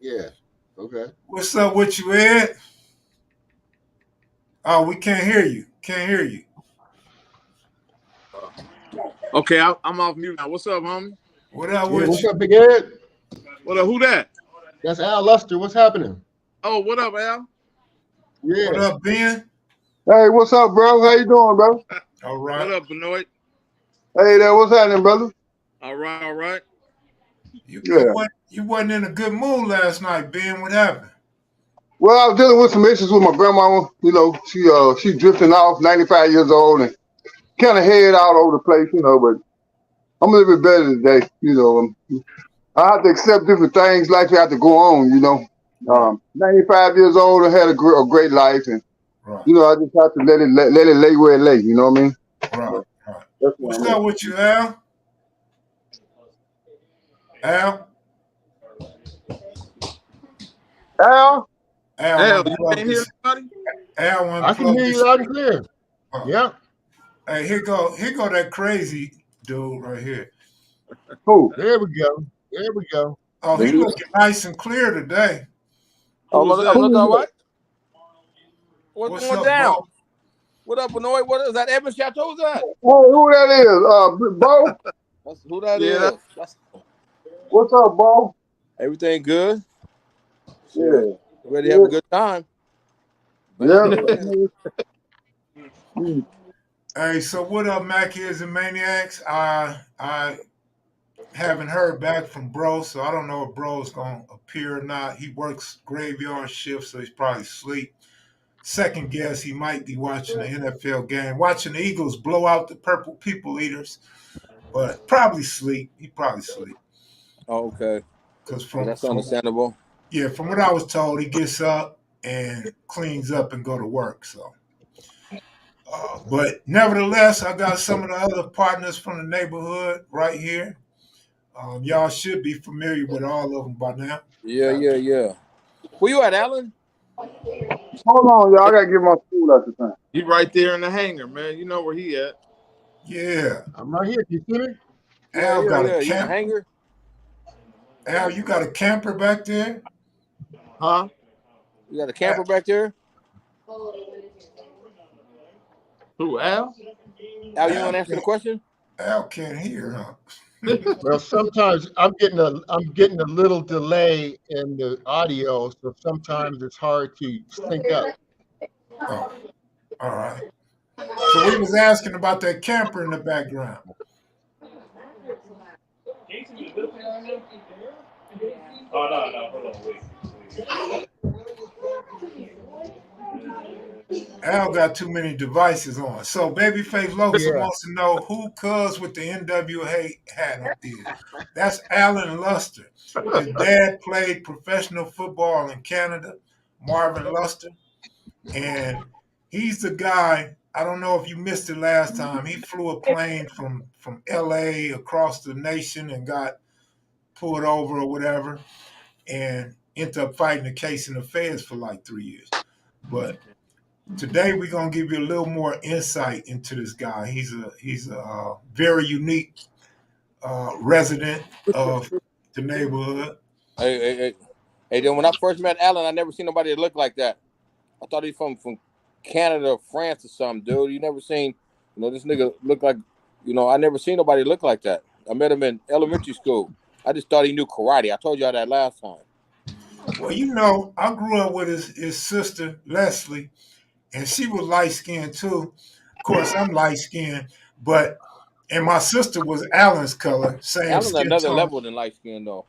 Yeah. Okay. What's up with you, Ed? Oh, we can't hear you. Can't hear you. Okay, I'm off mute now. What's up, homie? What up Yeah. with What's you? up, Big Ed? What up? Who that? That's Al Luster. What's happening? Oh, what up, Al? What Yeah. up, Ben? Hey, what's up, bro? How you doing, bro? All What right. up, Benoit? Hey there, what's happening, brother? All right, all right. You you Yeah. wasn't you wasn't in a good mood last night, Ben. What happened? Well, I was dealing with some issues with my grandma. You know, she drifting off, 95 years old, and kind of head all over the place. You know, but I'm a little bit better today. You know, I have to accept different things. Life have to go on. You know, Right, 95 years old, I had a great life, and right, you know, I just have to let it lay where it lay. You know what I mean? right, So right. that's where What's I'm at. up with you, Al? Al? Al, Al Al, you unplugged can't hear this. anybody? Al I can unplugged hear you this. loud and clear. Oh. Yeah. Hey, here go that crazy dude right here. who? There we go. There we go. Oh, he looking nice and clear today. Who Oh, was no, that? no, all Who? right. What's What's going up, Bo? down? What up, Benoit? What is that? Evan Chateau's that? Hey, who that is? Bo. That's who that Yeah, is. That's What's up, Bo? everything good. Shit. Yeah. Ready to have Yeah. a good time. Yeah. Hey, so what up, Mackies and Maniacs? I haven't heard back from Bro, so I don't know if Bro's gonna appear or not. He works graveyard shift, so he's probably asleep. Second guess, he might be watching the NFL game, watching the Eagles blow out the Purple People Eaters, but probably sleep. He probably sleep Oh, okay. because Yeah, that's understandable. from what I was told, he gets up and cleans up and go to work. So, but nevertheless, I got some of the other partners from the neighborhood right here. Y'all should be familiar with all of them by now. Yeah. Where you at, Alan? Hold on, y'all. I gotta get my food out the thing. he right there in the hangar, man. You know where he at. Yeah, I'm right here. Can you see me? Al got a You in the camper. hangar? Al, you got a camper back there? Huh? You got a camper back there? Who, Al? Al, you Al want to answer the can't, question? Al can't hear, huh? Well, sometimes I'm getting a little delay in the audio, so sometimes it's hard to sync up. Oh, all right. So we was asking about that camper in the background. Oh no, hold on, wait. Al got too many devices on. So Babyface Losa Yeah. wants to know who cuz with the NWA hat up there. That's Alan Luster. His dad played professional football in Canada, Marvin Luster. And he's the guy. I don't know if you missed it last time. He flew a plane from LA across the nation and got pulled over or whatever, and ended up fighting a case in the feds for like 3 years. But today we're gonna give you a little more insight into this guy. He's a very unique resident of the neighborhood. Hey, then when I first met Alan, I never seen nobody that looked like that. I thought he's from Canada or France or something, dude. You never seen, this nigga look like, I never seen nobody look like that. I met him in elementary school. I just thought he knew karate. I told y'all that last time. Well, I grew up with his sister Leslie, and she was light skinned too. Of course, I'm light skinned, and my sister was Alan's color, same Alan skin another tone. level than light skin though.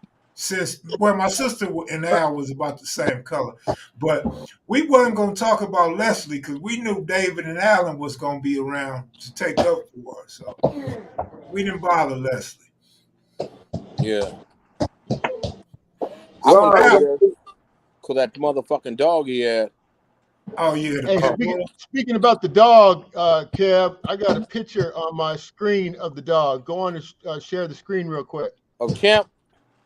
My sister and Al was about the same color, but we wasn't gonna talk about Leslie because we knew David and Alan was gonna be around to take up for her, so we didn't bother Leslie. Yeah. I Well, went So over Al, there because that motherfucking dog he had. oh yeah, the Hey, pit speaking bull. speaking about the dog, Kev, I got a picture on my screen of the dog. Go on and share the screen real quick. Oh, Champ.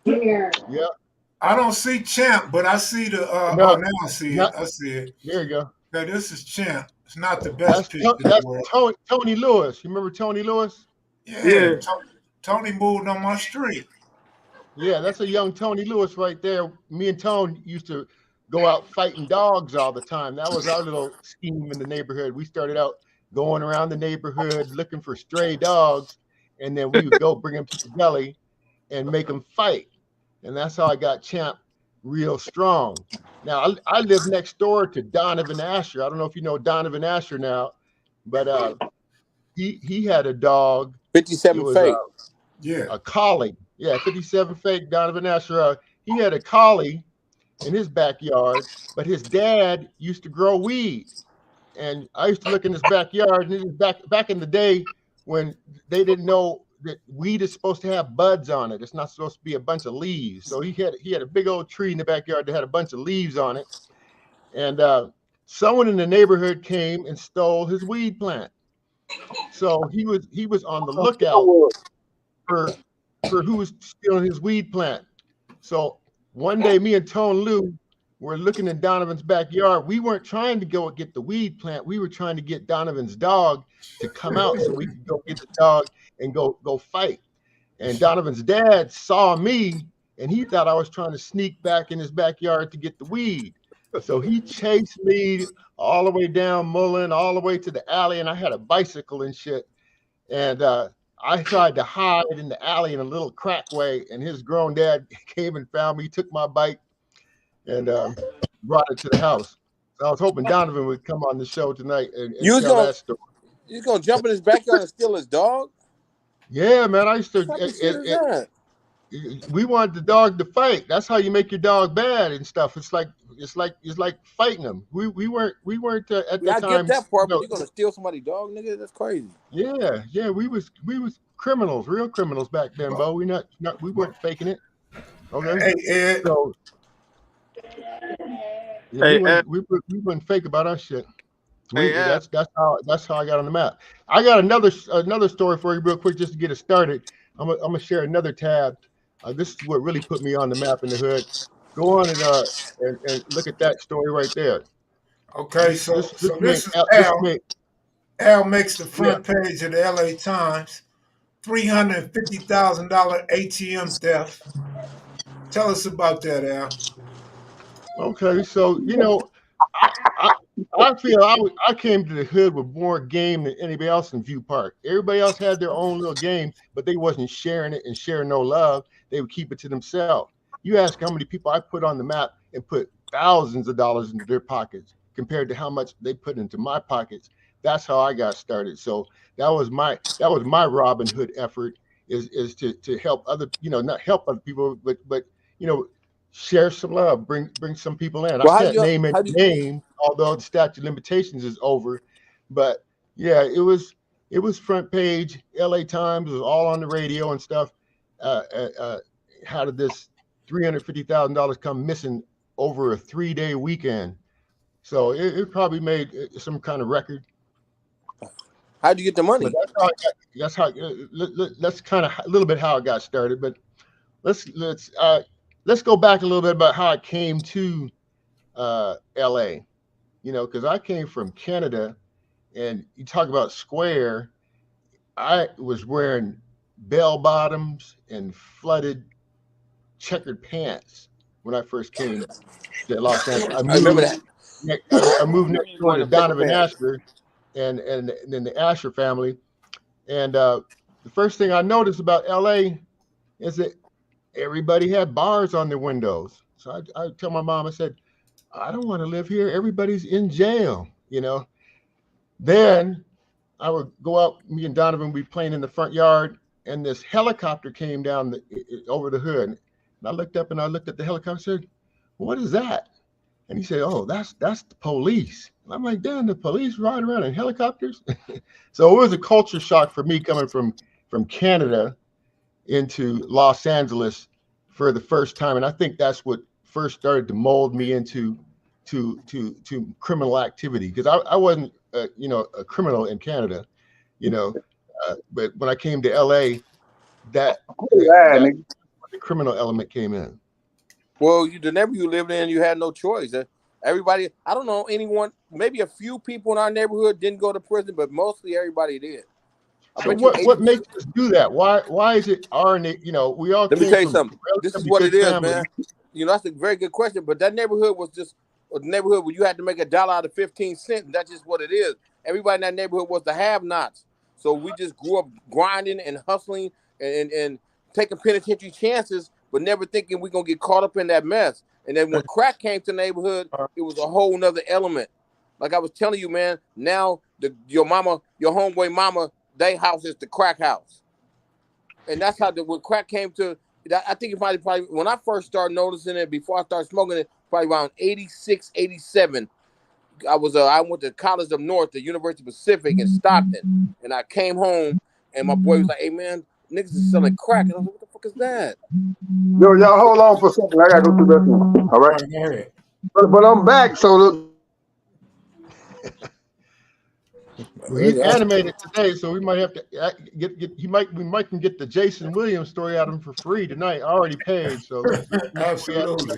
Yeah. I don't see Champ, but I see the. No, Now I see it. not I see it. there. You go. Okay, this is Champ. It's not the best picture in the That's world. Tony Lewis. You remember Tony Lewis? Yeah, Yeah. Tony moved on my street. Yeah, that's a young Tony Lewis right there. Me and Tone used to go out fighting dogs all the time. That was our little scheme in the neighborhood. We started out going around the neighborhood looking for stray dogs, and then we would go bring them to the gully and make them fight. And that's how I got Champ real strong. Now, I live next door to Donovan Asher. I don't know if you know Donovan Asher now, but he had a dog. It 57 was fake. Yeah. a collie. Yeah, 57 fake Donovan Asher. He had a collie in his backyard, but his dad used to grow weed. And I used to look in his backyard, and it was back in the day when they didn't know that weed is supposed to have buds on it. It's not supposed to be a bunch of leaves. So he had a big old tree in the backyard that had a bunch of leaves on it. And someone in the neighborhood came and stole his weed plant. So he was on the lookout for who was stealing his weed plant. So one day, me and Tone Lou were looking in Donovan's backyard. We weren't trying to go get the weed plant. We were trying to get Donovan's dog to come out so we could go get the dog and go fight. And Donovan's dad saw me, and he thought I was trying to sneak back in his backyard to get the weed. So he chased me all the way down Mullen, all the way to the alley, and I had a bicycle and shit. And I tried to hide in the alley in a little crack way, and his grown dad came and found me, took my bike, and brought it to the house. So I was hoping Donovan would come on the show tonight and tell that story. You gonna jump in his backyard and steal his dog? Yeah, man. I used to. We wanted the dog to fight. That's how you make your dog bad and stuff. It's like fighting them. We weren't at the time. I get that part, but you're gonna steal somebody's dog, nigga? That's crazy. Yeah. We was criminals, real criminals back then, Bo. We weren't faking it. Okay. Hey, Ed. So, yeah, we weren't fake about our shit. That's how I got on the map. I got another story for you real quick just to get it started. I'm gonna share another tab. This is what really put me on the map in the hood. Go on and look at that story right there. Okay, so this is Al. Al makes the front page of the LA Times. $350,000 ATM theft. Tell us about that, Al. Okay, so I feel I came to the hood with more game than anybody else in View Park. Everybody else had their own little game, but they wasn't sharing it and sharing no love. They would keep it to themselves. You ask how many people I put on the map and put thousands of dollars into their pockets compared to how much they put into my pockets. That's how I got started. So that was my Robin Hood effort is to help other, not help other people, but share some love, bring some people in. I can't name any name, although the statute of limitations is over. But yeah, it was front page, LA Times, it was all on the radio and stuff. How did this $350,000 come missing over a 3-day weekend? So it probably made some kind of record. How'd you get the money? That's kind of a little bit how it got started. But let's go back a little bit about how I came to LA. Because I came from Canada, and you talk about square. I was wearing bell bottoms and flooded checkered pants when I first came to Los Angeles. I remember that. I moved next door to Donovan Asher and then the Asher family. And the first thing I noticed about LA is that everybody had bars on their windows. So I tell my mom, I said, I don't want to live here. Everybody's in jail, Then I would go out, me and Donovan would be playing in the front yard, and this helicopter came down over the hood. And I looked up and I looked at the helicopter and said, what is that? And he said, oh, that's the police. And I'm like, damn, the police ride around in helicopters? So it was a culture shock for me coming from Canada into Los Angeles for the first time. And I think that's what first started to mold me into to criminal activity, because I wasn't a criminal in Canada, but when I came to LA, the criminal element came in. Well, the neighborhood you lived in, you had no choice. Everybody, I don't know anyone, maybe a few people in our neighborhood didn't go to prison, but mostly everybody did. I So bet you what makes us do that? Why is it our, you know, we all Let me came tell you from something. This is relatively what good it is, families. man. You know, that's a very good question. But that neighborhood was just a neighborhood where you had to make $1 out of 15 cents. And that's just what it is. Everybody in that neighborhood was the have-nots. So we just grew up grinding and hustling and taking penitentiary chances, but never thinking we're going to get caught up in that mess. And then when crack came to the neighborhood, it was a whole nother element. Like I was telling you, man, now your homeboy mama, they house is the crack house. And that's how when crack came to, I think it probably when I first started noticing it, before I started smoking it, probably around 86, 87, I went to College up North, the University Pacific in Stockton. And I came home and my boy was like, hey man, niggas is selling crack. And I was like, what the fuck is that? Yo, y'all hold on for a second. I gotta go to the restroom. All right. Go ahead. But I'm back. So Well, he's animated today, so we might have to we might can get the Jason Williams story out of him for free tonight. I already paid, so Absolutely.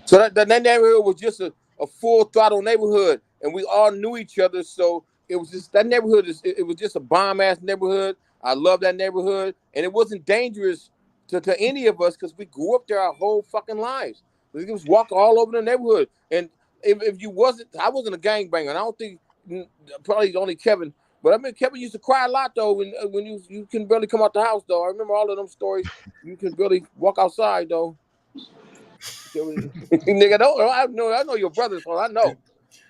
So that neighborhood was just a full throttle neighborhood, and we all knew each other. So it was just that neighborhood. It was just a bomb ass neighborhood. I love that neighborhood, and it wasn't dangerous to any of us because we grew up there our whole fucking lives. We just walk all over the neighborhood, and if you wasn't, I wasn't a gangbanger, and I don't think probably only Kevin. But I mean, Kevin used to cry a lot though when you can barely come out the house though. I remember all of them stories. You can barely walk outside though. Nigga, I know your brother, so I know.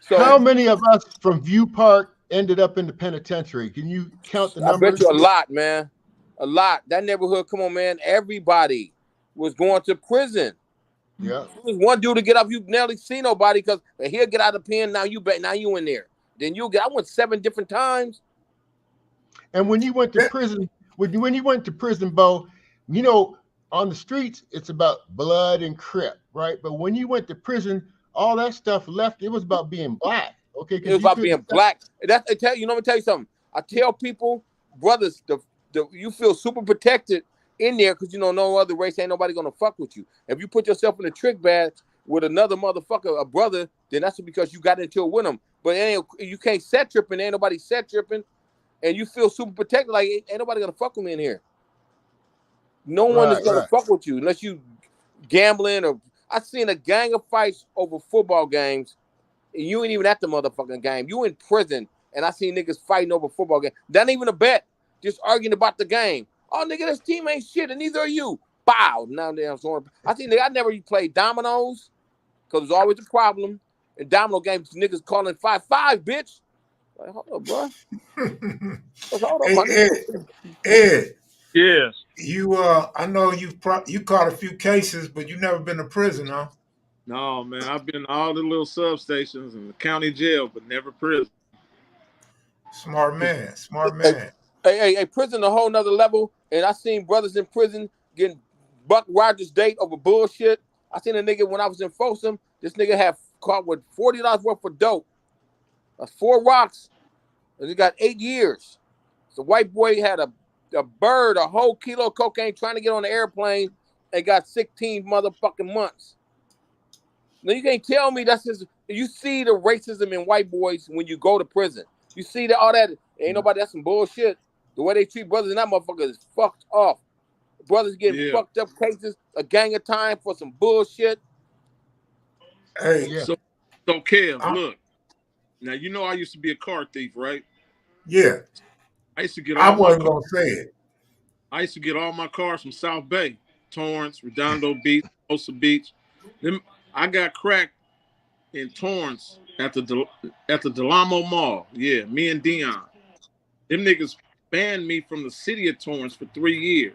So how many of us from View Park ended up in the penitentiary? Can you count the numbers? I bet you a lot, man. A lot. That neighborhood, come on, man. Everybody was going to prison. Yeah. There was one dude to get up, you nearly see nobody because he'll get out of the pen. Now you in there. Then I went 7 different times. And when you went to prison, when you went to prison, Bo, you know, on the streets, it's about blood and Crip, right? But when you went to prison, all that stuff left. It was about being black. Okay. It was about being black. Let me tell you something. I tell people, brothers, you feel super protected in there because you know no other race ain't nobody gonna fuck with you. If you put yourself in a trick bag with another motherfucker, a brother, then that's because you got into it with him. But you can't set tripping, ain't nobody set tripping, and you feel super protected, like ain't nobody gonna fuck with me in here. No one is gonna fuck with you unless you gambling or I seen a gang of fights over football games. And you ain't even at the motherfucking game. You in prison, and I seen niggas fighting over football game. That ain't even a bet. Just arguing about the game. Oh, nigga, this team ain't shit, and neither are you. Bow. Now I think I never played dominoes because there's always a problem. In domino games, niggas calling 5-5, bitch. Like, hold up, bro. Hold up, hey, Ed. Yes. You I know you caught a few cases, but you never been to prison, huh? No, man. I've been to all the little substations and the county jail, but never prison. Smart man. Smart man. Hey, prison a whole nother level. And I seen brothers in prison getting Buck Rogers date over bullshit. I seen a nigga when I was in Folsom. This nigga had caught with $40 worth of dope. That's 4 rocks. And he got 8 years. So white boy had a whole kilo of cocaine trying to get on the airplane and got 16 motherfucking months. Now you can't tell me that's just, you see the racism in white boys when you go to prison. You see that all that, ain't nobody, that's some bullshit. The way they treat brothers in that motherfucker is fucked off. Brothers getting fucked up cases, a gang of time for some bullshit. Hey, So Kev, look. Now you know I used to be a car thief, right? Yeah. I used to get I wasn't gonna say it. I used to get all my cars from South Bay, Torrance, Redondo Beach, Osa Beach. Then I got cracked in Torrance at the Delamo Mall. Yeah, me and Dion. Them niggas banned me from the city of Torrance for 3 years.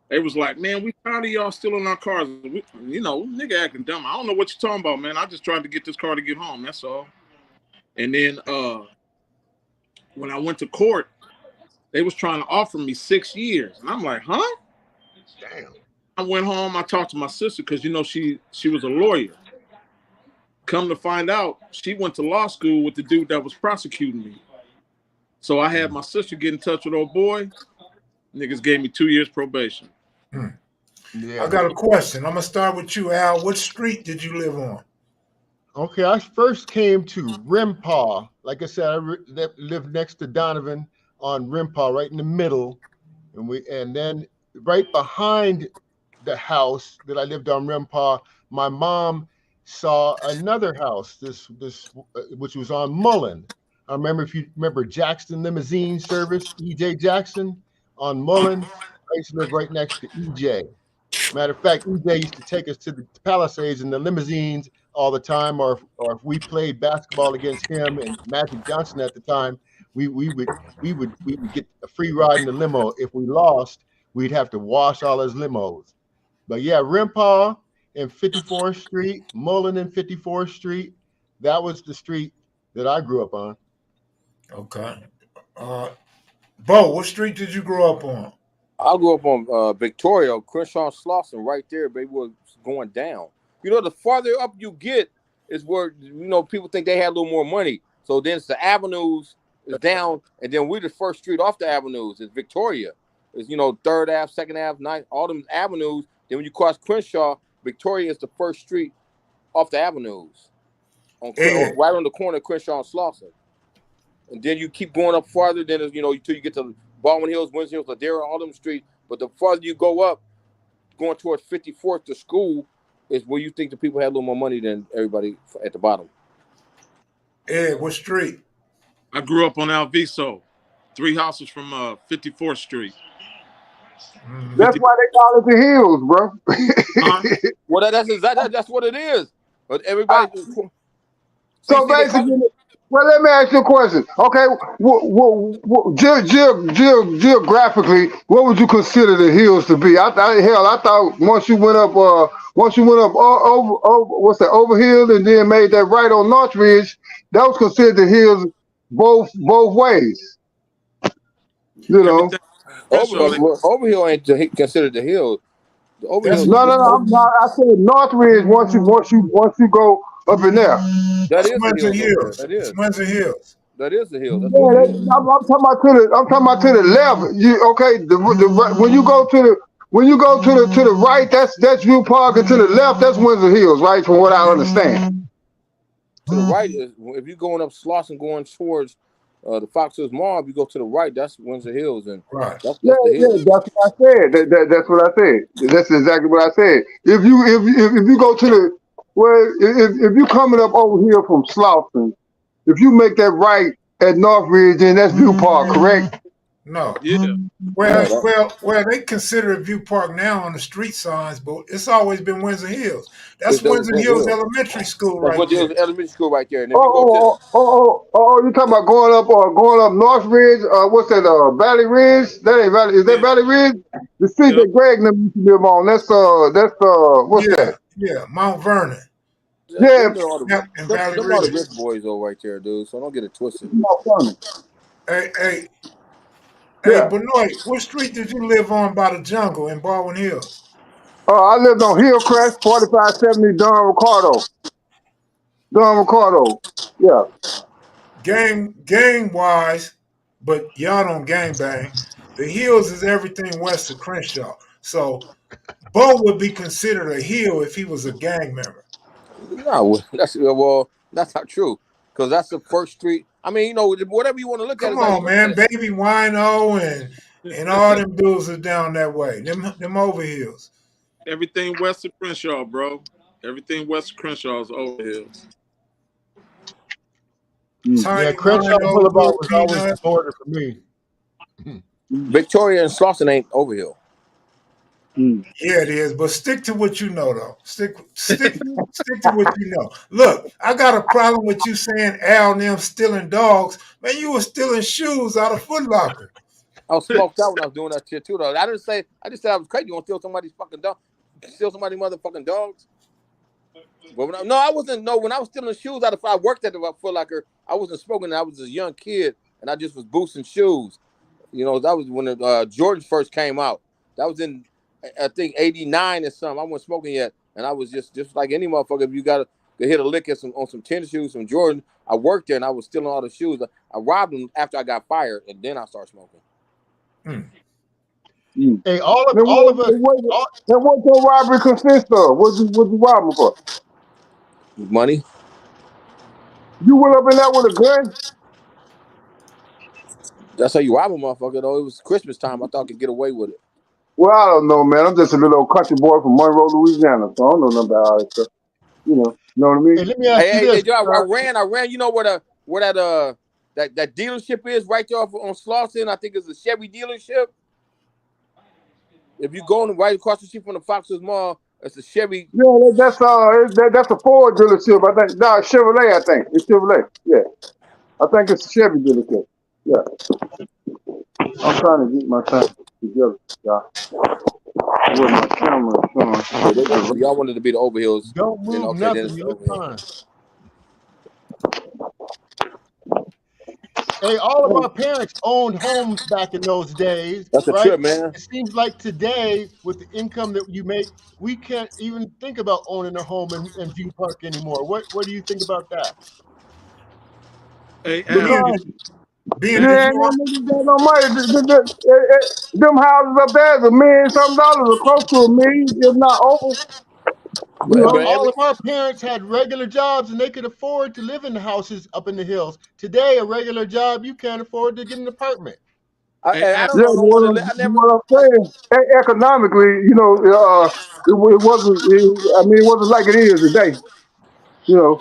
They was like, man, we tired of y'all stealing our cars. Nigga acting dumb. I don't know what you're talking about, man. I just tried to get this car to get home. That's all. And then when I went to court, they was trying to offer me 6 years. And I'm like, huh? Damn. I went home. I talked to my sister because, she was a lawyer. Come to find out, she went to law school with the dude that was prosecuting me. So I had my sister get in touch with old boy. Niggas gave me 2 years probation. Yeah. I got a question. I'm going to start with you, Al. What street did you live on? Okay, I first came to Rimpaw. Like I said, I lived next to Donovan. on Rimpaw, right in the middle, and then right behind the house that I lived on Rimpaw, my mom saw another house, this which was on Mullen. I remember, if you remember Jackson Limousine Service, EJ Jackson on Mullen. I used to live right next to EJ. Matter of fact, EJ used to take us to the Palisades in the limousines all the time, or if we played basketball against him and Magic Johnson at the time, we would get a free ride in the limo. If we lost, we'd have to wash all his limos. But yeah, Rimpaw and 54th Street, Mullen and 54th Street, that was the street that I grew up on. Okay. Bo, what street did you grow up on? I grew up on Victoria, Crenshaw, Slauson, right there, baby, was going down. You know, the farther up you get is where, people think they had a little more money. So then it's the avenues is down, and then we're the first street off the avenues. It's Victoria. It's, 3rd Ave, 2nd Ave, 9th, all them avenues. Then when you cross Crenshaw, Victoria is the first street off the avenues. Right on the corner of Crenshaw and Slauson. And then you keep going up farther, then, until you get to Baldwin Hills, Windsor Hills, Ladera, all them streets. But the farther you go up, going towards 54th to school, is where you think the people had a little more money than everybody at the bottom. Ed, what street? I grew up on Alviso, 3 houses from 54th Street. That's why they call it the Hills, bro. Well, that's what it is. But everybody. So basically, well, let me ask you a question. Okay, geographically, what would you consider the hills to be? I thought once you went up over what's that, Overhill, and then made that right on Northridge, that was considered the hills both ways. Overhill ain't considered the hill. No. I said Northridge. Once you go up in there, that is Windsor Hills. That is Windsor Hills. That is the hill. I'm talking about to the left. When you go to the right, that's View Park, and to the left, that's Windsor Hills, right? From what I understand. To the right is if you're going up Slauson going towards the Fox Hills Mall. If you go to the right, that's Windsor Hills, and right. That's what I said. That's what I said. That's exactly what I said. If you go to the if you coming up over here from Slauson, if you make that right at Northridge, then that's View Park, correct? No. Yeah. Well, they consider it View Park now on the street signs, but it's always been Windsor Hills. That's Windsor Hills Elementary School right there. Elementary school right there. And if you talking about going up Northridge? What's that? Valley Ridge? That ain't Valley. Is that Valley Ridge? The street that Greg and them used to live on. That's what's that? Yeah, Mount Vernon. Yeah. Them are the rich boys over right there, dude. So don't get it twisted. Hey, Benoit, what street did you live on by the jungle in Baldwin Hills? I lived on Hillcrest, 4570 Don Ricardo. Yeah. Gang wise, but y'all don't gang bang. The Hills is everything west of Crenshaw. So Bo would be considered a hill if he was a gang member. No, that's not true. Because that's the first street. I mean, whatever you want to look at. Come on, man. Baby Wino and all them dudes are down that way. Them over hills. Everything west of Crenshaw, bro. Everything west of Crenshaw is over hills. Yeah, Crenshaw Boulevard was always the border for me. Victoria and Slauson ain't Overhill. Yeah, it is. But stick to what you know, though. Stick to what you know. Look, I got a problem with you saying Al and them stealing dogs. Man, you were stealing shoes out of Foot Locker. I was smoked out when I was doing that shit too, though. I just said I was crazy. You want to steal somebody's fucking dog? Steal somebody's motherfucking dogs? But I wasn't. No, when I was stealing shoes out of, I worked at the Foot Locker. I wasn't smoking. I was a young kid, and I just was boosting shoes. That was when the Jordans first came out. That was in, I think, 89 or something. I wasn't smoking yet, and I was just like any motherfucker. If you got to hit a lick on some tennis shoes, some Jordan, I worked there, and I was stealing all the shoes. I robbed them after I got fired, and then I started smoking. Hey, all of us. And what your robbery consist of? What you robbing for? Money. You went up in there with a gun? That's how you rob a motherfucker, though. It was Christmas time. I thought I could get away with it. Well, I don't know, man. I'm just a little old country boy from Monroe, Louisiana, so I don't know nothing about all that stuff. You know what I mean? Hey, let me ask you Hey, this. Joe, I ran. You know where that dealership is right there on Slauson? I think it's a Chevy dealership. If you go right across the street from the Foxwoods Mall, it's a Chevy. Yeah, that's a Ford dealership. I think. No, Chevrolet. I think it's Chevrolet. Yeah, I think it's a Chevy dealership. Yeah. I'm trying to get my time together, y'all. With my camera showing. Y'all wanted to be the Overhills. Don't move okay, nothing. You look fine. Hey, all of our parents owned homes back in those days. That's a right? trip, man. It seems like today, with the income that you make, we can't even think about owning a home in View Park anymore. What do you think about that? Hey, Ben, Al, Ben, You did ain't you no want? niggas got no money. Them houses up there is $1 million something or close to $1 million, if not over. But All of our parents had regular jobs and they could afford to live in the houses up in the hills. Today, a regular job, you can't afford to get an apartment. I don't Yeah, know no one to live. I never. what I'm saying, economically, it wasn't. It wasn't like it is today. You know,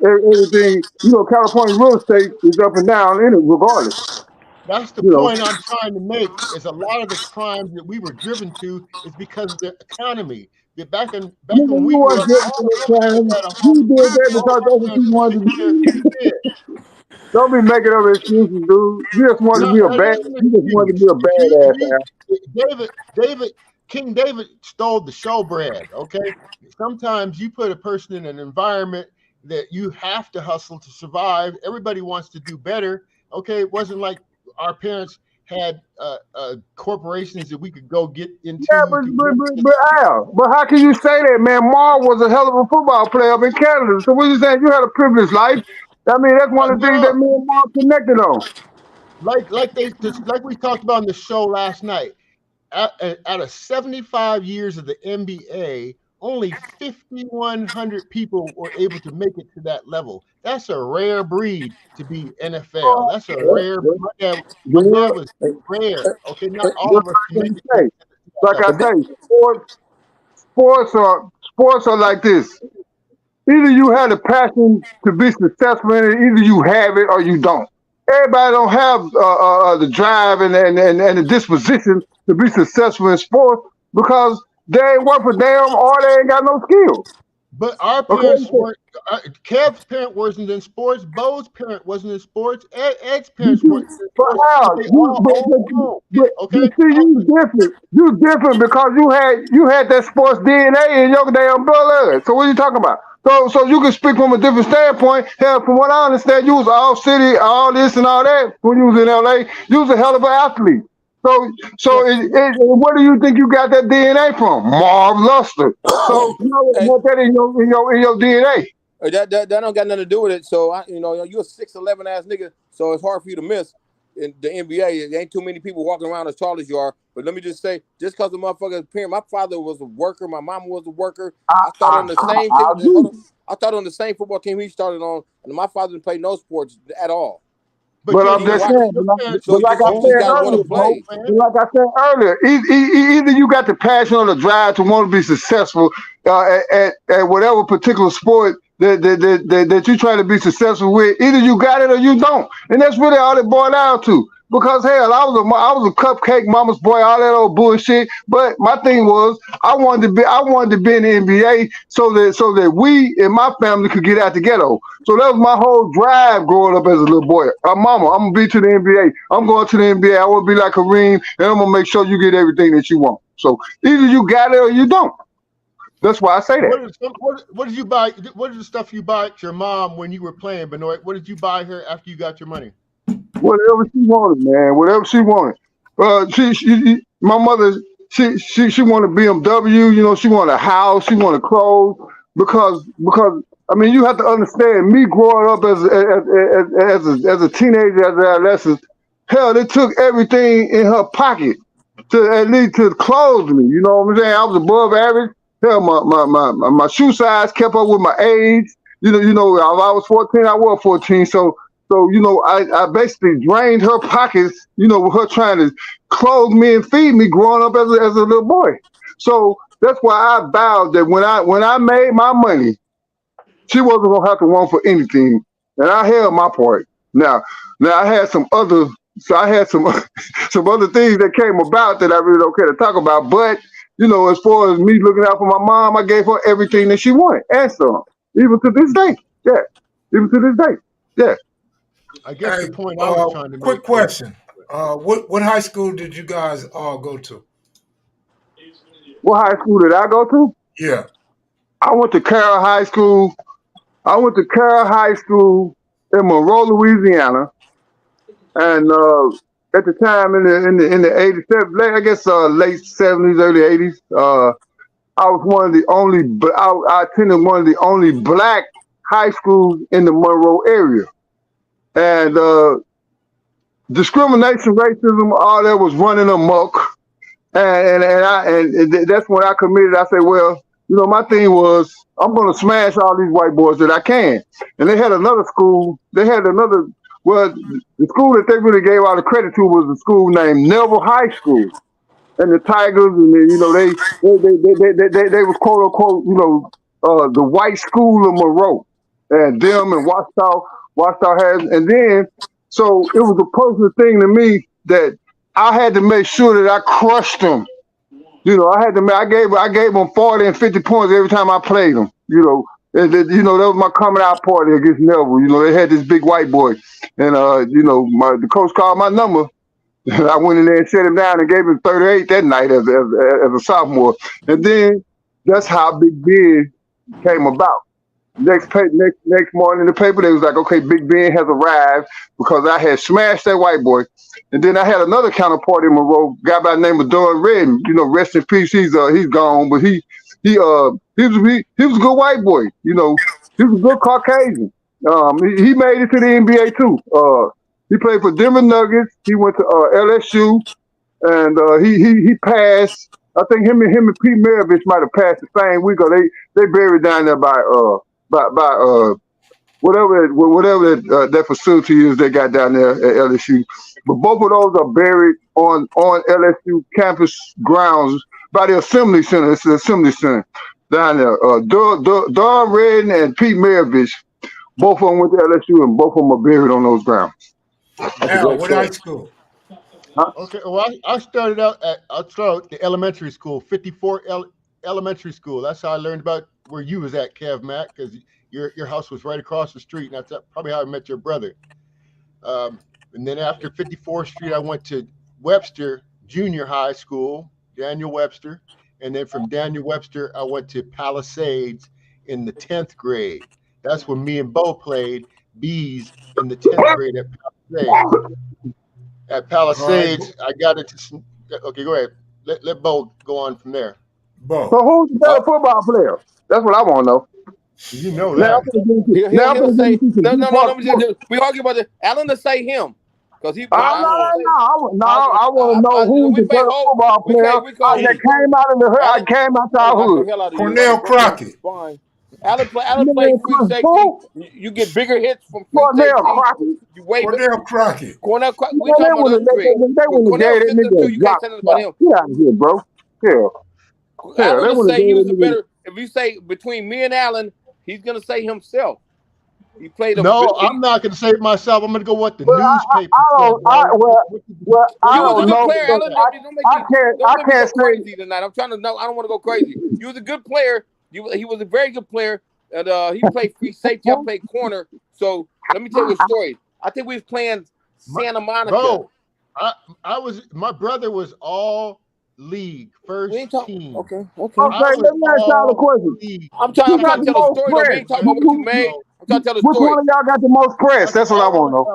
everything. California real estate is up and down in it, regardless. That's the You know, point I'm trying to make. Is a lot of the crimes that we were driven to is because of the economy. Back when we you grew weren't up, getting all to of the our parents time. had a home. You did that All of because our that's what parents you were wanted to taking care of do. their kids. Don't be making up excuses, dude. You just wanted to No, be a that bad. ain't an You just wanted to excuse. be a badass, King David stole the showbread. Okay, sometimes you put a person in an environment that you have to hustle to survive. Everybody wants to do better. Okay, it wasn't like our parents had corporations that we could go get Yeah, into. but Al, but how can you say that, man? Marv was a hell of a football player up in Canada. So what you saying? You had a privileged life. I mean, that's one of the things that No, me and Marv connected on. like we talked about in the show last night. Out of 75 years of the NBA, only 5,100 people were able to make it to that level. That's a rare breed to be NFL. That's a rare. My dad was rare. Okay, not all of us can make it to that Like I level. say, sports are like this. Either you have the passion to be successful in it, either you have it or you don't. Everybody don't have the drive and the disposition to be successful in sports because they ain't work for damn or they ain't got no skill. But our parents weren't. Kev's parent wasn't in sports. Bo's parent wasn't in sports. Ed's parents weren't in But sports. Al, They all owned homes. Okay. see, you different. You different because you had that sports DNA in your damn blood. So what are you talking about? So you can speak from a different standpoint. Hell, from what I understand, you was all city, all this and all that when you was in LA. You was a hell of an athlete. Where do you think you got that DNA from? Marv Luster. So you want that in your DNA. That don't got nothing to do with it. So you're a 6'11" ass nigga, so it's hard for you to miss in the NBA. There ain't too many people walking around as tall as you are. But let me just say, just because the motherfucker's parent, my father was a worker, my mom was a worker. I started on the same I started on the same football team he started on, and my father didn't play no sports at all. But I'm just saying, like I said earlier, either you got the passion or the drive to want to be successful at whatever particular sport that you try to be successful with. Either you got it or you don't, and that's really all it boiled down to. Because hell, I was a cupcake mama's boy, all that old bullshit. But my thing was, I wanted to be in the NBA so that we and my family could get out the ghetto. So that was my whole drive growing up as a little boy. Mama, I'm gonna be to the NBA. I'm going to the NBA. I want to be like Kareem, and I'm gonna make sure you get everything that you want. So either you got it or you don't. That's why I say that. What did you buy? What is the stuff you bought your mom when you were playing, Benoit? What did you buy her after you got your money? Whatever she wanted, man. Whatever she wanted. My mother, she wanted BMW. She wanted a house. She wanted clothes because I mean, you have to understand. Me growing up as a teenager, as an adolescent, hell, they took everything in her pocket to at least to clothe me. You know what I'm saying? I was above average. Hell, my shoe size kept up with my age. If I was 14, I was 14. So So, I basically drained her pockets, with her trying to clothe me and feed me growing up as a little boy. So that's why I vowed that when I made my money, she wasn't gonna have to want for anything, and I held my part. Now I had some other, some other things that came about that I really don't care to talk about. But as far as me looking out for my mom, I gave her everything that she wanted and some, even to this day. Yeah, even to this day. Yeah. I guess Hey, the point I was trying to quick make was, question. What high school did you guys all go to? What high school did I go to? Yeah. I went to Carroll High School. I went to Carroll High School in Monroe, Louisiana, and at the time in the 87, I guess late 70s, early 80s, I was one of the only. I attended one of the only black high schools in the Monroe area, and discrimination, racism, all that was running amok. And that's when I committed. I said, well, my thing was I'm going to smash all these white boys that I can. And they had another school. Well, the school that they really gave all the credit to was a school named Neville High School. And the Tigers, and they was quote unquote, the white school of Monroe, and them and Washita has, and then so it was a personal thing to me that I had to make sure that I crushed them. I gave them 40 and 50 points every time I played them. That was my coming out party against Neville. They had this big white boy, and the coach called my number. I went in there and set him down and gave him 38 that night as a sophomore. And then that's how Big Ben came about. Next morning in the paper, they was like, okay, Big Ben has arrived because I had smashed that white boy. And then I had another counterpart in Monroe, guy by the name of Don Redden. Rest in peace. He's gone, but he was a good white boy. He was a good Caucasian. He made it to the NBA too. He played for Denver Nuggets. He went to LSU, and he passed. I think him and Pete Maravich might have passed the same week, or they buried down there by whatever that facility is they got down there at LSU. But both of those are buried on LSU campus grounds by the Assembly Center. It's the Assembly Center down there. Don Redden and Pete Maravich, both of them went to LSU, and both of them are buried on those grounds. Al, what high school? okay, well, I started out the elementary school, 54 Elementary School. That's how I learned about where you was at, Kev Mac, because your house was right across the street, and that's probably how I met your brother. And then after 54th Street, I went to Webster Junior High School, Daniel Webster, and then from Daniel Webster, I went to Palisades in the 10th grade. That's when me and Bo played bees in the 10th grade at Palisades. At Palisades, I got into okay, go ahead. Let Bo go on from there. Bo. So who's the better football player? That's what I want to know. You know that. He'll say, no. We argue about it. Alan to say him. Because he. I want to know who's the better football player that came out of the hood. I came out the hood. Cornell Crockett. Fine. Alan played free safety. You get bigger hits from free safety. Cornell Crockett. Cornell Crockett. We talking about those three. Cornell too. You can't say nothing about him. Get out of here, bro. Alan would say he was a better. If you say between me and Alan, he's gonna say himself. He played. I'm not gonna say it myself. I'm gonna go what the newspaper. You was a good player, Alan. I can't say crazy tonight. I'm trying to know. I don't want to go crazy. You was a good player. He was a very good player, and he played free safety. I played corner. So let me tell you a story. I think we was playing Santa Monica. Bro, my brother was all league first team. Okay. Let me ask y'all a question. I'm trying to tell a story. We ain't talking about what you made. I'm trying to tell a story. Which one of y'all got the most press? That's what I want to know.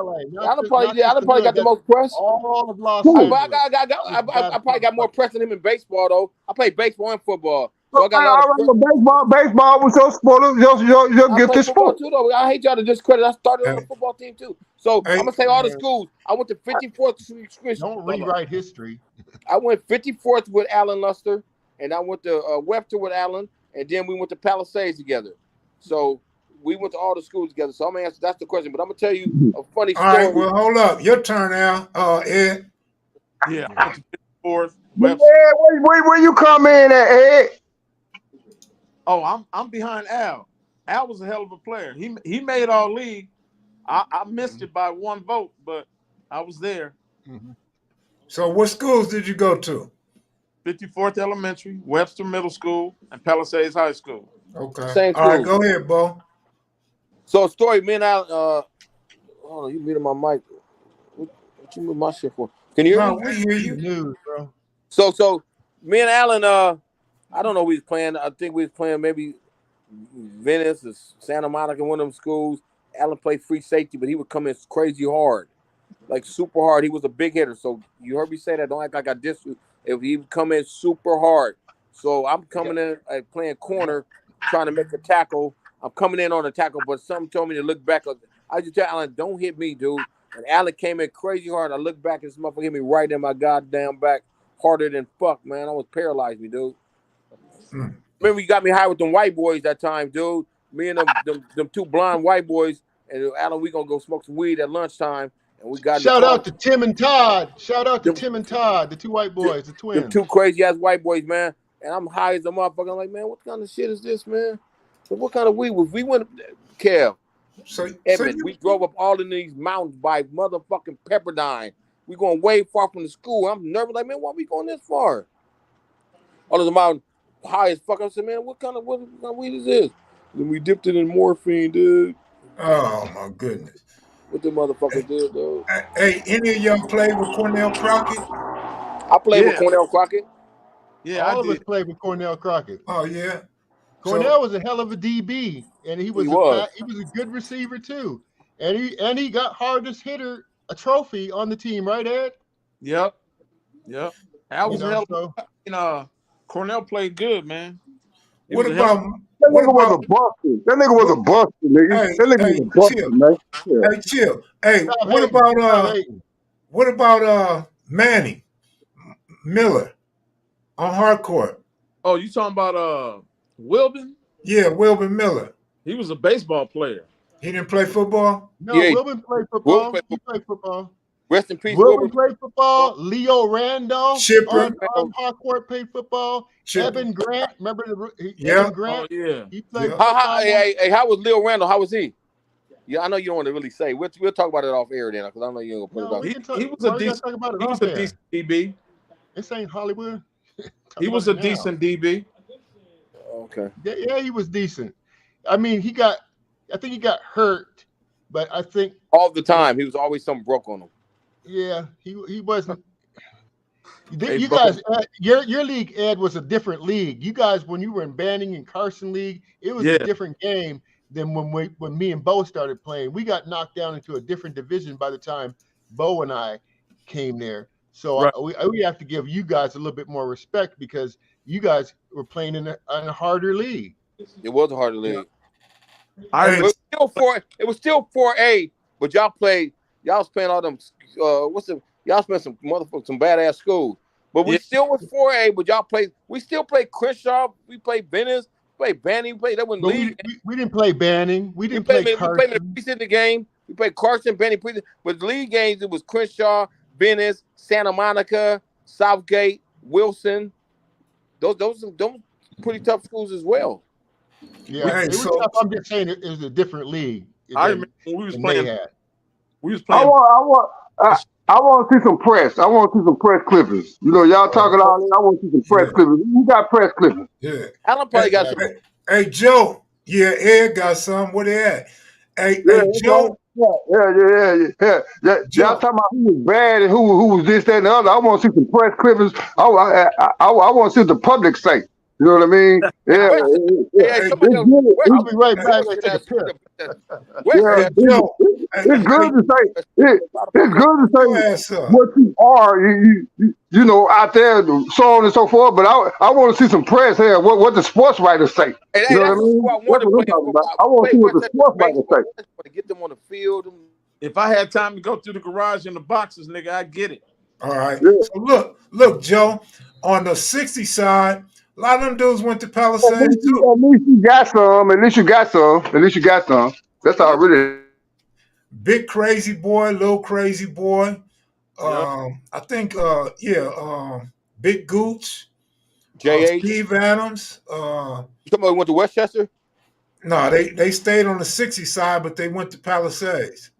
Alan probably got the most press. All of Los Angeles. I probably got more press than him in baseball though. I played baseball and football. So I got baseball was your sport, your gifted sport too. Though I hate y'all to discredit. I started on the football team too. So I'm gonna say all the schools. I went to 54th Street. Don't rewrite history. I went 54th with Alan Luster, and I went to Webster with Alan, and then we went to Palisades together. So we went to all the schools together. So I'm gonna answer. That's the question. But I'm gonna tell you a funny All story. right, well, hold up. Your turn, Al. Ed. Yeah, I went to 54th. Yeah, where you come in at, Ed? Oh, I'm behind Al. Al was a hell of a player. He made all league. I missed it by 1 vote, but I was there. So what schools did you go to? 54th Elementary, Webster Middle School, and Palisades High School. Okay. Same All right, school. go ahead, Bo. So story, me and Al. Oh, you muted my mic. What you move my shit for? Can you hear No, me? we hear you. News, bro. So me and Alan, I don't know we was playing. I think we was playing maybe Venice or Santa Monica, one of them schools. Alan played free safety, but he would come in crazy hard, like super hard. He was a big hitter. So you heard me say that. Don't act like I dissed you. If he would come in super hard. So I'm coming in playing corner, trying to make a tackle. I'm coming in on a tackle, but something told me to look back. I just tell Alan, don't hit me, dude. And Alan came in crazy hard. I looked back and this motherfucker hit me right in my goddamn back, harder than fuck, man. Almost paralyzed me, dude. Remember you got me high with them white boys that time, dude. Me and them 2 blonde white boys, and Alan, we gonna go smoke some weed at lunchtime. And we got Shout out to Tim and Todd. Shout out to Tim and Todd, the 2 white boys, the twins. Them 2 crazy ass white boys, man. And I'm high as a motherfucker. I'm like, man, what kind of shit is this, man? So what kind of weed was we went, Kev? Edmund, we drove up all in these mountains by motherfucking Pepperdine. We going way far from the school. I'm nervous, like, man, why we going this far? All of the mountain high as fuck. I said, man, what kind of weed is this? And we dipped it in morphine, dude. Oh my goodness. What the motherfucker did, dude? Hey, any of y'all played with Cornell Crockett? I played with Cornell Crockett. Yeah, all of us played with Cornell Crockett. Oh yeah. Cornell was a hell of a DB, and he was a good receiver too, and he got hardest hitter a trophy on the team, right, Ed? Yep. Al was a hell of a, Cornell played good, man. That nigga was a buster. That nigga was a buster, nigga. That nigga was a buster, man. Yeah. Hey, chill. Hey, what about Manny Miller on hardcourt? Oh, you talking about Wilbin? Yeah, Wilbin Miller. He was a baseball player. He didn't play football? No, Wilbin played football. He played football. Rest in peace, Wilbin played football. Leo Randolph Shipper on hardcourt played football. Shipper. Evan Grant, remember Evan Grant? Oh, yeah. He played football. How was Leo Randall? How was he? Yeah, I know you don't want to really say. We'll talk about it off air then, because I know you ain't gonna put it out. He was a decent DB. This ain't Hollywood. He was a decent DB. Okay. Yeah, he was decent. I mean, I think he got hurt, but I think all the time he was always something broke on him. Yeah, he wasn't. You guys, your league, Ed, was a different league. You guys, when you were in Banning and Carson League, it was a different game than when me and Bo started playing. We got knocked down into a different division by the time Bo and I came there. So we have to give you guys a little bit more respect because you guys were playing in a harder league. It was a harder league. It was still 4A, but y'all was playing all them. Y'all spent some motherfuckers, some badass schools. But we still was 4A, but we still played Crenshaw, we played Venice, we played Banning, we played that one league. We didn't play Banning. We didn't play Carson. We played in the preseason game. We played Carson, Banning, but the league games, it was Crenshaw, Venice, Santa Monica, Southgate, Wilson. Those pretty tough schools as well. Yeah, it was tough. I'm just saying it was a different league. I remember when we was playing. I want to see some press. I want to see some press clippers. You know, y'all talking all this. I want to see some press clippers. Who got press clippers? Yeah. Alan probably got some. Hey, Joe. Yeah, Ed got some. Where they at? Hey, Joe. Yeah. Y'all talking about who was bad and who was this, that, and the other. I want to see some press clippers. I want to see what the public say. You know what I mean? Yeah. I'll be right back. It's good to say. It's good to say what you are. You know, out there, so on and so forth. But I want to see some press here. What the sports writers say. You know what I mean? I want to see what the sports writers say. Get them on the field. If I had time to go through the garage and the boxes, nigga, I'd get it. All right. So look, Joe. On the 60 side, A lot of them dudes went to At Palisades least too. you got some. At least you got some. At least you got some. That's all really. Big Crazy Boy, Little Crazy Boy. Yeah. I think Big Gooch, JH. Steve Adams. Somebody went to Westchester. No, they stayed on the 60 side, but they went to Palisades.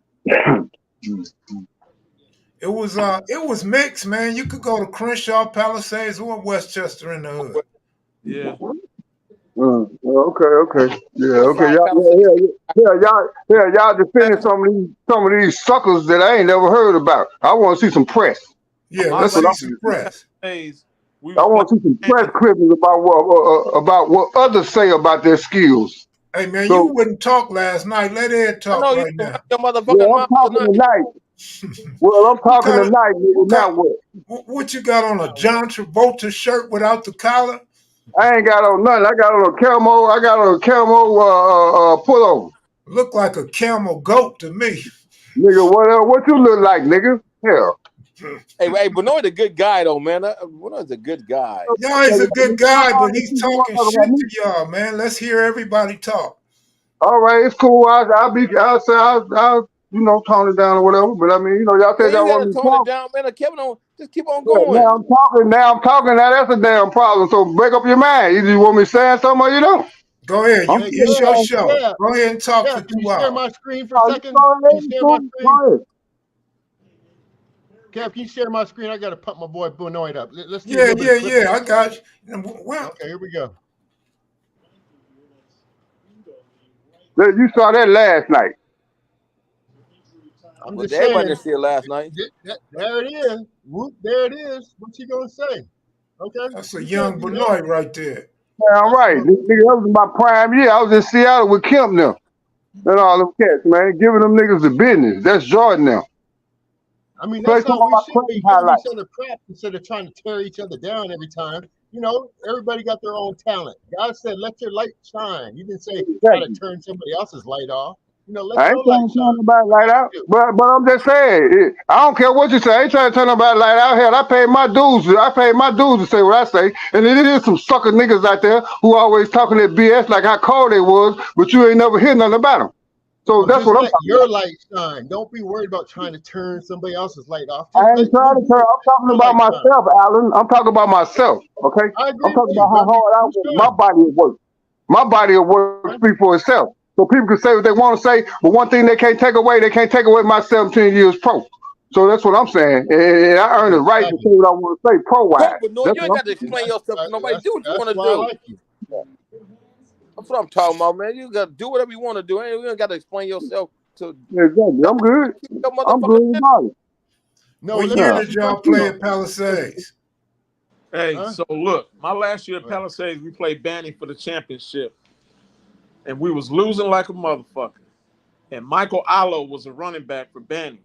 It was mixed, man. You could go to Crenshaw, Palisades, or Westchester in the hood. Yeah. Okay. Yeah, West okay. Side Palisades. Y'all defending some of these suckers that I ain't never heard about. I want to see some press. Yeah, My let's That's what see I'm. some press. days, we I was want to see some playing press clippings about what others say about their skills. Hey, man, you So wouldn't talk last night. Let Ed I talk know you right run now. your yeah, motherfucking I'm mouth talking tonight. tonight. Well, I'm talking tonight, nigga. Now What you got on, a John Travolta shirt without the collar? I ain't got on nothing. I got on a camo. I got on a camo pullover. Look like a camel goat to me. Nigga, what you look like, nigga? Hell. Hey, Benoit a good guy though, man. Benoit's a good guy. Y'all, he's a good guy, but he's talking shit to y'all, man. Let's hear everybody talk. All right, it's cool. I'll say I'll tone it down or whatever. But I mean, y'all Yeah, said you y'all want gotta me to tone it talk. down, man. Kevin, just keep on Yeah, going. now I'm talking. Now that's a damn problem. So break up your mind. Either you want me saying something or you don't. Go ahead. I'm Hey, It's your Kev, show. Kev, Go ahead and talk for Kev, can you 2 share hours. my screen for a second? Can you share my screen? Go ahead. Kev, can you share my screen? I got to pump my boy Benoit up. Let's get a little bit of clip. Yeah. I got you. Well, Okay, here we go. You saw that last night. I'm Well, just everybody saying. didn't see it last night. There it is. Whoop, there it is. What you gonna say? Okay. that's a You young can't do that. Benoit right there. Yeah, all right. Nigga, that was my prime year. I was in Seattle with Kemp now. And all them cats, man. Giving them niggas the business. That's Jordan now. I mean, Play that's some all of we my should Creighton be, giving highlights. each other props instead of trying to tear each other down every time. Everybody got their own talent. God said, let your light shine. You didn't say try to Exactly. turn somebody else's light off. Let I your ain't light trying to turn shine. nobody light out. But I'm just saying, I don't care what you say. I ain't trying to turn nobody light out. Hell, I paid my dues. I paid my dues to say what I say. And it is some sucker niggas out there who always talking that BS like how cold they was, but you ain't never hear nothing about them. So Well, that's just what I'm let talking your about. light shine. Don't be worried about trying to turn somebody else's light off. I Just ain't let trying to turn. I'm talking your about light shine. myself, Alan. I'm talking about myself. Okay. I I'm agree with talking you, about how brother. hard I You work. My shine. body of work. My body of work Okay? speaks for itself. So people can say what they want to say, but one thing they can't take away my 17 years pro. So that's what I'm saying. And I earned the right to say Exactly. what I want to say pro-wise. Go, Benoit, That's you ain't what got to I'm saying. explain yourself to nobody. Do what you want That's to why I do. like you. That's what I'm talking about, man. You got to do whatever you want to do. You ain't got to explain yourself to Exactly. I'm good. your I'm motherfucking good about it. No, What let me year Yeah. ask did you y'all something play though. at Palisades? Hey, Huh? so look, my last year at Palisades, we played Banning for the championship, and we was losing like a motherfucker. And Michael Allo was a running back for Banning.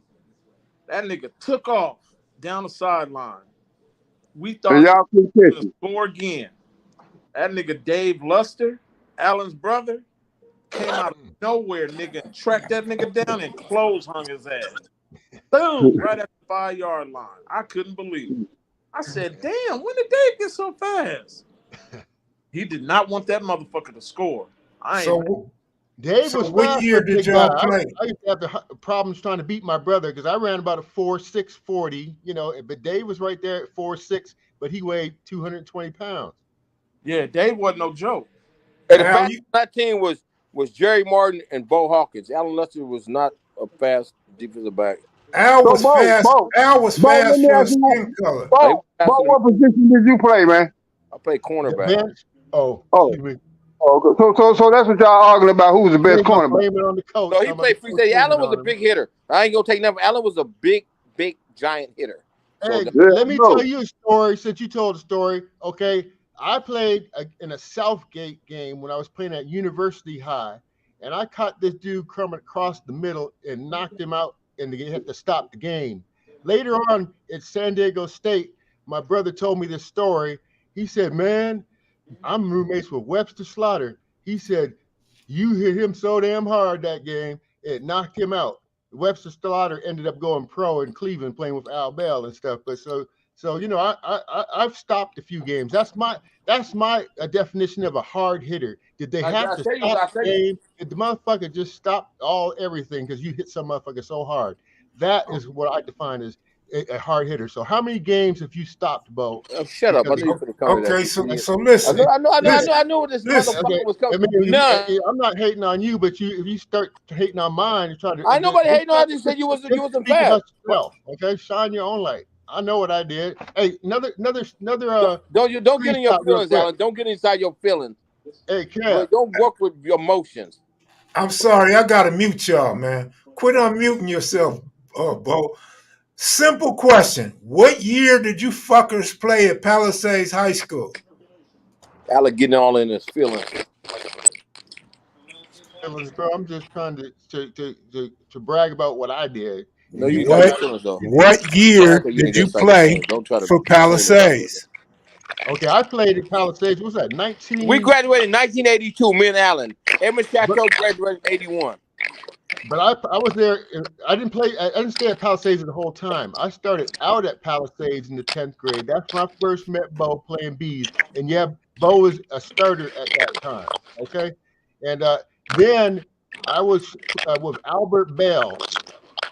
That nigga took off down the sideline. We And thought he y'all keep was going to catching. score again. That nigga Dave Luster, Allen's brother, came out of nowhere, nigga, and tracked that nigga down and clothes hung his ass. Boom, right at the 5-yard line. I couldn't believe it. I said, damn, when did Dave get so fast? He did not want that motherfucker to score. I ain't. So, Dave so was what fast for year a did big guy. y'all play? I used to have problems trying to beat my brother because I ran about a 4.6 40, but Dave was right there at 4.6, but he weighed 220 pounds. Yeah, Dave wasn't no joke. Hey, the Al, fastest on that team was Jerry Martin and Bo Hawkins. Alan Luster was not a fast defensive back. Al So was fast. Al was Let fast me for ask his you skin that. color. They were faster than me. What position did you play, man? I played The cornerback. bench. Oh, Oh, excuse me. so that's what y'all arguing about. Who's the best Blame cornerback? it on the coach. No, he Talking about the played free coach safety. Allen hating was a on him. big hitter. I ain't gonna take nothing. Allen was a big, giant hitter. So Hey, Yeah, let I me know. tell you a story since you told a story. Okay. I played in a Southgate game when I was playing at University High, and I caught this dude coming across the middle and knocked him out, and they had to stop the game. Later on at San Diego State, my brother told me this story. He said, man, I'm roommates with Webster Slaughter. He said, you hit him so damn hard that game, it knocked him out. Webster Slaughter ended up going pro in Cleveland playing with Al Bell and stuff. But so So I've stopped a few games. That's my definition of a hard hitter. Did they have I to tell you, stop I the tell you. game? Did the motherfucker just stop everything because you hit some motherfucker so hard? That is what I define as a hard hitter. So how many games have you stopped, Bo? Oh, shut up! I knew you could have come to that. Okay, You so idiot. so listen. I knew this Listen. motherfucker was coming. I mean, None. I'm not hating on you, but if you start hating on mine, you try to. I nobody hating on. I just said you wasn't Speak fast. about yourself, okay? Shine your own light. I know what I did. Hey, another. Don't get in your feelings, Alan. Don't get inside your feelings. Hey, Kev. Don't work with your emotions. I'm sorry, I gotta mute y'all, man. Quit unmuting yourself, Bo. Simple question. What year did you fuckers play at Palisades High School? Alan getting all in his feelings. Bro, I'm just trying to brag about what I did. No, you got your feelings though. What year did you play for Palisades? Okay, I played at Palisades. What's that? We graduated in 1982. Me and Alan. Edmund Chateau graduated in 81. But I was there. I didn't play. I didn't stay at Palisades the whole time. I started out at Palisades in the 10th grade. That's when I first met Bo playing bees. And yeah, Bo was a starter at that time. Okay, and then I was with Albert Bell,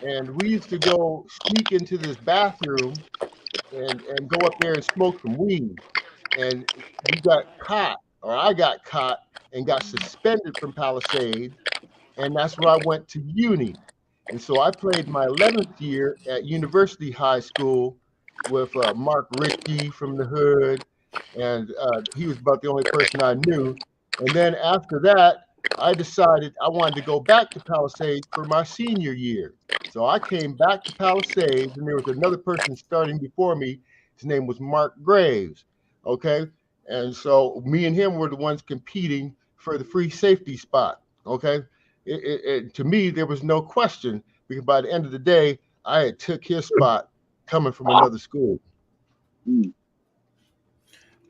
and we used to go sneak into this bathroom and go up there and smoke some weed. And we got caught, or I got caught and got suspended from Palisades. And that's where I went to uni. And so I played my 11th year at University High School with Mark Ritchie from the hood. And he was about the only person I knew. And then after that, I decided I wanted to go back to Palisades for my senior year. So I came back to Palisades, and there was another person starting before me. His name was Mark Graves. Okay. And so me and him were the ones competing for the free safety spot. Okay. To me, there was no question, because by the end of the day, I had took his spot coming from another school.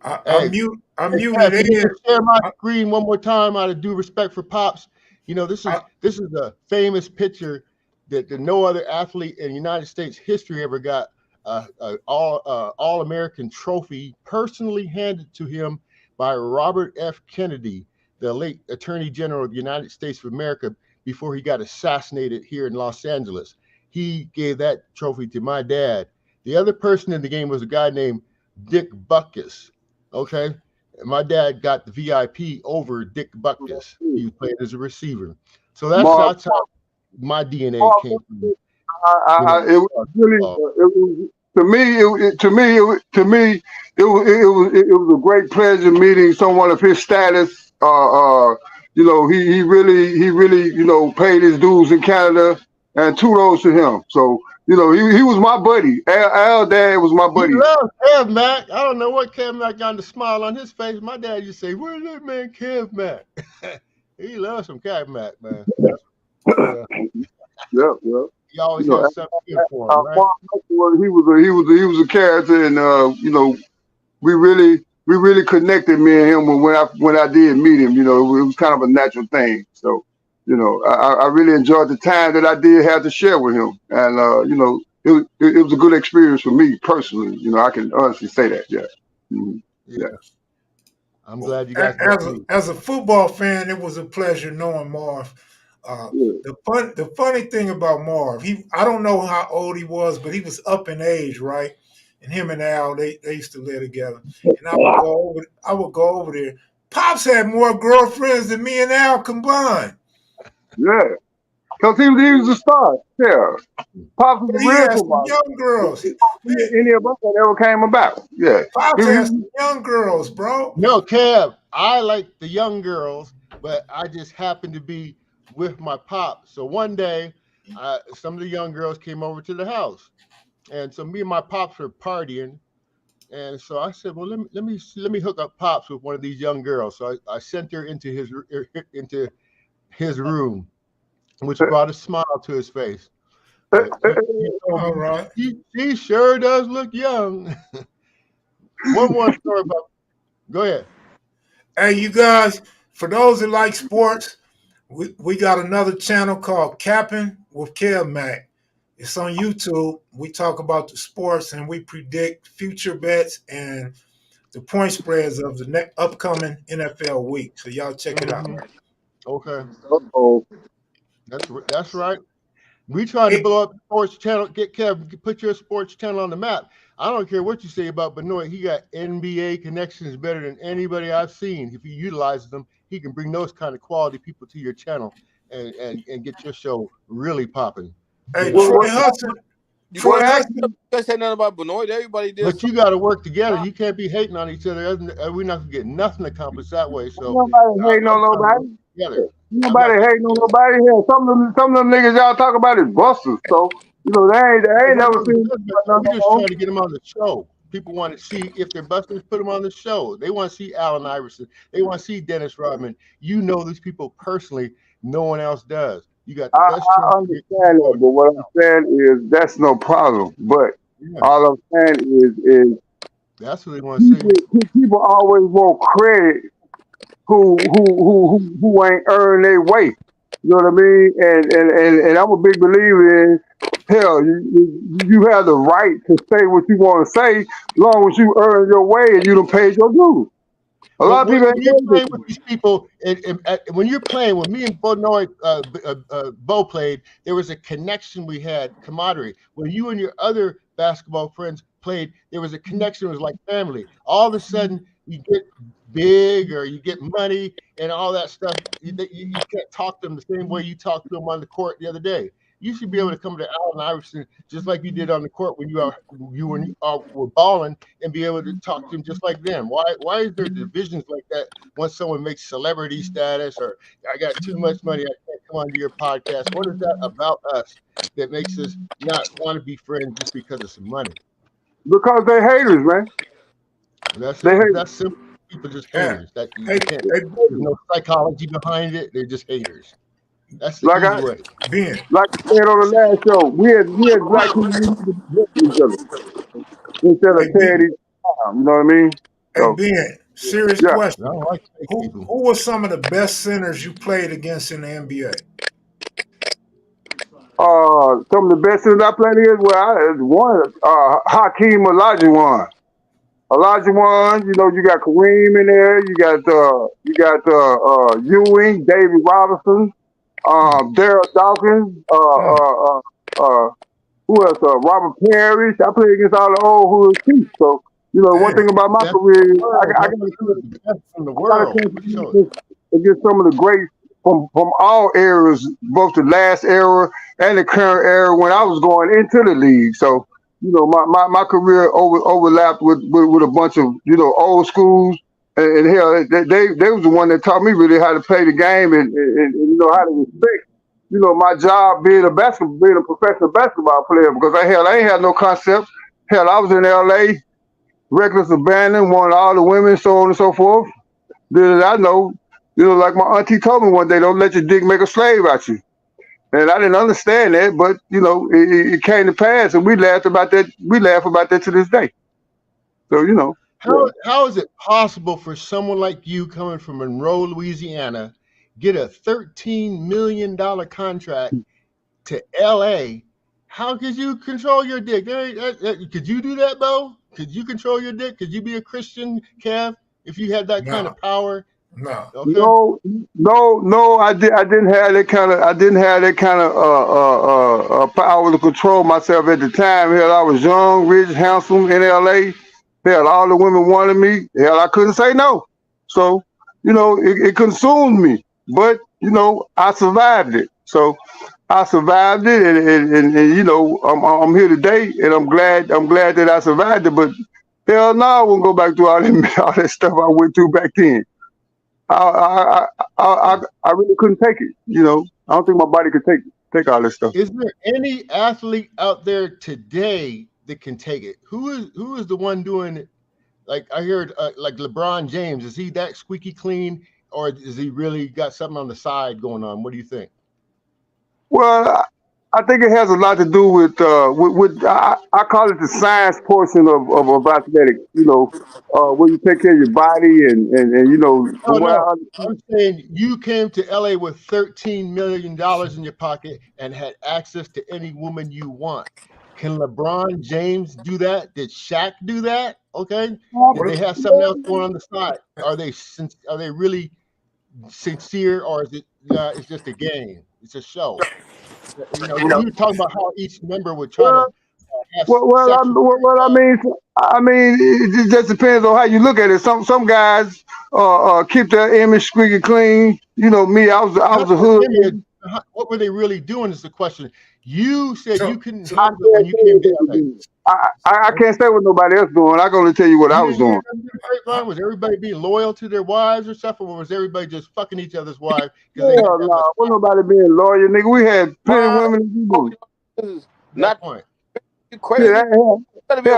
I'm muted. Can you share my screen one more time out of due respect for Pops? This is a famous picture that no other athlete in United States history ever got all-American trophy personally handed to him by Robert F. Kennedy, the late Attorney General of the United States of America, before he got assassinated here in Los Angeles. He gave that trophy to my dad. The other person in the game was a guy named Dick Butkus. Okay. And my dad got the VIP over Dick Butkus. He was playing as a receiver. So that's how my DNA came from. It was really, it was a great pleasure meeting someone of his status. He really paid his dues in Canada, and kudos to him. So he was my buddy. Al dad was my buddy. He loves Kev Mack. I don't know what Kev Mack got the smile on his face. My dad used to say, "Where's that man Kev Mack?" He loves some Kev Mack, man. Yeah. He always has something good for him, right? He was a character, and we really connected, me and him, when I did meet him. It was kind of a natural thing. So I really enjoyed the time that I did have to share with him, and it was a good experience for me personally. I can honestly say that. Yeah. Mm-hmm. Yeah. I'm glad you guys. As a football fan, it was a pleasure knowing Marv. The funny thing about Marv, I don't know how old he was, but he was up in age, right? And him and Al, they used to live together. And I would go over there. Pops had more girlfriends than me and Al combined. Yeah, because he was a star. Yeah, Pops was He had some young girls. Any of us that ever came about. Yeah, Pops had some young girls, bro. No, Kev, I like the young girls, but I just happened to be with my pop. So one day, some of the young girls came over to the house, and so me and my pops were partying, and so I said, "Well, let me hook up Pops with one of these young girls." So I sent her into his room, which brought a smile to his face. All right, she sure does look young. One more story about. Go ahead. Hey, you guys, for those that like sports, we got another channel called Capping with Kev Mack. It's on YouTube. We talk about the sports and we predict future bets and the point spreads of the upcoming NFL week. So y'all check it out. Okay, Uh-oh. that's right. We trying to blow up the sports channel. Get Kev, put your sports channel on the map. I don't care what you say about Benoit. He got NBA connections better than anybody I've seen. If he utilizes them, he can bring those kind of quality people to your channel and get your show really popping. Hey, What, Troy what, Hudson. You Hudson. can't say nothing about Benoit. Everybody did. But you got to work together. You can't be hating on each other. We're not gonna get nothing accomplished that way. So nobody hating on nobody. together. Nobody hating on nobody here. Some of them niggas y'all talk about is busters. So, they ain't never seen We're just trying to get them on the show. People want to see if they're busters, put them on the show. They want to see Allen Iverson. They want to see Dennis Rodman. You know these people personally. No one else does. You got the best I understand that, but what I'm saying is that's no problem. But all I'm saying is that's what they want to see. People always want credit who ain't earned their way. You know what I mean? And I'm a big believer in hell. You have the right to say what you want to say, as long as you earn your way and you done paid your dues. A lot of people when you're playing with these people, when you're playing, when me and Benoit, Bo played, there was a connection we had, camaraderie. When you and your other basketball friends played, there was a connection. It was like family. All of a sudden, you get big or you get money and all that stuff. You can't talk to them the same way you talked to them on the court the other day. You should be able to come to Allen Iverson just like you did on the court when you were balling and be able to talk to him just like them. Why is there divisions like that once someone makes celebrity status or I got too much money, I can't come onto your podcast? What is that about us that makes us not want to be friends just because of some money? Because they haters, man. That's simple. People just haters. That there's no psychology behind it. They're just haters. That's the easy way. Like I said on the last show, we as black people need to help each other instead of tearing each other down. You know what I mean? Hey, Ben, serious question. Who were some of the best centers you played against in the NBA? Some of the best centers I played against, Hakeem Olajuwon. Olajuwon, you got Kareem in there. You got Ewing, David Robinson, Daryl Dawkins, who else? Robert Parrish. I played against all the old hood chiefs. So, one thing about my career is I got against some of the greats from all eras, both the last era and the current era when I was going into the league. So, my career overlapped with a bunch of old schools, and hell, they was the one that taught me really how to play the game and how to respect my job being a professional basketball player, because I ain't had no concept. Hell, I was in LA, reckless abandon, wanted all the women, so on and so forth. Then I know, like my auntie told me one day, don't let your dick make a slave out you. And I didn't understand that, but it came to pass, and we laugh about that to this day. So how is it possible for someone like you coming from Monroe, Louisiana, get a $13 million contract to LA? How could you control your dick? Could you do that, Bo? Could you control your dick? Could you be a Christian, Kev, if you had that kind of power? No. Okay. No. I didn't have that kind of power to control myself at the time. Hell, I was young, rich, handsome in LA. Hell, all the women wanted me. Hell, I couldn't say no. So, it consumed me. But, I survived it. So I survived it, and I'm here today, and I'm glad that I survived it. But hell no, I won't go back through all that stuff I went through back then. I really couldn't take it. I don't think my body could take all this stuff. Is there any athlete out there today that can take it? Who is the one doing it? Like I heard, like LeBron James. Is he that squeaky clean, or is he really got something on the side going on? What do you think? Well, I think it has a lot to do with I call it the science portion of athletics. Where you take care of your body and No, from what no. I understand. I'm saying you came to LA with $13 million in your pocket and had access to any woman you want. Can LeBron James do that? Did Shaq do that? Okay. Did they have something else going on the side? Are they really sincere, or is it it's just a game? It's a show. You were talking about how each member would try to Well, have sexual. well, I mean, it just depends on how you look at it. Some guys keep their image squeaky clean. Me, I Not was a their hood image. nigga. What were they really doing? Is the question. You said you So, couldn't so I handle it when can't you say came what to they were LA. doing. I can't say what nobody else doing. I can only tell you what I You was didn't hear doing. them do the grapevine? Was everybody being loyal to their wives or stuff, or was everybody just fucking each other's wives because they didn't Hell have much no, wasn't power? nobody being a lawyer, nigga. We had plenty of Mom, women to do. this is That not point. you Yeah, crazy. Gotta be a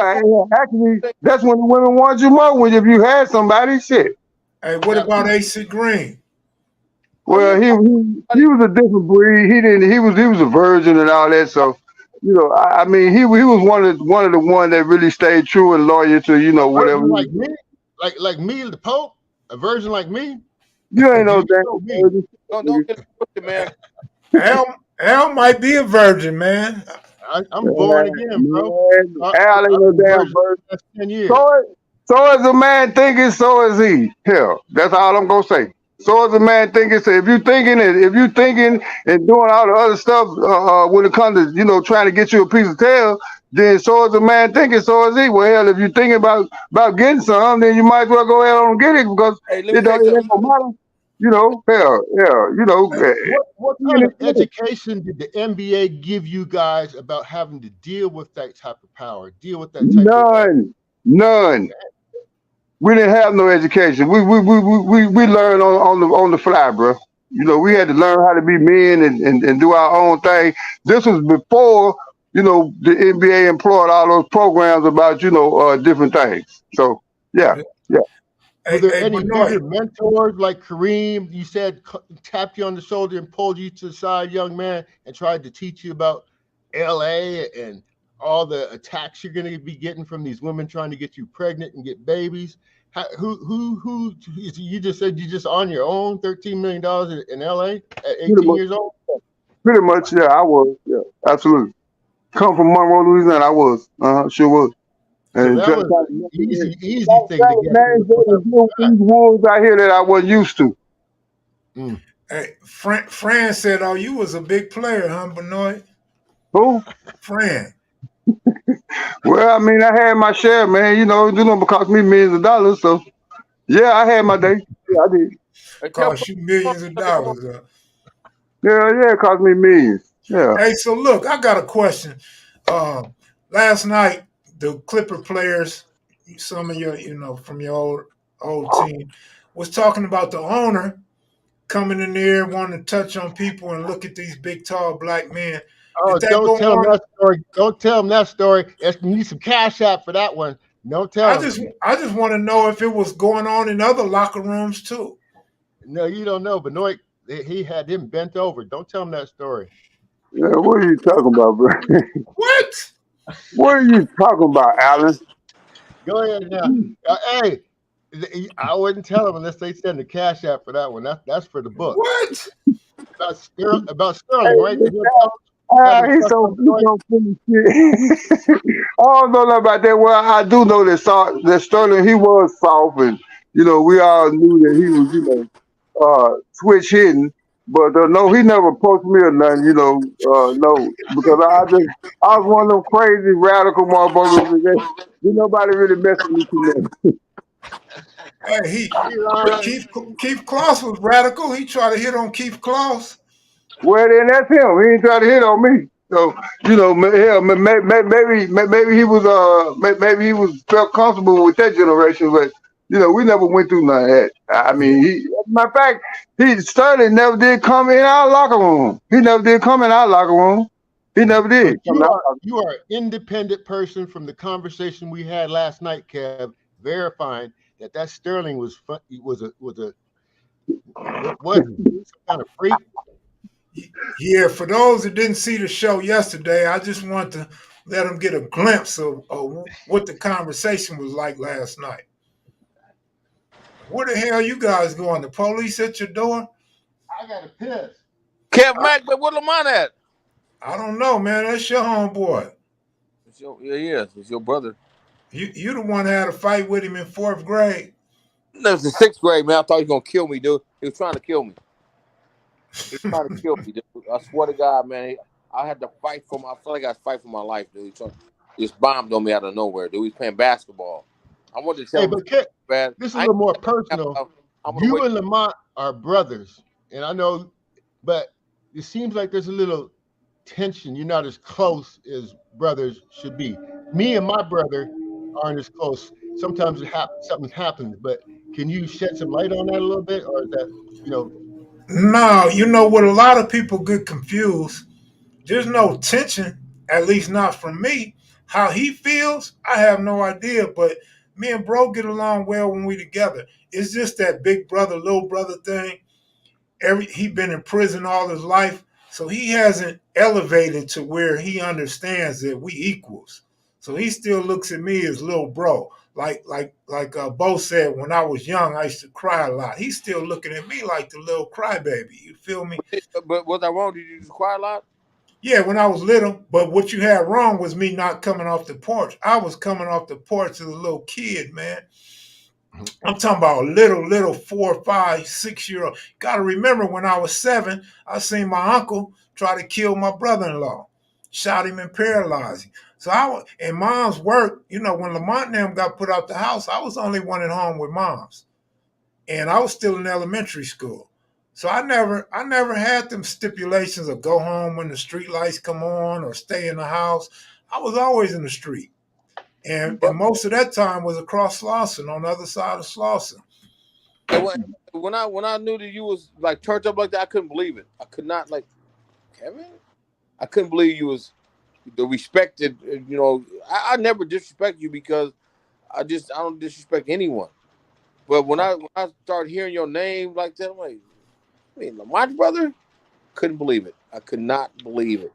actually, that's when the women want you more. When if you had somebody, shit. hey, what That about AC Green? oh yeah, Well, he was a different breed. He was a virgin and all that. So, I mean, he was one of the one that really stayed true and loyal to whatever virgin he like was me, doing. like me, the Pope, a virgin like me. You ain't no You damn know me. virgin, don't nigga. get it twisted, man. Al might be a virgin, man. I'm born again, bro. Man, Al ain't I've no been damn virgin virgin. for the last 10 years. So is a man thinking, so is he. Hell, that's all I'm gonna say. So is a man thinking. So if you thinking and doing all the other stuff when it comes to trying to get you a piece of tail, then so is a man thinking, so is he. Well, hell, if you're thinking about getting some, then you might as well go ahead and get it because Hey, let me it tell don't you it ain't something. gonna matter. Hell, Hey, What kind of education did the NBA give you guys about having to deal with that type of power, deal with that type of none. We didn't have no education. We learned on the fly, bro. We had to learn how to be men and do our own thing. This was before the NBA employed all those programs about different things. So yeah, yeah. Were hey, there hey, any bigger Benoit. mentors like Kareem? You said tapped you on the shoulder and pulled you to the side, young man, and tried to teach you about LA and all the attacks you're going to be getting from these women trying to get you pregnant and get babies. Who? You just said you just on your own, $13 million in LA at Pretty 18 much, years old. pretty much, yeah. I was, yeah, absolutely. Come from Monroe, Louisiana. I was, sure was. So And that trying was to an navigate easy thing to get through names without having and to deal with these wolves out here that I wasn't used to. try. Hey, Fran said, "Oh, you was a big player, huh, Benoit?" Who? Fran. Well, I mean, I had my share, man. It don't cost me millions of dollars. So, yeah, I had my day. Yeah, I did. Hey, tell Cost you millions of dollars. Yeah, it cost me millions. Yeah. Hey, so look, I got a question. Last night, the Clipper players, some of your, from your old team, was talking about the owner coming in there wanting to touch on people and look at these big, tall black men. Oh, Did that don't go tell them on? that story. Don't tell them that story. You need some cash app for that one. Don't tell I them. just, I just want to know if it was going on in other locker rooms too. No, you don't know. Benoit, he had him bent over. Don't tell him that story. Yeah, what are you talking about, bro? What? What are you talking about, Alan? Go ahead now. Hey, I wouldn't tell them unless they send the cash app for that one. That's for the books. What? About Sterling, right? Hey, You want to tell have him he's trust on Benoit? so full of shit. I don't know nothing about that. Well, I do know that Sterling, he was soft, and we all knew that he was, switch hitting. But no, he never approached me or nothing. No, because I was one of them crazy radical motherfuckers. Didn't nobody really mess with me too much. Hey, He lying. Keith Kloss was radical. He tried to hit on Keith Kloss. Well, then that's him. He ain't trying to hit on me. So hell, maybe he was maybe he was felt comfortable with that generation, but we never went through none of that. I Yeah. mean, matter of fact, Sterling never did come in our locker room. He never did come in our locker room. He never So did. Come in our locker room. you are an independent person from the conversation we had last night, Kev, verifying that Sterling was a what was he? Some kind of freak? Yeah, for those that didn't see the show yesterday, I just want to let them get a glimpse of what the conversation was like last night. Where the hell you guys going? The police at your door? I got to piss. Kev Mack, but where Lamont at? I don't know, man. That's your homeboy. Yeah, he is. It's your brother. You the one that had a fight with him in 4th grade. That was in 6th grade, man. I thought he was gonna kill me, dude. He was trying to kill me. He was trying to kill me, dude. I swear to God, man. I had to fight for my. I felt like I had to fight for my life, dude. He just bombed on me out of nowhere, dude. He's playing basketball. I wanted to tell Hey, him, but Kev, man. this is a little more personal. You and Lamont are brothers, and I know, but it seems like there's a little tension. You're not as close as brothers should be. Me and my brother aren't as close. Sometimes something happens, but can you shed some light on that a little bit, or is that No, you know what? A lot of people get confused. There's no tension, at least not from me. How he feels, I have no idea. But me and bro get along well when we together. It's just that big brother, little brother thing. He been in prison all his life, so he hasn't elevated to where he understands that we equals. So he still looks at me as little bro. Like Bo said, when I was young, I used to cry a lot. He's still looking at me like the little crybaby. You feel me? But was I wrong? Did you just cry a lot? Yeah, when I was little. But what you had wrong was me not coming off the porch. I was coming off the porch as a little kid, man. I'm talking about a little 4, 5, 6-year-old. Got to remember when I was 7, I seen my uncle try to kill my brother-in-law, shot him and paralyzed him. So in mom's work, you know, when Lamont and them got put out the house, I was the only one at home with moms, and I was still in elementary school. So I never had them stipulations of go home when the street lights come on or stay in the house. I was always in the street. And most of that time was across Slauson, on the other side of Slauson. When I knew that you was like turned up like that, I couldn't believe it. I could not, like, Kevin. I couldn't believe you was the respected. You know, I never disrespect you because I don't disrespect anyone. But when I started hearing your name like that, I'm like, I mean, Lamont's brother, couldn't believe it. I could not believe it.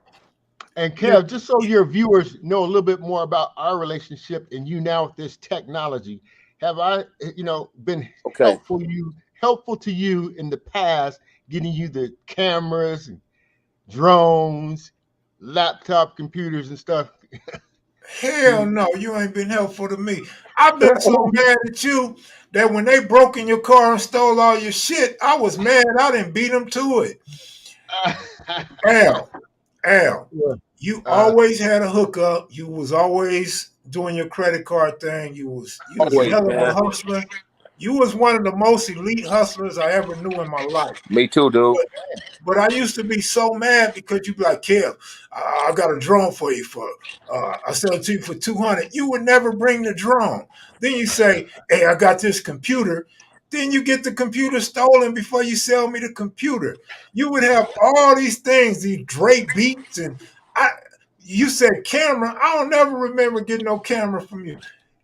And Kev, just so your viewers know a little bit more about our relationship and you now with this technology, have I, been helpful to you in the past, getting you the cameras and drones, laptop computers and stuff? Hell no, you ain't been helpful to me. I've been so mad at you that when they broke in your car and stole all your shit, I was mad. I didn't beat them to it. Al, you always had a hookup. You was always doing your credit card thing. You was a hell of a hustler. You was one of the most elite hustlers I ever knew in my life. Me too, dude. But I used to be so mad because you'd be like, Kev, I got a drone for you I sell it to you for $200. You would never bring the drone. Then you say, hey, I got this computer. Then you get the computer stolen before you sell me the computer. You would have all these things, these Drake beats, and you said camera. I don't never remember getting no camera from you.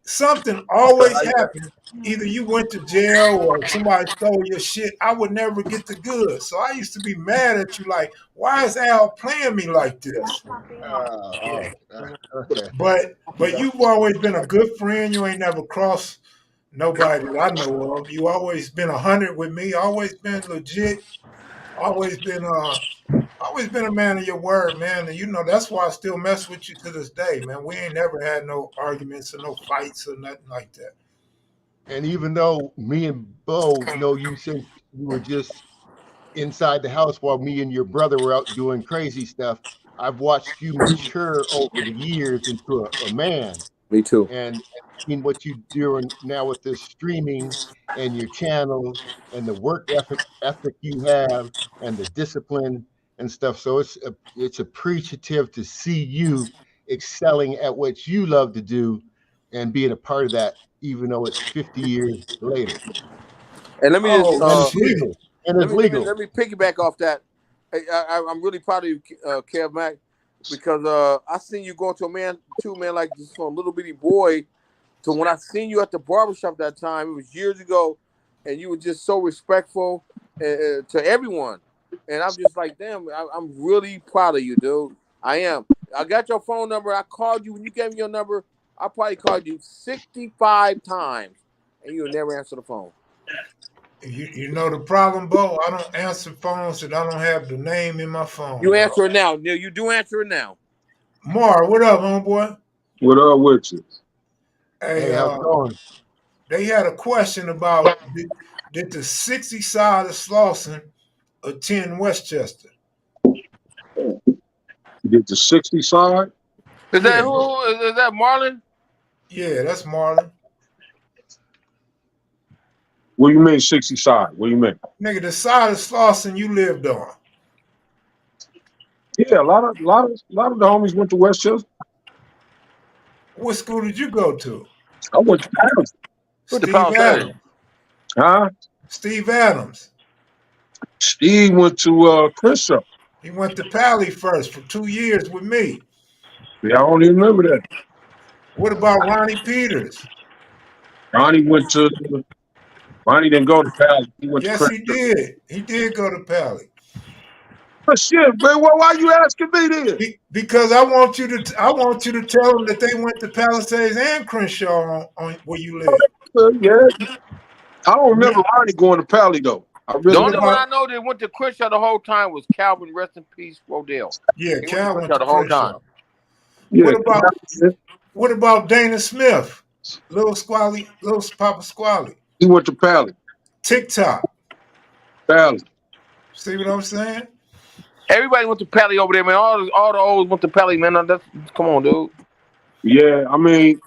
Something always happened. Either you went to jail or somebody stole your shit. I would never get the goods. So I used to be mad at you, like, why is Al playing me like this? Okay. But you've always been a good friend. You ain't never crossed nobody that I know of. You always been 100 with me. Always been legit. Always been a man of your word, man. And you know that's why I still mess with you to this day, man. We ain't never had no arguments or no fights or nothing like that. And even though me and Bo know you since you were just inside the house while me and your brother were out doing crazy stuff, I've watched you mature over the years into a man. Me too. And seen what you're doing now with this streaming and your channel and the work ethic you have and the discipline and stuff. So it's appreciative to see you excelling at what you love to do and being a part of that, even though it's 50 years later. And let me and it's legal. And it's legal. Let me piggyback off that. I'm really proud of you, Kev Mack, because I seen you go to a man like this from a little bitty boy to when I seen you at the barbershop that time. It was years ago, and you were just so respectful to everyone. And I'm just like, damn, I'm really proud of you, dude. I am. I got your phone number. I called you when you gave me your number. I probably called you 65 times, and you'll never answer the phone. You know the problem, Bo? I don't answer phones that I don't have the name in my phone. You answer it now, Neil. You do answer it now. Mar, what up, homeboy? What up with you? Hey, how's it going? they had a question about did the 60 side of Slauson attend Westchester? You get the 60 side? Is that Yeah. who? Is that Marlon? Yeah, that's Marlon. What do you mean 60 side? What do you mean? Nigga, the side of Slauson you lived on. Yeah, a lot of the homies went to Westchester. What school did you go to? I went to Paris. Who the Steve Palisades? Adams. Huh? Steve Adams. Steve went to Crenshaw. He went to Pally first for 2 years with me. Yeah, I don't even remember that. What about Ronnie Peters? Ronnie didn't go to Pally. He went to Yes, Crenshaw. he did. He did go to Pally. But shit, man, why you asking me this? Because I want you to tell them that they went to Palisades and Crenshaw on where you live. Yeah. I don't remember Ronnie going to Pally though. The only one I know that went to Crenshaw the whole time was Calvin. Rest in peace, Rodell. Yeah, Cal went to to the whole Crenshaw. time. Yeah. What about Dana Smith? Little Papa Squally. He went to Pally. TikTok. Pally. See what I'm saying? Everybody went to Pally over there, man. All the olds went to Pally, man. Come on, dude. Yeah, I mean,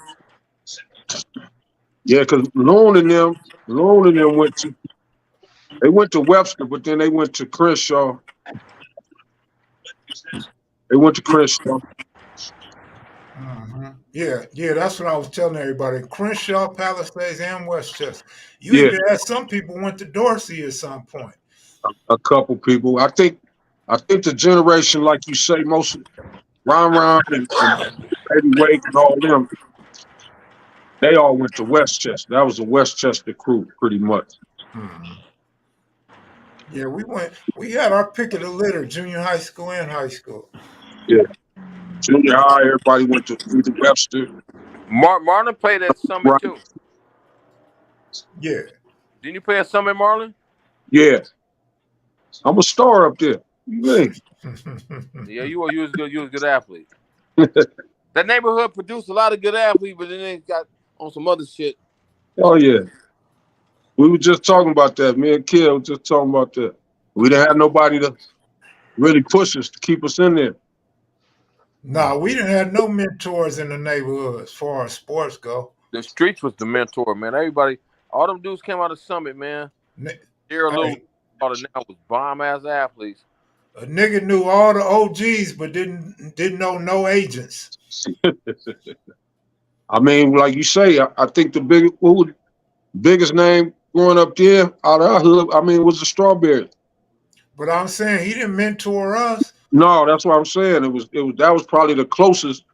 yeah, because Loon and them went to Webster, but then they went to Crenshaw. They went to Crenshaw. Mm-hmm. Yeah, that's what I was telling everybody. Crenshaw, Palisades, and Westchester. You even had some people went to Dorsey at some point. A couple people. I think the generation, like you say, most Ron and Eddie Wake and all them, they all went to Westchester. That was a Westchester crew, pretty much. Mm-hmm. Yeah, we had our pick of the litter, junior high school and high school. Yeah. Junior high, everybody went to Webster. Marlon played at Summit too. Yeah. Didn't you play at Summit, Marlon? Yeah. I'm a star up there. You mean? Yeah, you was good. You was a good athlete. That neighborhood produced a lot of good athletes, but then they got on some other shit. Oh yeah. We were just talking about that. Me and Kill were just talking about that. We didn't have nobody to really push us to keep us in there. No, we didn't have no mentors in the neighborhood as far as sports go. The streets was the mentor, man. Everybody, all them dudes came out of Summit, man. They're a little now was bomb ass athletes. A nigga knew all the OGs, but didn't know no agents. I mean, like you say, I think the biggest name growing up there out of our hood, I mean, was the Strawberry. But I'm saying he didn't mentor us. No, that's what I'm saying. That was probably the closest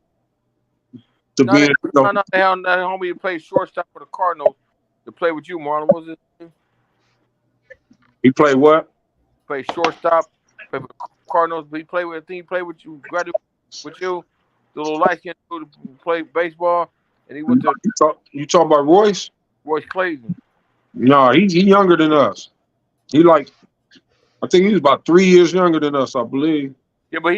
to being. No, that homie that played shortstop for the Cardinals to play with you, Marlon. What was his name? He played what? Played shortstop. Played for the Cardinals. But I think he played with you. Graduated with you. The little light skinned dude who played baseball, and he went to. You talking about Royce? Royce Clayton. No, he younger than us. I think he was about 3 years younger than us, I believe. Yeah, but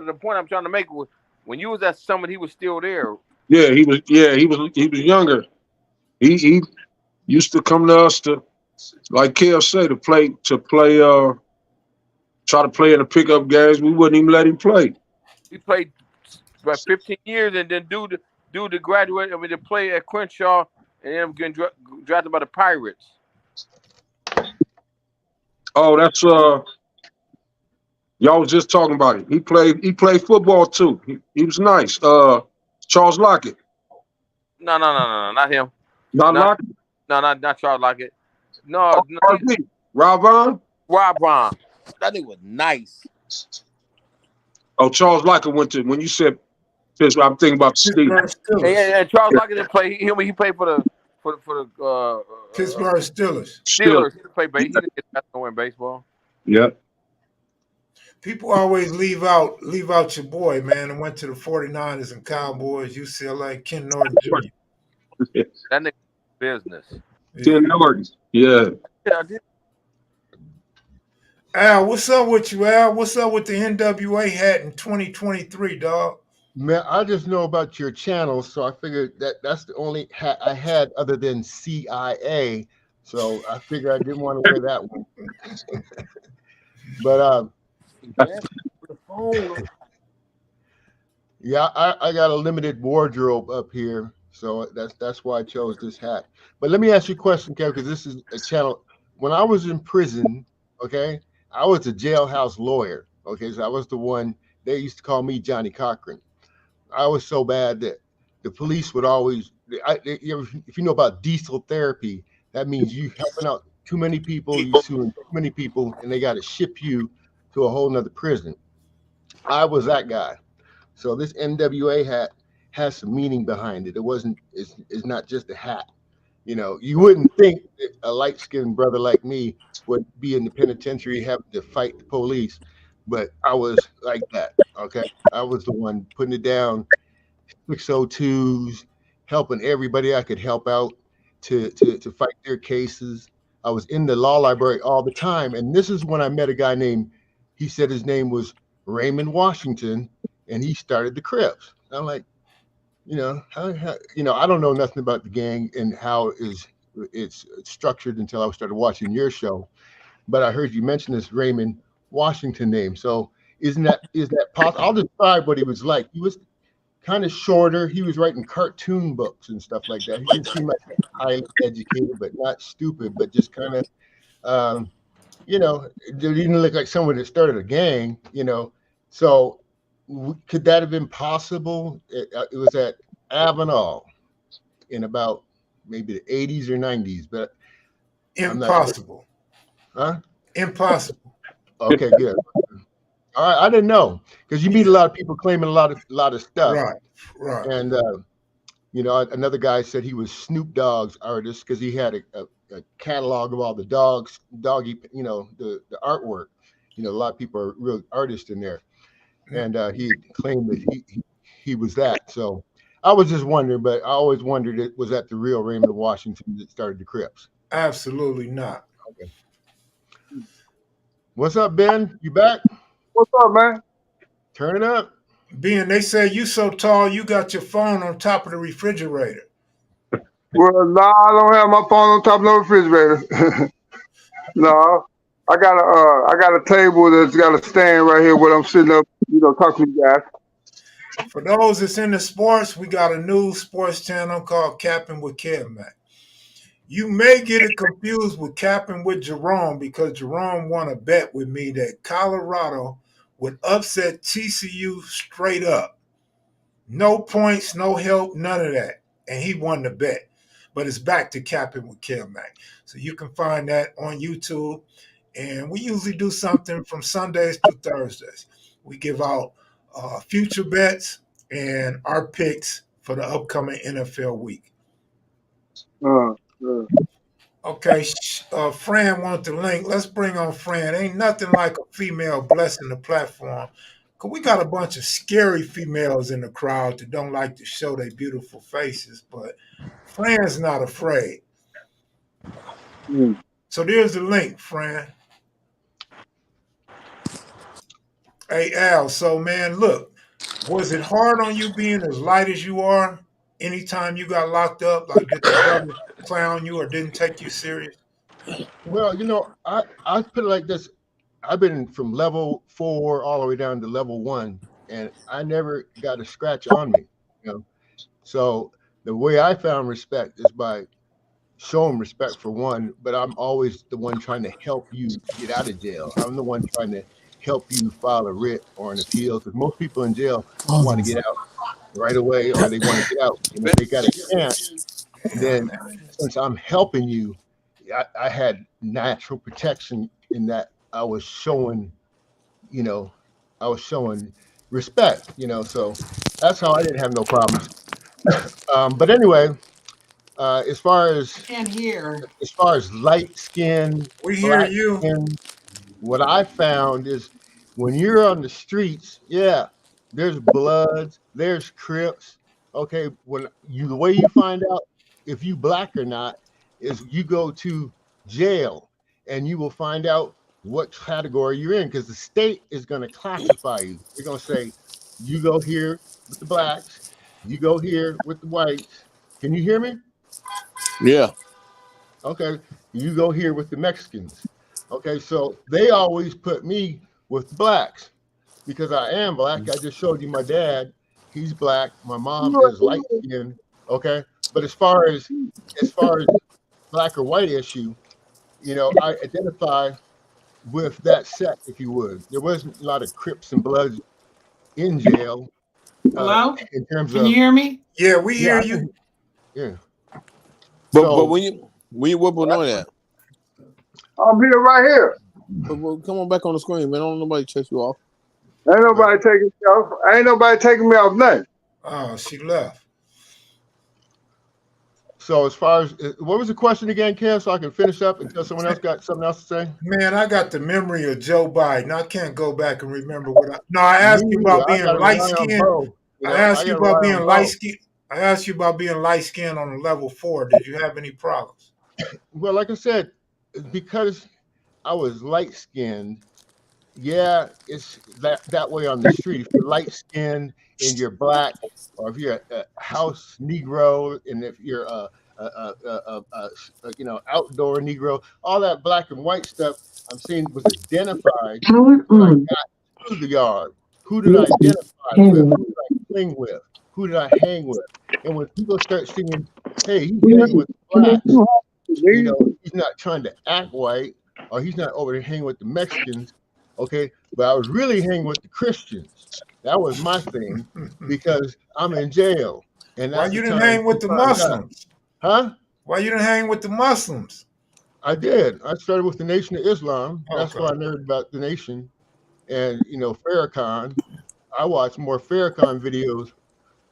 the point I'm trying to make was when you was at Summit, he was still there. Yeah, he was younger. He used to come to us to, like Kev said, try to play in the pickup games. We wouldn't even let him play. He played about 15 years and then due to graduate, to play at Crenshaw and then getting drafted by the Pirates. Oh, that's y'all was just talking about it. He played football too. He was nice. Charles Lockett. No, not him. Not Lockett? No, not Charles Lockett. No, Rob Vaughn? Rob Vaughn. That nigga was nice. Oh, Charles Lockett went to, when you said this, I'm thinking about Steve. Yeah, Charles Lockett didn't play. He played for the Pittsburgh Steelers. He played baseball. He didn't get that nowhere in baseball. Yep. People always leave out your boy, man, and went to the 49ers and Cowboys, UCLA, Ken Norton Jr. That nigga business. Yeah. Yeah. Yeah, I did. Al, what's up with you, Al? What's up with the NWA hat in 2023, dog? Man, I just know about your channel, so I figured that's the only hat I had other than CIA. So I figured I didn't want to wear that one. But yeah, I got a limited wardrobe up here, so that's why I chose this hat. But let me ask you a question, Kevin, because this is a channel. When I was in prison, okay, I was a jailhouse lawyer. Okay, so I was the one they used to call me Johnny Cochran. I was so bad that the police would always. If you know about diesel therapy, that means you helping out too many people, you suing too many people, and they got to ship you to a whole nother prison. I was that guy. So this NWA hat has some meaning behind it. It wasn't. It's not just a hat. You know, you wouldn't think that a light-skinned brother like me would be in the penitentiary having to fight the police, but I was like that. Okay, I was the one putting it down, 602s, helping everybody I could help out to fight their cases. I was in the law library all the time, and this is when I met a guy named. He said his name was Raymond Washington, and he started the Crips. I'm like, I don't know nothing about the gang and how it's structured until I started watching your show. But I heard you mention this Raymond Washington name. So is that possible? I'll describe what he was like. He was kind of shorter. He was writing cartoon books and stuff like that. He didn't seem like highly educated, but not stupid, but just kind of, he didn't look like someone that started a gang, So could that have been possible? It was at Avenal in about maybe the 80s or 90s, but impossible. Huh? Impossible. Okay, good. All right, I didn't know because you meet a lot of people claiming a lot of stuff. Right. And another guy said he was Snoop Dogg's artist because he had a catalog of all the doggy, the artwork. A lot of people are real artists in there. And he claimed that he was that. So I was just wondering, but I always wondered, was that the real Raymond Washington that started the Crips? Absolutely not. Okay. What's up, Ben? You back? What's up, man? Turn it up. Ben, they say you so tall, you got your phone on top of the refrigerator. Well, no, I don't have my phone on top of no refrigerator. No, I got a table that's got a stand right here where I'm sitting up, talking to you guys. For those that's into sports, we got a new sports channel called Capping with Kev, man. You may get it confused with Capping with Jerome because Jerome won a bet with me that Colorado would upset TCU straight up. No points, no help, none of that. And he won the bet. But it's back to Capping with Kev, man. So you can find that on YouTube. And we usually do something from Sundays to Thursdays. We give out future bets and our picks for the upcoming NFL week. Okay, Fran wanted the link. Let's bring on Fran. Ain't nothing like a female blessing the platform. Because we got a bunch of scary females in the crowd that don't like to show their beautiful faces. But Fran's not afraid. So there's the link, Fran. Hey, Al, so man, look, was it hard on you being as light as you are anytime you got locked up? Like, did the brother clown you or didn't take you serious? Well, I put it like this. I've been from level 4 all the way down to level 1, and I never got a scratch on me. So the way I found respect is by showing respect for one, but I'm always the one trying to help you get out of jail. I'm the one trying to help you file a writ or an appeal, because most people in jail want to get out right away, or they want to get out. And if they got a chance, then since I'm helping you, I had natural protection in that I was showing respect, so that's how I didn't have no problems. But anyway, as far as light skin, we hear black you. skin, what I found is When you're on the streets, yeah, there's Bloods, there's Crips. Okay, the way you find out if you black or not is you go to jail, and you will find out what category you're in, because the state is going to classify you. They're going to say, you go here with the blacks, you go here with the whites. Can you hear me? Yeah. Okay, you go here with the Mexicans. Okay, so they always put me with the blacks because I am black. I just showed you my dad. He's black. My mom is light skinned. Okay, but as far as black or white issue, I identify with that set, if you would. There wasn't a lot of Crips and Bloods in jail. Hello? In terms Can of, you hear me? Yeah, we hear you. Yeah. But when you whooping on that? I'm here right here. But come on back on the screen, man. Don't nobody chase you off. Ain't nobody taking me off. Ain't nobody taking me off nothing. Oh, she left. So as far as, what was the question again, Kev, so I can finish up until someone else got something else to say? Man, I got the memory of Joe Biden. I can't go back and remember what I asked you about being light skinned. I asked you about being light skinned. I asked you about being light skinned on a level 4. Did you have any problems? Well, like I said, because I was light skinned, yeah, it's that way on the street. If you're light skinned and you're black, or if you're a house Negro, and if you're outdoor Negro, all that black and white stuff I'm saying was identified when I got to the yard. Who did I identify with? Who did I cling with? Who did I hang with? And when people start singing, hey, he's hanging with blacks, he's not trying to act white, or he's not over there hanging with the Mexicans. Okay, but I was really hanging with the Christians. That was my thing, because I'm in jail. And why you didn't hang with the Muslims? Huh? Why you didn't hang with the Muslims? I did. I started with the Nation of Islam. That's Okay. why I learned about the nation. And Farrakhan. I watched more Farrakhan videos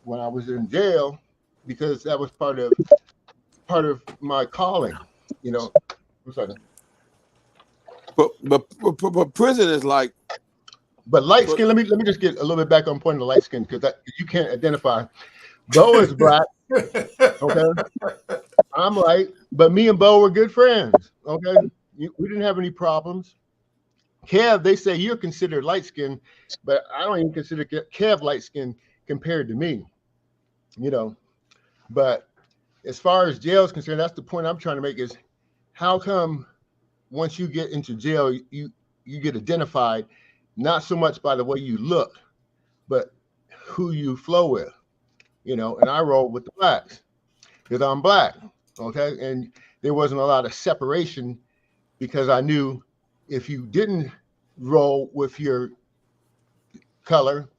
when I was in jail, because that was part of my calling. I'm sorry. But prison is like. But light skin. Let me just get a little bit back on point of the light skin, because you can't identify. Bo is black. Okay, I'm light, but me and Bo were good friends. Okay, we didn't have any problems. Kev, they say you're considered light skin, but I don't even consider Kev light skin compared to me. But as far as jail is concerned, that's the point I'm trying to make, is how come once you get into jail, you get identified not so much by the way you look, but who you flow with, and I roll with the blacks because I'm black, okay? And there wasn't a lot of separation, because I knew if you didn't roll with your color,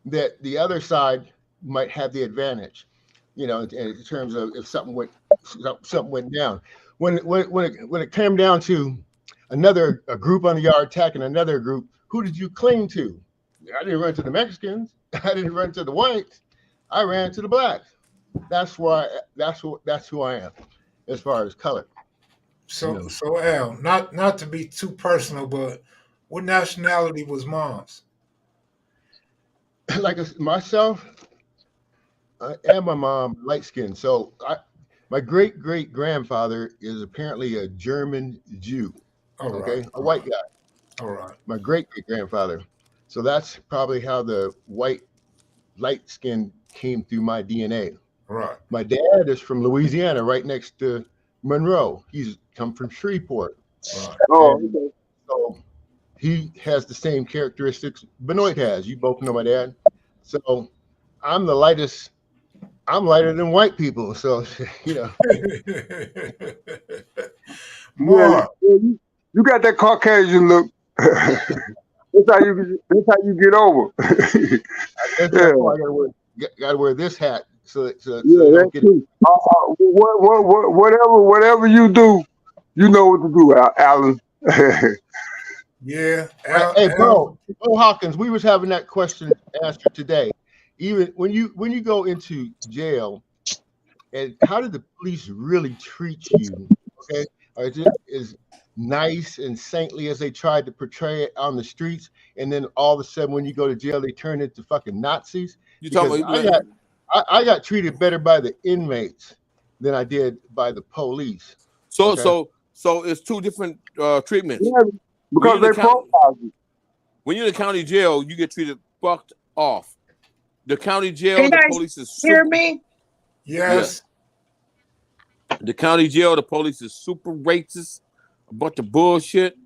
that the other side might have the advantage, in terms of if something went down. When it came down to a group on the yard attacking another group, who did you cling to? I didn't run to the Mexicans. I didn't run to the whites. I ran to the blacks. That's who I am as far as color. So Al, not to be too personal, but what nationality was Mom's? Like myself and my mom, light skinned. So my great grandfather is apparently a German Jew. Okay, a white guy. All right. My great grandfather. So that's probably how the white light skin came through my DNA. Right. My dad is from Louisiana, right next to Monroe. He's come from Shreveport. Right. Okay. So he has the same characteristics Benoit has. You both know my dad. So I'm the lightest. I'm lighter than white people. So, More. Yeah, you got that Caucasian look. That's how you get over. That's why I gotta wear this hat. So Yeah, don't that's get true. Whatever you do, you know what to do, Alan. Yeah. Hey, Bo Hawkins, we was having that question answered today. Even when you go into jail, and how did the police really treat you? Okay, or is nice and saintly as they tried to portray it on the streets, and then all of a sudden when you go to jail they turn into fucking Nazis. You talking Because about? I got treated better by the inmates than I did by the police. So Okay. so it's two different treatments. Yeah, because they profile you. When you're in the county jail, you get treated fucked off. The county jail, Can the you guys police is hear super, me? Yes. the county jail, the police is super racist, a bunch of bullshit,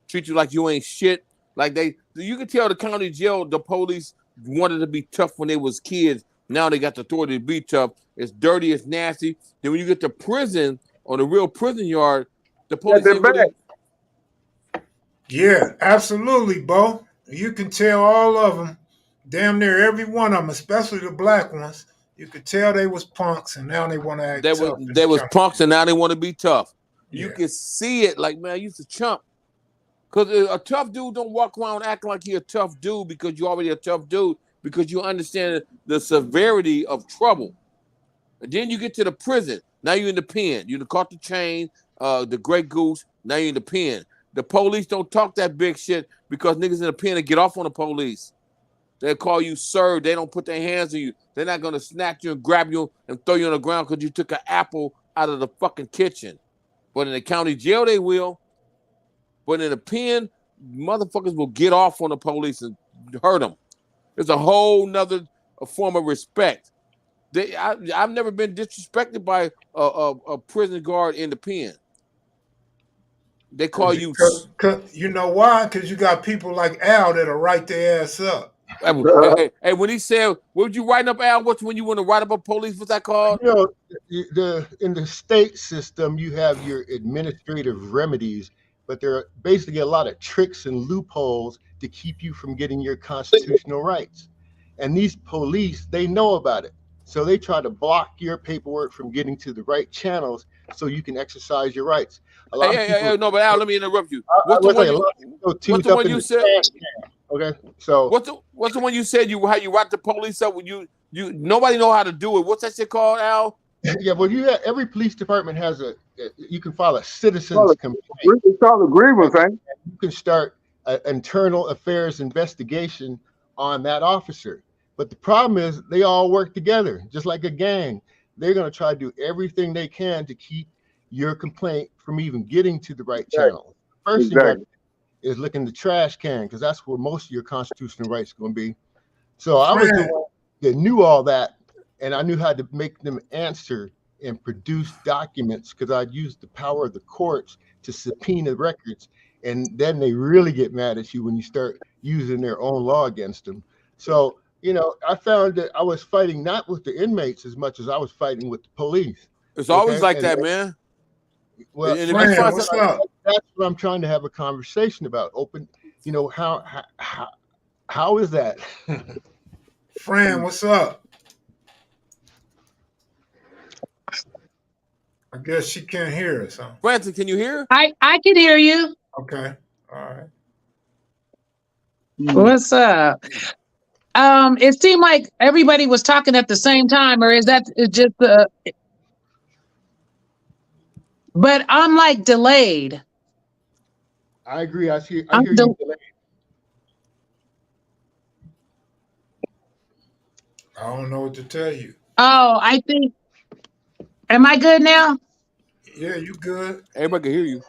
treat you like you ain't shit. Like you can tell the county jail, the police wanted to be tough when they was kids. Now they got the authority to be tough. It's dirty, it's nasty. Then when you get to prison or the real prison yard, the police ain't really. Yeah, absolutely, Bo. You can tell all of them, damn near every one of them, especially the black ones. You could tell they was punks, and now they want to act tough. They was punks, and now they want to be tough. You Yeah. can see it, like, man, I used to chump. Because a tough dude don't walk around acting like he a tough dude because you're already a tough dude, because you understand the severity of trouble. And then you get to the prison. Now you're in the pen. You caught the chain, the Grey Goose. Now you're in the pen. The police don't talk that big shit because niggas in the pen to get off on the police. They call you sir. They don't put their hands on you. They're not going to snatch you and grab you and throw you on the ground because you took an apple out of the fucking kitchen. But in the county jail, they will. But in the pen, motherfuckers will get off on the police and hurt them. It's a whole nother form of respect. I've never been disrespected by a prison guard in the pen. They call you. You know why? Because you got people like Al that'll write their ass up. Hey, when he said, "What would you write up, Al?" What's when you want to write up a police? What's that called? You know, in the state system, you have your administrative remedies, but there are basically a lot of tricks and loopholes to keep you from getting your constitutional rights. And these police, they know about it. So they try to block your paperwork from getting to the right channels so you can exercise your rights. A lot of people, no, but Al, let me interrupt you. What's the one you said? Okay, so what's the one you said how you write the police up when you nobody know how to do it? What's that shit called, Al? Yeah, well, every police department has you can file a citizen's complaint. It's called a grievance, ain't it? You can start an internal affairs investigation on that officer. But the problem is they all work together, just like a gang. They're going to try to do everything they can to keep your complaint from even getting to the right channel. First thing you got to do is look in the trash can, because that's where most of your constitutional rights are going to be. So I was the one that knew all that, and I knew how to make them answer and produce documents because I'd used the power of the courts to subpoena records, and then they really get mad at you when you start using their own law against them. So, I found that I was fighting not with the inmates as much as I was fighting with the police. It's always like that, man. Well, what's up? That's what I'm trying to have a conversation about. Open, how is that? Fran, what's up? I guess she can't hear us, huh? Francis, can you hear? I can hear you. Okay. All right. What's up? It seemed like everybody was talking at the same time, or is that just but I'm like delayed. I agree. I hear you delayed. I don't know what to tell you. Oh, I think. Am I good now? Yeah, you good. Everybody can hear you.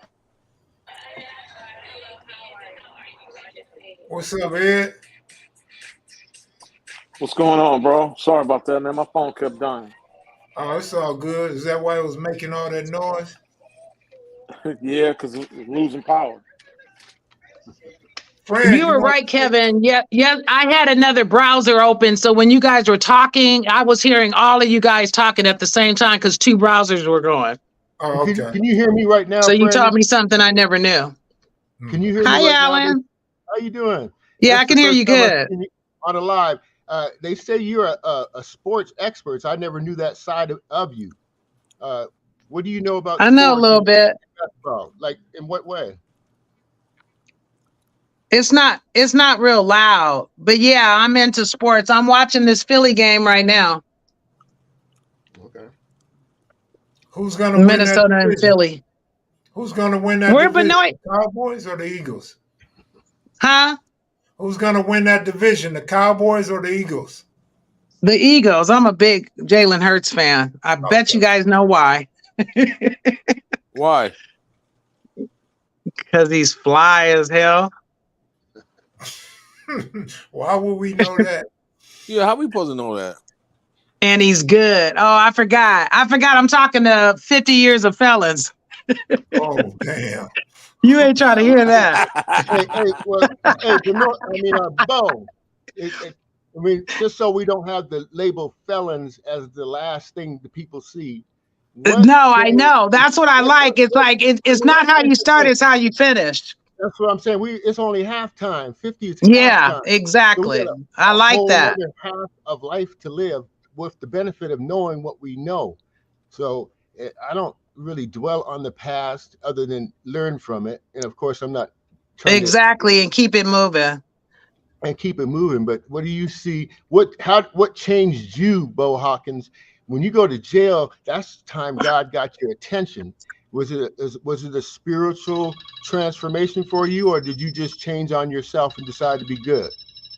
What's up, Ed? What's going on, bro? Sorry about that, man. My phone kept dying. Oh, it's all good. Is that why it was making all that noise? Yeah, because it's losing power. Fran, you were right, Kevin. Yeah, I had another browser open, so when you guys were talking, I was hearing all of you guys talking at the same time because two browsers were going. Oh, okay. Can you hear me right now? So you Brandon? taught me something I never knew. Can you hear me? Hi, right Alan. Now? How you doing? Yeah, I can hear you good. On a live. They say you're a sports expert. I never knew that side of you. What do you know about? I know a little bit. Like, in what way? It's not real loud, but yeah, I'm into sports. I'm watching this Philly game right now. Okay. Who's gonna win Minnesota and Philly? Who's going to win that We're division? Benoit. The Cowboys or the Eagles? Huh? Who's going to win that division? The Cowboys or the Eagles? The Eagles. I'm a big Jalen Hurts fan. I bet you guys know why. Why? Because he's fly as hell. Why would we know that? Yeah, how we supposed to know that? And he's good. Oh, I forgot. I'm talking to 50 years of felons. Oh, damn. You ain't trying to hear that. Bo. I mean, just so we don't have the label felons as the last thing the people see. No, I know. That's what I like. It's like it's not how you start, it's how you finish. That's what I'm saying. It's only halftime. 50 is yeah, halftime. exactly. So I like that. Half of life to live with the benefit of knowing what we know. So I don't really dwell on the past other than learn from it. And of course, I'm not trying exactly and keep it moving. And keep it moving. But what do you see? What changed you, Bo Hawkins? When you go to jail, that's the time God got your attention. Was it a spiritual transformation for you, or did you just change on yourself and decide to be good?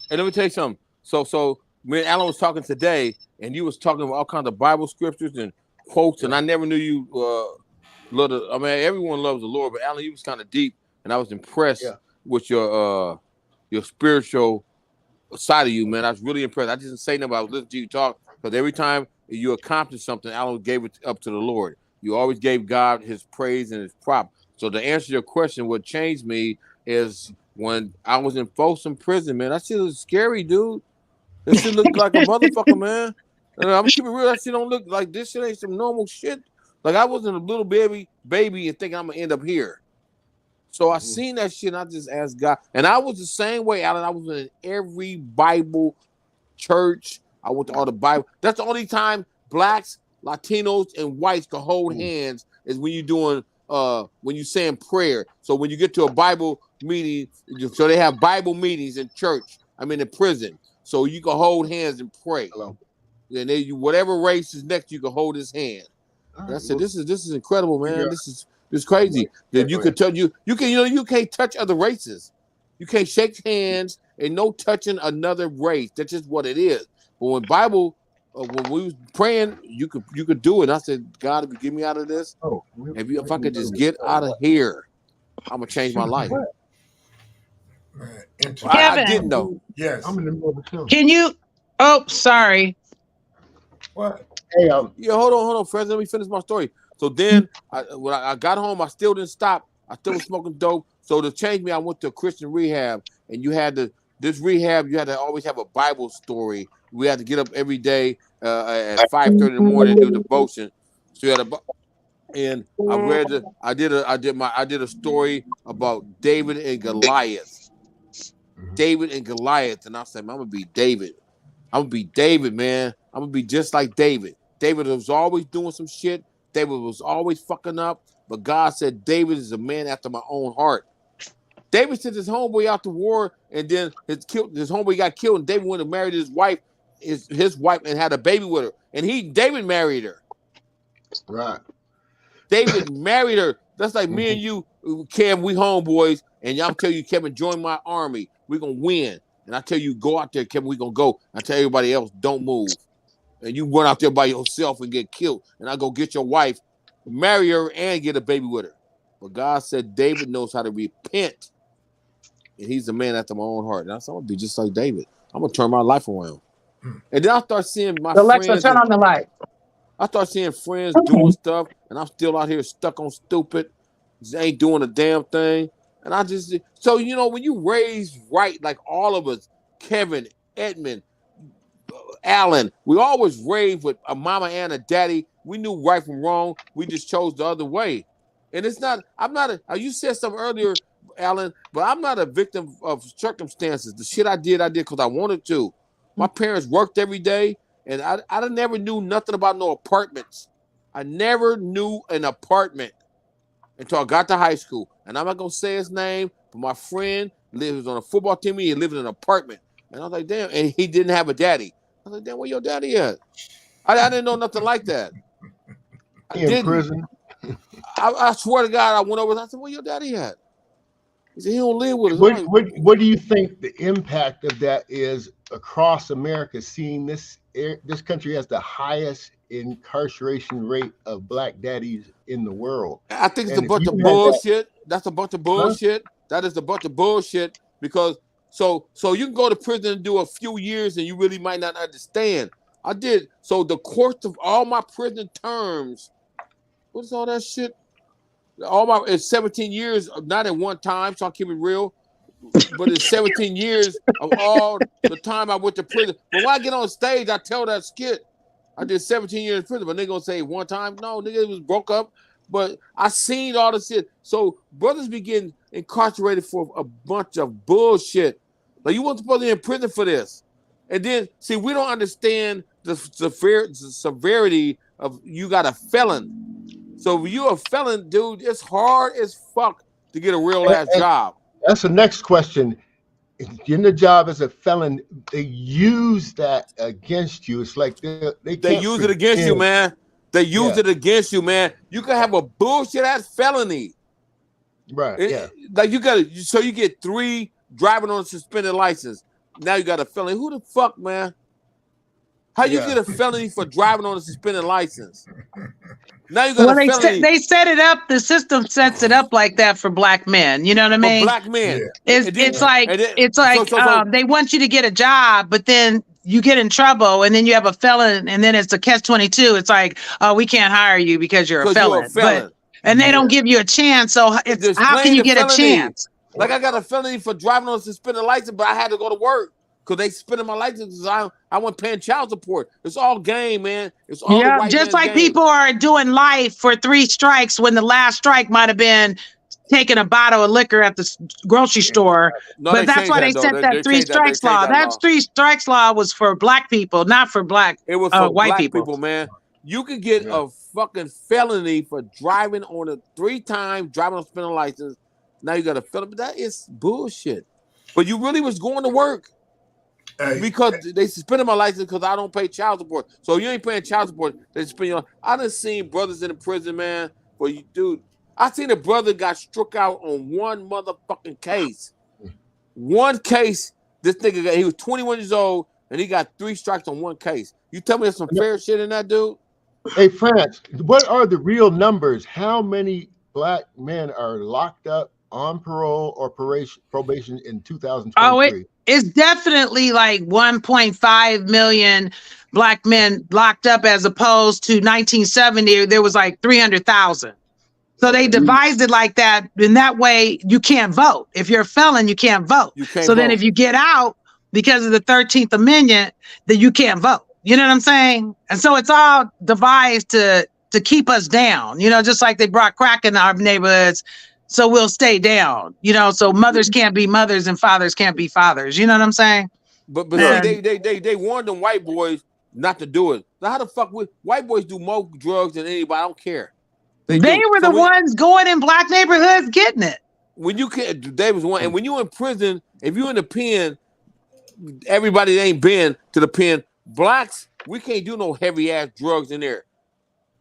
And let me tell you something. So when Alan was talking today, and you was talking about all kinds of Bible scriptures and quotes, and I never knew you loved it. I mean, everyone loves the Lord, but Alan, you was kind of deep, and I was impressed with your spiritual side of you, man. I was really impressed. I didn't say nothing. I was listening to you talk, because every time you accomplished something, Alan gave it up to the Lord. You always gave God his praise and his prop. So to answer your question, what changed me is when I was in Folsom Prison, man. That shit was scary, dude. That shit looked like a motherfucker, man. And I'm keeping real. That shit don't look like this shit ain't some normal shit. Like I wasn't a little baby and thinking I'm gonna end up here. So I seen that shit and I just asked God. And I was the same way, Alan. I was in every Bible church. I went to all the Bible. That's the only time blacks, Latinos, and whites can hold hands is when you're doing when you're saying prayer. So when you get to a Bible meeting, so they have Bible meetings in church. I'm in prison. So you can hold hands and pray. Hello. And whatever race is next, you can hold his hand. And I said, this is incredible, man. Yeah. This is crazy. That you could touch you can't touch other races. You can't shake hands and no touching another race. That's just what it is. But when Bible, when we was praying, you could do it. And I said, God, if you get me out of this, if I could just get out of here, I'm gonna change my life. I didn't know. Yes. I'm in the middle of the film. Can you? Oh, sorry. What? Hey, Yeah, hold on, friends. Let me finish my story. So then, when I got home, I still didn't stop. I still was smoking dope. So to change me, I went to a Christian rehab, and this rehab, you had to always have a Bible story. We had to get up every day at 5:30 in the morning and do devotion. So you had and I did a story about David and Goliath. David and Goliath, and I said, man, I'm gonna be David. I'm gonna be David, man. I'm gonna be just like David. David was always doing some shit. David was always fucking up. But God said David is a man after my own heart. David sent his homeboy out to war, and then his homeboy got killed, and David went and married his wife, his wife, and had a baby with her. And David married her. Right. David married her. That's like me and you, Kev, we homeboys, and I'm telling you, Kevin, join my army. We're gonna win. And I tell you, go out there, Kevin, we're gonna go. I tell everybody else, don't move. And you run out there by yourself and get killed. And I go get your wife, marry her, and get a baby with her. But God said David knows how to repent. And he's a man after my own heart. And I said, I'm gonna be just like David. I'm gonna turn my life around. And then I start seeing my Alexa, turn on the light. I start seeing friends doing stuff, and I'm still out here stuck on stupid. They ain't doing a damn thing. And I just, so, when you raised right, like all of us, Kevin, Edmund, Alan, we always raised with a mama and a daddy. We knew right from wrong. We just chose the other way. And you said something earlier, Alan, but I'm not a victim of circumstances. The shit I did because I wanted to. My parents worked every day, and I never knew nothing about no apartments. I never knew an apartment until I got to high school. And I'm not going to say his name, but my friend lives on a football team. He lived in an apartment. And I was like, damn. And he didn't have a daddy. I was like, damn, where your daddy at? I didn't know nothing like that. In prison. I swear to God, I went over. I said, "Where your daddy at?" He said, "He don't live with us." What do you think the impact of that is across America? Seeing this country has the highest incarceration rate of black daddies in the world. I think it's And a if bunch you of had bullshit. That's a bunch of Huh? bullshit. That is a bunch of bullshit because so you can go to prison and do a few years and you really might not understand. I did. So the course of all my prison terms, what is all that shit? It's 17 years, not at one time, so I'll keep it real. But it's 17 years of all the time I went to prison. But when I get on stage, I tell that skit. I did 17 years in prison, but they gonna say one time, no, nigga, it was broke up. But I seen all this shit. So brothers be getting incarcerated for a bunch of bullshit. Like you weren't supposed to be in prison for this. And then see, we don't understand the severity of you got a felon. So if you're a felon, dude, it's hard as fuck to get a real ass job. That's the next question. Getting a job as a felon, they use that against you. It's like they use it against you, man. They use it against you, man. You can have a bullshit ass felony. Right. Like you get 3 driving on a suspended license. Now you got a felony. Who the fuck, man? How you get a felony for driving on a suspended license? Now you got a felony. They set it up. The system sets it up like that for black men. You know what I mean? For black men. Yeah. It's like they want you to get a job, but then you get in trouble, and then you have a felon, and then it's a catch-22. It's like, oh, we can't hire you because you're a felon. And they don't give you a chance. So how can you get a chance? Like I got a felony for driving on a suspended license, but I had to go to work. Because they suspended my license because I wasn't paying child support. It's all game, man. It's all just like game. People are doing life for 3 strikes when the last strike might have been taking a bottle of liquor at the grocery store. No, but that's why they set that 3 strikes law. That 3 strikes law was for black people, not for It was for white black people, man. You could get a fucking felony for driving on a 3 times driving on a suspended license. Now you got a felony. That is bullshit. But you really was going to work. Because they suspended my license because I don't pay child support. So you ain't paying child support, they suspend your. I done seen brothers in the prison, man. Where you, dude, I seen a brother got struck out on one motherfucking case. One case, this nigga he was 21 years old and he got 3 strikes on one case. You tell me there's some fair shit in that, dude? Hey, France, what are the real numbers? How many black men are locked up on parole or probation in 2023? It's definitely like 1.5 million black men locked up, as opposed to 1970, there was like 300,000. So they devised it like that. In that way, you can't vote. If you're a felon, you can't vote. Then if you get out because of the 13th Amendment, then you can't vote. You know what I'm saying? And so it's all devised to keep us down, just like they brought crack in our neighborhoods. So we'll stay down, so mothers can't be mothers and fathers can't be fathers. You know what I'm saying? But they warned them white boys not to do it. Now how the fuck white boys do more drugs than anybody? I don't care. They were the ones going in black neighborhoods getting it. When you can't, they was one. And when you in prison, if you in the pen, everybody that ain't been to the pen. Blacks, we can't do no heavy ass drugs in there.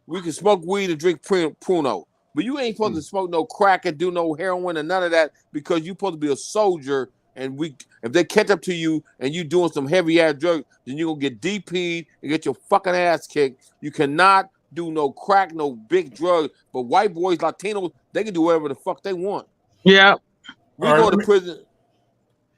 We can smoke weed and drink Pruno. But you ain't supposed to smoke no crack and do no heroin and none of that because you're supposed to be a soldier. And if they catch up to you and you doing some heavy ass drugs, then you're gonna get DP'd and get your fucking ass kicked. You cannot do no crack, no big drugs. But white boys, Latinos, they can do whatever the fuck they want. Yeah. We go to prison.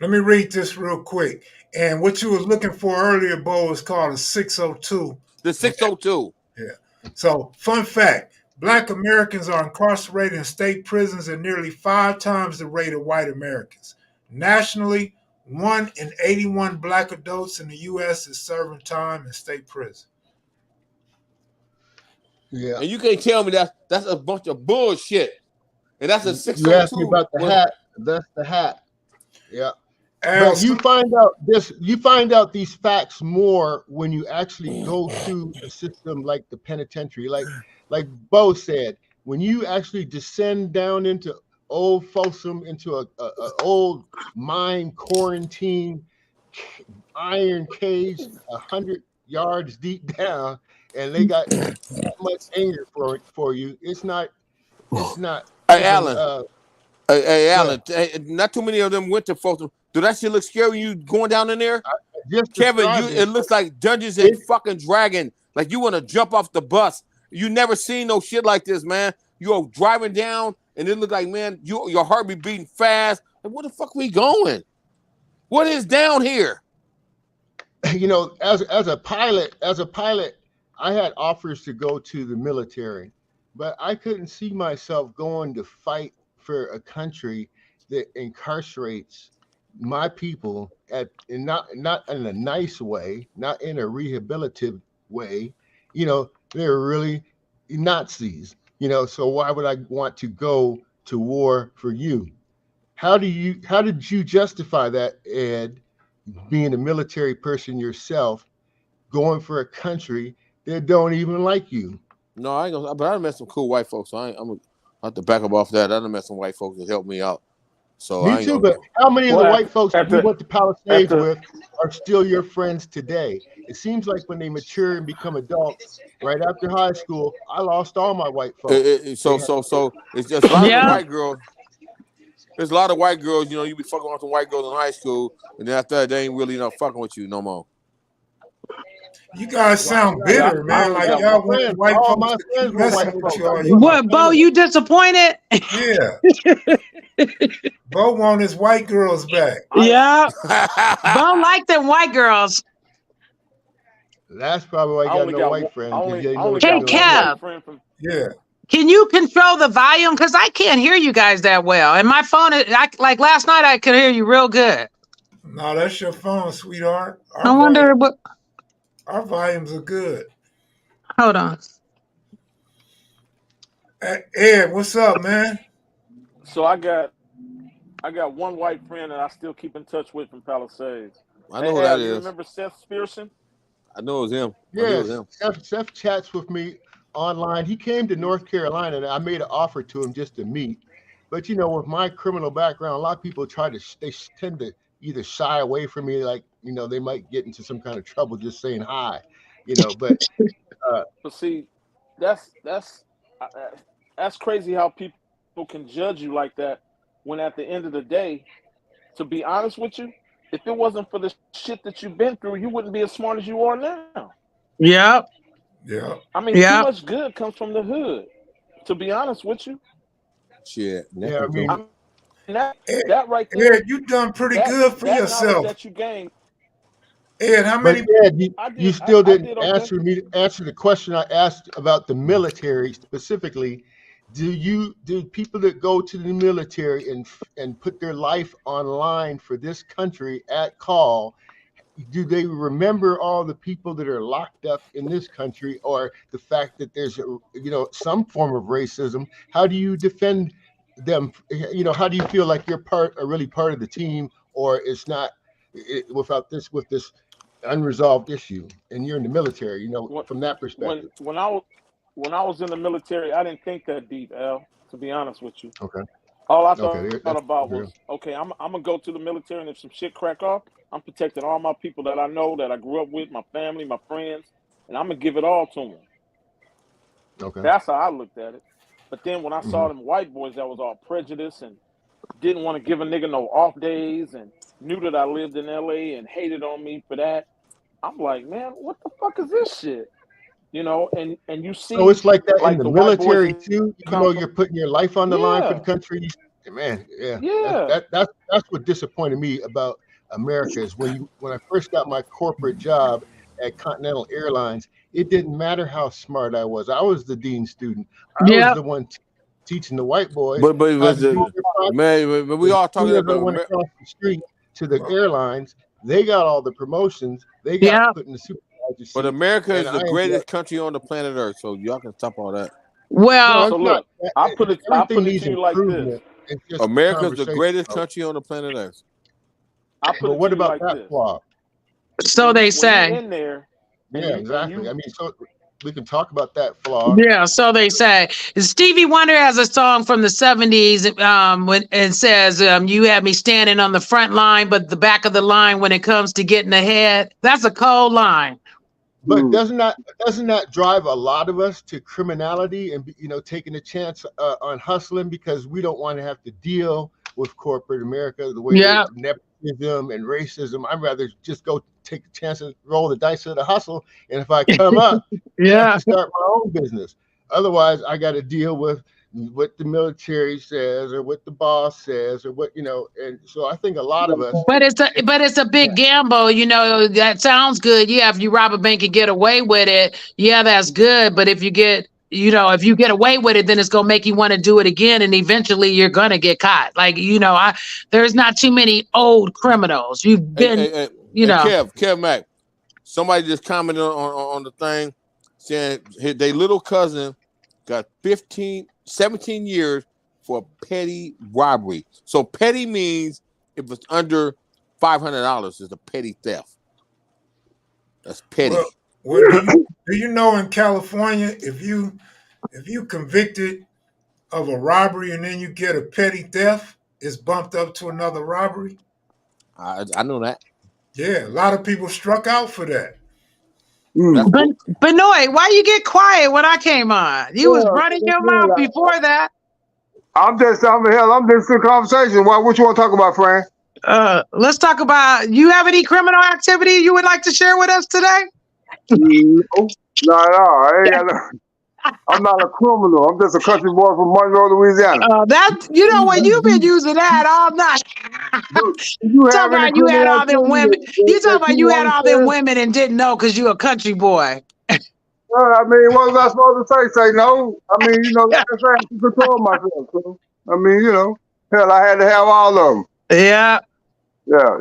Let me read this real quick. And what you was looking for earlier, Bo, is called a 602. The 602. Yeah. So, fun fact. Black Americans are incarcerated in state prisons at nearly 5 times the rate of white Americans. Nationally, 1 in 81 black adults in the U.S. is serving time in state prison. Yeah. And you can't tell me that's a bunch of bullshit. And that's a 602. You asked me about the hat. That's the hat. Yeah. But you find out these facts more when you actually go to a system like the penitentiary. Like Bo said, when you actually descend down into old Folsom, into a old mine quarantine, iron cage, 100 yards deep down, and they got that much anger for you. It's not it's not Hey, even. Alan. Hey, Go Alan. ahead. Hey, not too many of them went to Folsom. Do that shit look scary? You going down in there, I just Kevin? described It it. looks like Dungeons and It, fucking Dragon. Like you want to jump off the bus. You never seen no shit like this, man. You're driving down, and it look like, man, your heart be beating fast. Like, where the fuck we going? What is down here? you know, as a pilot, I had offers to go to the military, but I couldn't see myself going to fight for a country that incarcerates my people and not in a nice way, not in a rehabilitative way. You know, they're really Nazis. You know, so why would I want to go to war for you? How did you justify that, Ed, being a military person yourself, going for a country that don't even like you? No, I ain't gonna. But I done met some cool white folks. So I'm gonna have to back up off that. I done met some white folks that helped me out. So I Me ain't too, gonna. but how many of the Well, white folks that you went to Palisades after with are still your friends today? It seems like when they mature and become adults, right after high school, I lost all my white folks. So it's just a lot of the Yeah. white girls. There's a lot of white girls. You know, you be fucking with some white girls in high school, and then after that, they ain't really not fucking with you no more. You guys sound Why? yeah, bitter, I man. only Like got y'all one. want Friends, white all folks my to friends keep were messing white with folks. y'all. I'm talking What, Bo? about You disappointed? Yeah. Bo want his white girls back. Yeah. Bo like them white girls. That's probably why I you got only no got white one. friends, because they I know only what you're Hey, got doing one too. white Kev, friend from. Yeah. can you control the volume? Because I can't hear you guys that well. And my phone, like last night, I could hear you real good. No, that's your phone, sweetheart. I wonder what. Our volumes are good. Hold on. Ed, what's up, man? So I got one white friend that I still keep in touch with from Palisades. I know Hey who that Al, you is. remember Seth Spearson? I know it was him. I knew it was Yes, him. Seth chats with me online. He came to North Carolina, and I made an offer to him just to meet. But you know, with my criminal background, a lot of people they tend to either shy away from me, like you know, they might get into some kind of trouble just saying hi, you know. But But see, that's uh, that's crazy how people can judge you like that. When at the end of the day, to be honest with you, if it wasn't for the shit that you've been through, you wouldn't be as smart as you are now. Yep. Yeah. I mean, too Yep. much good comes from the hood. To be honest with you, Shit. yeah, I Necklace, mean, I mean Ed, that right there, Ed, you done pretty that good for that knowledge yourself. that you gained, Ed, how but many? Ed, you still I didn't did okay. answer the question I asked about the military specifically. Do people that go to the military and put their life online for this country at call, do they remember all the people that are locked up in this country, or the fact that there's some form of racism? How do you defend them? You know, how do you feel like you're really part of the team, or it's not with this unresolved issue, and you're in the military? You know, When from that when perspective. when I was when I was in the military, I didn't think that deep, Al. To be honest with you, Okay. all I Okay. thought That's about was, okay, I'm gonna go to the military, and if some shit crack off, I'm protecting all my people that I know, that I grew up with, my family, my friends, and I'm gonna give it all to them. okay. That's how I looked at it. But then when I Hmm. saw them white boys that was all prejudiced and didn't want to give a nigga no off days and knew that I lived in LA and hated on me for that, I'm like, man, what the fuck is this shit? You know, and you So see it's like that in like the the white boys military that too, even come though from, you're putting your life on the line for the yeah, country. Man, yeah, yeah, that's what disappointed me about America is when I first got my corporate job at Continental Airlines, it didn't matter how smart I was. I was the dean student. I was Yep. the one teaching the white boys but how to do their project. man, but we As all talking soon as I about went across the street to the airlines, they got all the promotions. They got Yep. put in the supervisor but seat, America and is I the ended up. greatest country on the planet Earth, so y'all can stop all that. No, Well, So it's not. look, I put Everything it needs to you like this. improvement. It's just the America's the conversation. greatest country on the planet Earth. I put But it to what you about like that this. flaw? so they When you say. in there and Yeah, exactly. you I mean, so we can talk about that flaw. Yeah, so they say. Stevie Wonder has a song from the 70s when it says, you had me standing on the front line, but the back of the line when it comes to getting ahead. That's a cold line. But doesn't that drive a lot of us to criminality and taking a chance on hustling because we don't want to have to deal with corporate America the way Yeah. nepotism and racism. I'd rather just go take a chance and roll the dice of the hustle, and if I come up, I Yeah. have to start my own business. Otherwise, I got to deal with what the military says or what the boss says or what and so I think a lot of us. But it's a big gamble, that sounds good. Yeah, if you rob a bank and get away with it, yeah, that's good. But if you get away with it, then it's gonna make you want to do it again, and eventually you're gonna get caught. Like, there's not too many old criminals. You've been, Kev Mack, somebody just commented on the thing saying their little cousin got 17 years for petty robbery. So petty means if it's under $500 is a petty theft. That's petty. Well, do you know in California, if you convicted of a robbery and then you get a petty theft, it's bumped up to another robbery? I know that. Yeah, a lot of people struck out for that. Benoit, why you get quiet when I came on? You was running your mouth before that. I'm just in the conversation. What you want to talk about, Fran? Let's talk about. You have any criminal activity you would like to share with us today? No, not at all. I'm not a criminal. I'm just a country boy from Monroe, Louisiana. What you've been using that all night. You talking about you had all them women. You talking about you had all them women and didn't know because you a country boy. Well, I mean, what was I supposed to say? Say no? I mean, like I said, I can control myself. So, I mean, hell, I had to have all of them. Yeah. Yeah.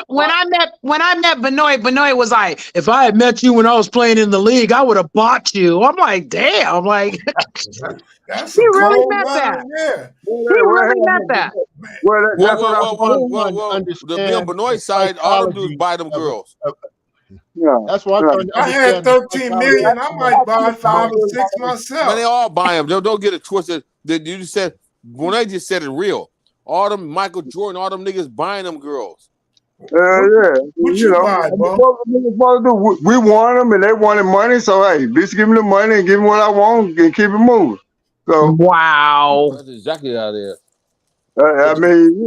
When I met Benoit was like, if I had met you when I was playing in the league, I would have bought you. I'm like, damn. Like, that's he really meant that. Yeah. He really meant that. Whoa. The Benoit side, all them dudes buy them girls. Yeah, that's why I had 13 million. I might buy 5 or 6 myself. Man, they all buy them. Don't get it twisted. You just said Benoit just said it real. All them Michael Jordan, all them niggas buying them girls. Yeah. What you buy, bro? We want them and they wanted money. So hey, bitch, give me the money and give me what I want and keep it moving. So wow, that's exactly how it is. I mean,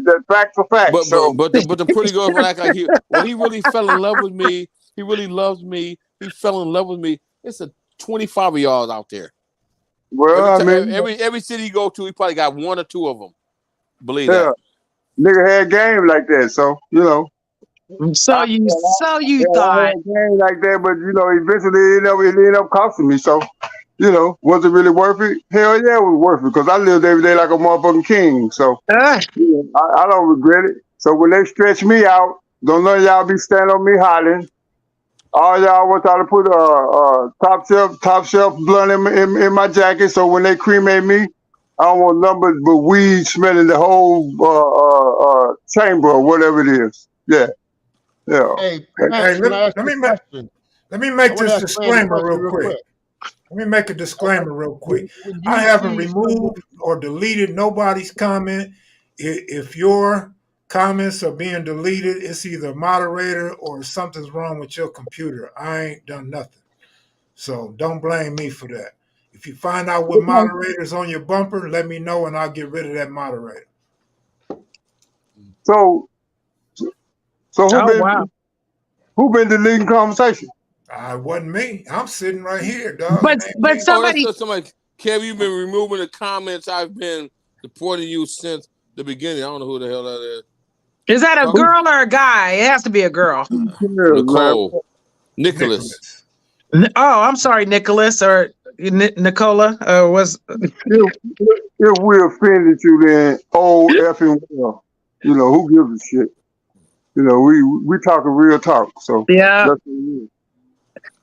that facts are facts. But the pretty girls will act like he really fell in love with me. He really loves me. He fell in love with me. It's a 25 of y'all out there. Well, every city you go to, he probably got 1 or 2 of them. Believe that. Nigga had game like that, so So you thought I had game like that, but eventually it ended up costing me. So, was it really worth it? Hell yeah, it was worth it because I lived every day like a motherfucking king. So I don't regret it. So when they stretch me out, don't none of y'all be standing on me hollering. All y'all want y'all to put top shelf blunt in my jacket. So when they cremate me, I don't want nothing but weed smelling the whole chamber or whatever it is. Yeah. Hey, let me make this disclaimer real quick. Let me make a disclaimer real quick. I haven't removed or deleted nobody's comment. If your comments are being deleted, it's either moderator or something's wrong with your computer. I ain't done nothing. So don't blame me for that. If you find out what moderator's on your bumper, let me know and I'll get rid of that moderator. So who been deleting conversation? It wasn't me. I'm sitting right here, dog. But somebody, Kev, you've been removing the comments. I've been supporting you since the beginning. I don't know who the hell that is. Is that a girl or a guy? It has to be a girl. Nicholas. Oh, I'm sorry, Nicholas or Nicola. If we offended you, then effing well. Who gives a shit? We talking real talk. So yeah.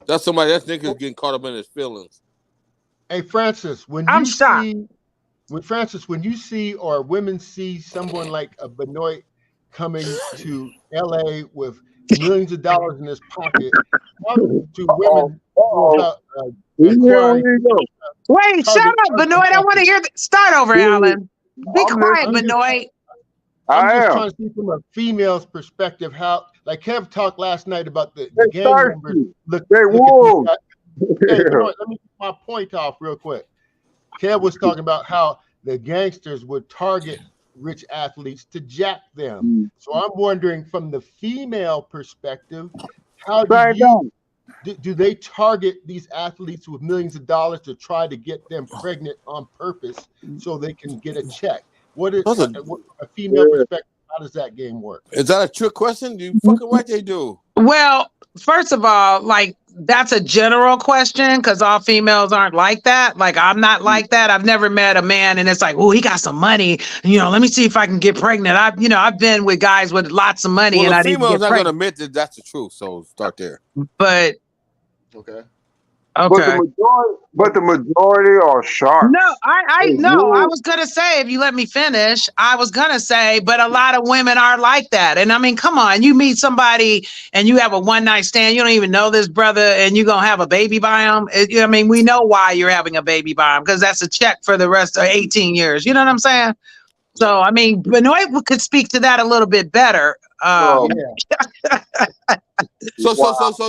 That's somebody. That's Nicholas getting caught up in his feelings. Hey, Francis, when you see or women see someone like a Benoit coming to LA with millions of dollars in his pocket, how do women wait, shut up, Benoit. I want to hear start over, Alan. Be quiet, Benoit. I'm just trying to see from a female's perspective how, like Kev talked last night about the They gang members. thirsty. Look They at these wolves. guys. Hey, Benoit, let me get my point off real quick. Kev was talking about how the gangsters would target rich athletes to jack them. So I'm wondering, from the female perspective, how do they target these athletes with millions of dollars to try to get them pregnant on purpose so they can get a check? What is a female perspective? How does that game work? Is that a trick question? You fucking right they do. Well, first of all, like that's a general question because all females aren't like that. Like I'm not like that. I've never met a man and it's like, oh, he got some money. You know, let me see if I can get pregnant. I've been with guys with lots of money and I didn't get pregnant. Female's not gonna admit that that's the truth. So start there. But okay. But the majority are sharp. No, I was gonna say, if you let me finish, I was gonna say, but a lot of women are like that. And I mean, come on, you meet somebody and you have a one night stand, you don't even know this brother, and you're gonna have a baby by him. I mean, we know why you're having a baby by him, because that's a check for the rest of 18 years. You know what I'm saying? So I mean, Benoit could speak to that a little bit better. So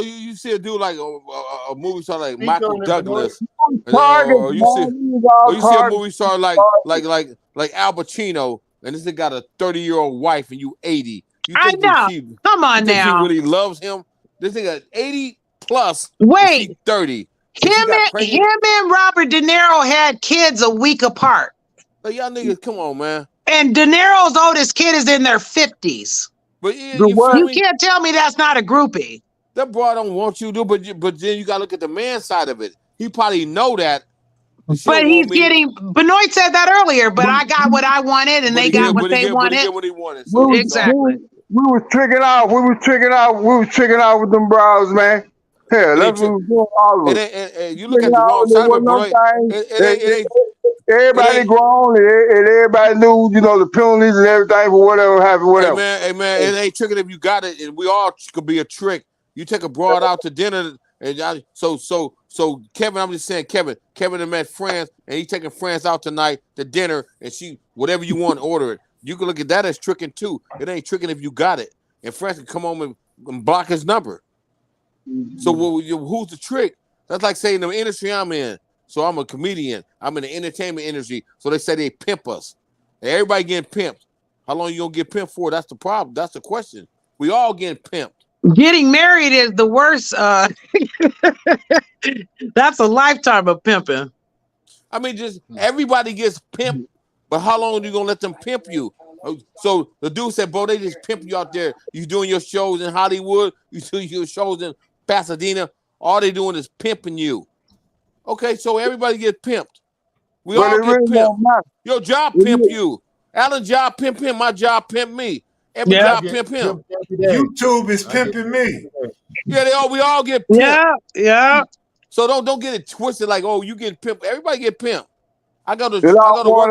you see a dude like a movie star like Michael Douglas, or you see a movie star like Al Pacino, and this nigga got a 30-year-old wife and you 80. I know. Come on now. He really loves him. This nigga 80 plus. Wait, 30. Him and Robert De Niro had kids a week apart. Like, y'all niggas, come on, man. And De Niro's oldest kid is in their 50s. But you can't tell me that's not a groupie. That boy don't want you to, but then you gotta look at the man side of it. He probably know that. But he's getting. Benoit said that earlier. But I got what I wanted, and they got what they wanted. What he wanted. So exactly. We was tricking out. We was tricking out with them bros, man. Hell, that's what we was doing all of it. And you look at the wrong side of it, everybody grown and everybody knew, you know, the penalties and everything for whatever happened, whatever. Hey man, it ain't tricking if you got it, and we all could be a trick. You take a broad out to dinner, and so Kevin, I'm just saying, Kevin had met friends, and he taking friends out tonight to dinner, and she whatever you want, order it. You can look at that as tricking too. It ain't tricking if you got it, and friends can come home and block his number. So who's the trick? That's like saying the industry I'm in. So I'm a comedian. I'm in the entertainment industry. So they say they pimp us. And everybody getting pimped. How long you gonna get pimped for? That's the problem. That's the question. We all getting pimped. Getting married is the worst. That's a lifetime of pimping. I mean, just everybody gets pimped. But how long are you gonna let them pimp you? So the dude said, bro, they just pimp you out there. You doing your shows in Hollywood. You do your shows in Pasadena. All they doing is pimping you. Okay, so everybody get pimped. We all get pimped. Your job pimp you. Alan's job pimp him. My job pimp me. Every job pimp him. YouTube is pimping me. Yeah, we all get pimped. Yeah. So don't get it twisted like, oh, you get pimped. Everybody get pimped. I gotta work.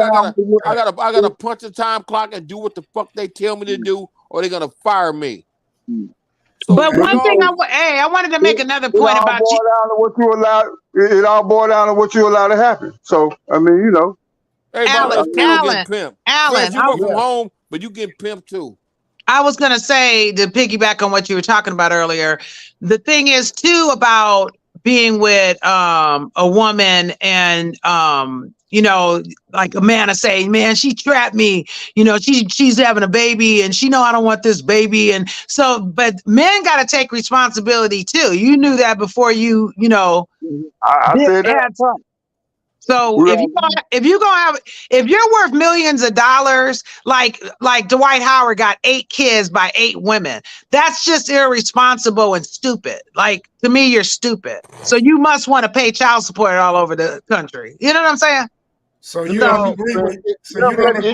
I gotta punch the time clock and do what the fuck they tell me to do, or they're gonna fire me. So but one thing I wanted to make another point about you. It all boils down to what you allow to happen. So I mean, you know, Alan, you work from home, but you get pimped too. I was gonna say, to piggyback on what you were talking about earlier, the thing is too about being with a woman and you know, like a man is saying, man, she trapped me, you know, she's having a baby and she know I don't want this baby. And so, but men got to take responsibility too. You knew that before you know, I said that. So if you're worth millions of dollars, like Dwight Howard got 8 kids by 8 women, that's just irresponsible and stupid. Like, to me, you're stupid. So you must want to pay child support all over the country. You know what I'm saying? So you don't agree with it. So you don't agree.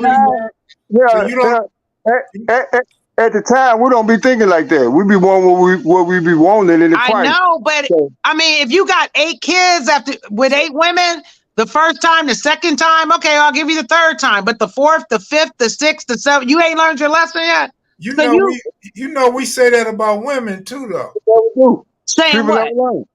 At the time, we don't be thinking like that. We be wanting what we be wanting in the price. I know, but I mean, if you got 8 kids with 8 women, the first time, the second time, okay, I'll give you the third time. But the 4th, the 5th, the 6th, the 7th, you ain't learned your lesson yet. You know, we say that about women too, though. Saying what?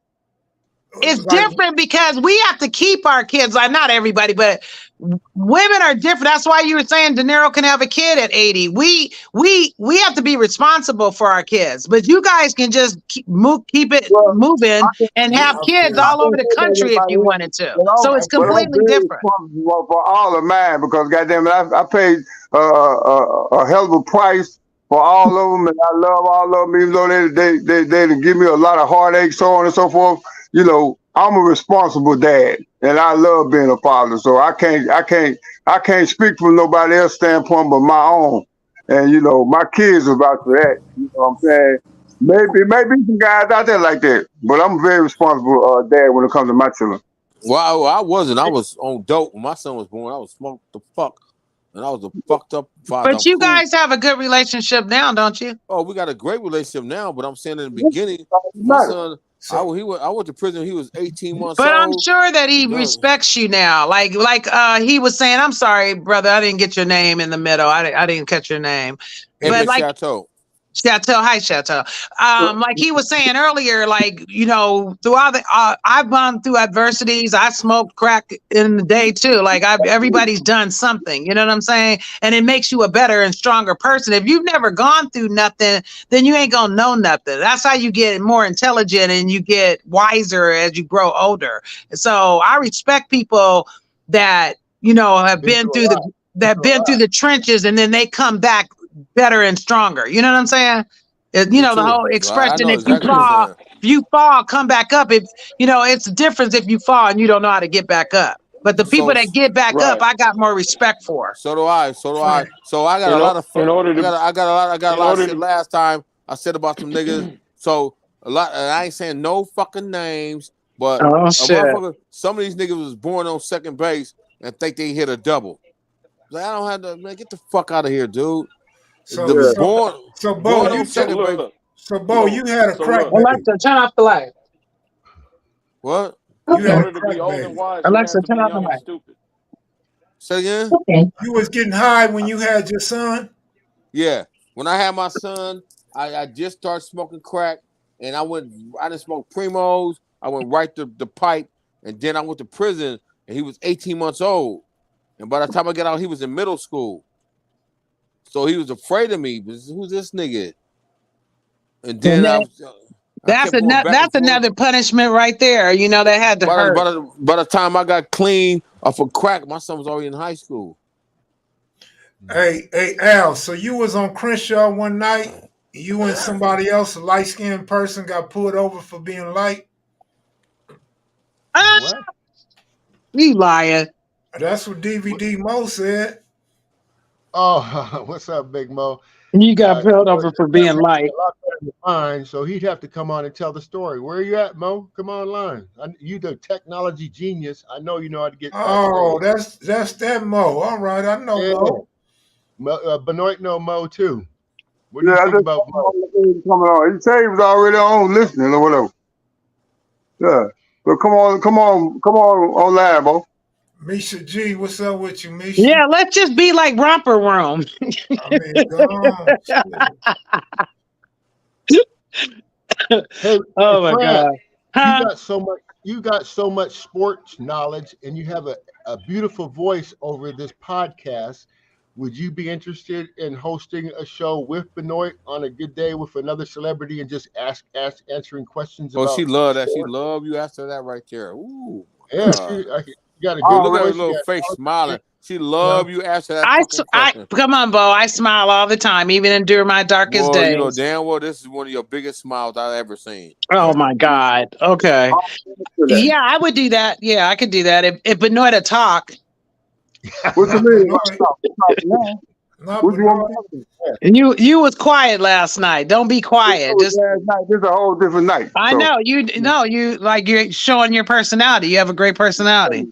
It's Like, different because we have to keep our kids. Like, not everybody, but women are different. That's why you were saying De Niro can have a kid at 80. We have to be responsible for our kids, but you guys can just keep it Well, moving and have kids okay. I all over can't the say that in country if my you head, wanted to. but So it's I'm completely very different. responsible for all of mine because goddamn it, I paid a hell of a price for all of them, and I love all of them, even though they give me a lot of heartache, so on and so forth. You know, I'm a responsible dad, and I love being a father. So I can't speak from nobody else's standpoint but my own. And you know, my kids are about to that. You know what I'm saying? Maybe some guys out there like that, but I'm a very responsible dad when it comes to my children. Well, I wasn't. I was on dope when my son was born. I was smoked the fuck, and I was a fucked up father. But you guys have a good relationship now, don't you? Oh, we got a great relationship now, but I'm saying in the beginning, my son, I went to prison. He was 18 months But I'm old. sure that he respects you now. Like he was saying, I'm sorry, brother, I didn't get your name in the middle. I didn't catch your name. But like Chateau. Chateau, hi Chateau. Like he was saying earlier, like, you know, throughout I've gone through adversities. I smoked crack in the day too. Like everybody's done something, you know what I'm saying? And it makes you a better and stronger person. If you've never gone through nothing, then you ain't gonna know nothing. That's how you get more intelligent and you get wiser as you grow older. So I respect people that, you know, have been through the trenches and then they come back better and stronger. You know what I'm saying? You know, the whole expression, if you fall, come back up. If you know, it's a difference if you fall and you don't know how to get back up. But the people that get back up, I got more respect for. So do I. So I got a lot of fun. I got a lot of shit last time I said about some niggas. So a lot. I ain't saying no fucking names, but some of these niggas was born on second base and think they hit a double. Like, I don't have to, man. Get the fuck out of here, dude. So Bo, you had a crack baby. Alexa, turn off the light. What? You had a crack baby. Alexa, turn off the light. Say again? Okay. You was getting high when you had your son? Yeah. When I had my son, I just started smoking crack, and I didn't smoke Primos. I went right to the pipe, and then I went to prison, and he was 18 months old. And by the time I got out, he was in middle school. So he was afraid of me. Who's this nigga? And then that's another punishment right there. You know, that had to hurt. By the time I got clean off of crack, my son was already in high school. Hey, Al, so you was on Crenshaw one night, you and somebody else, a light-skinned person, got pulled over for being light? What? You lying. That's what DVD Mo said. Oh, what's up, Big Mo? You got pulled over for being light. A lot better than mine, so he'd have to come on and tell the story. Where are you at, Mo? Come online. You the technology genius. I know you know how to get. Oh, that's that Mo. All right, I know Mo. Benoit know Mo too. What do you think about Mo? Coming on. He said he was already on listening or whatever. Yeah. But come on live, Mo. Misha G, what's up with you, Misha? Yeah, let's just be like Romper Room. I mean, Hey, oh my God. You got so much sports knowledge, and you have a beautiful voice over this podcast. Would you be interested in hosting a show with Benoit on a good day with another celebrity and just answering questions about? Oh, she loved that. She loved you. Asked her that right there. Ooh. Yeah, you got a good look voice, at her little face smiling. She loved you. Asked her that. Come on, Bo. I smile all the time, even during my darkest days. You know damn well this is one of your biggest smiles I've ever seen. Oh my God. Okay. Yeah, I would do that. Yeah, I could do that if Benoit to talk. What you mean? You was quiet last night. Don't be quiet. This is a whole different night. I know you like you're showing your personality. You have a great personality.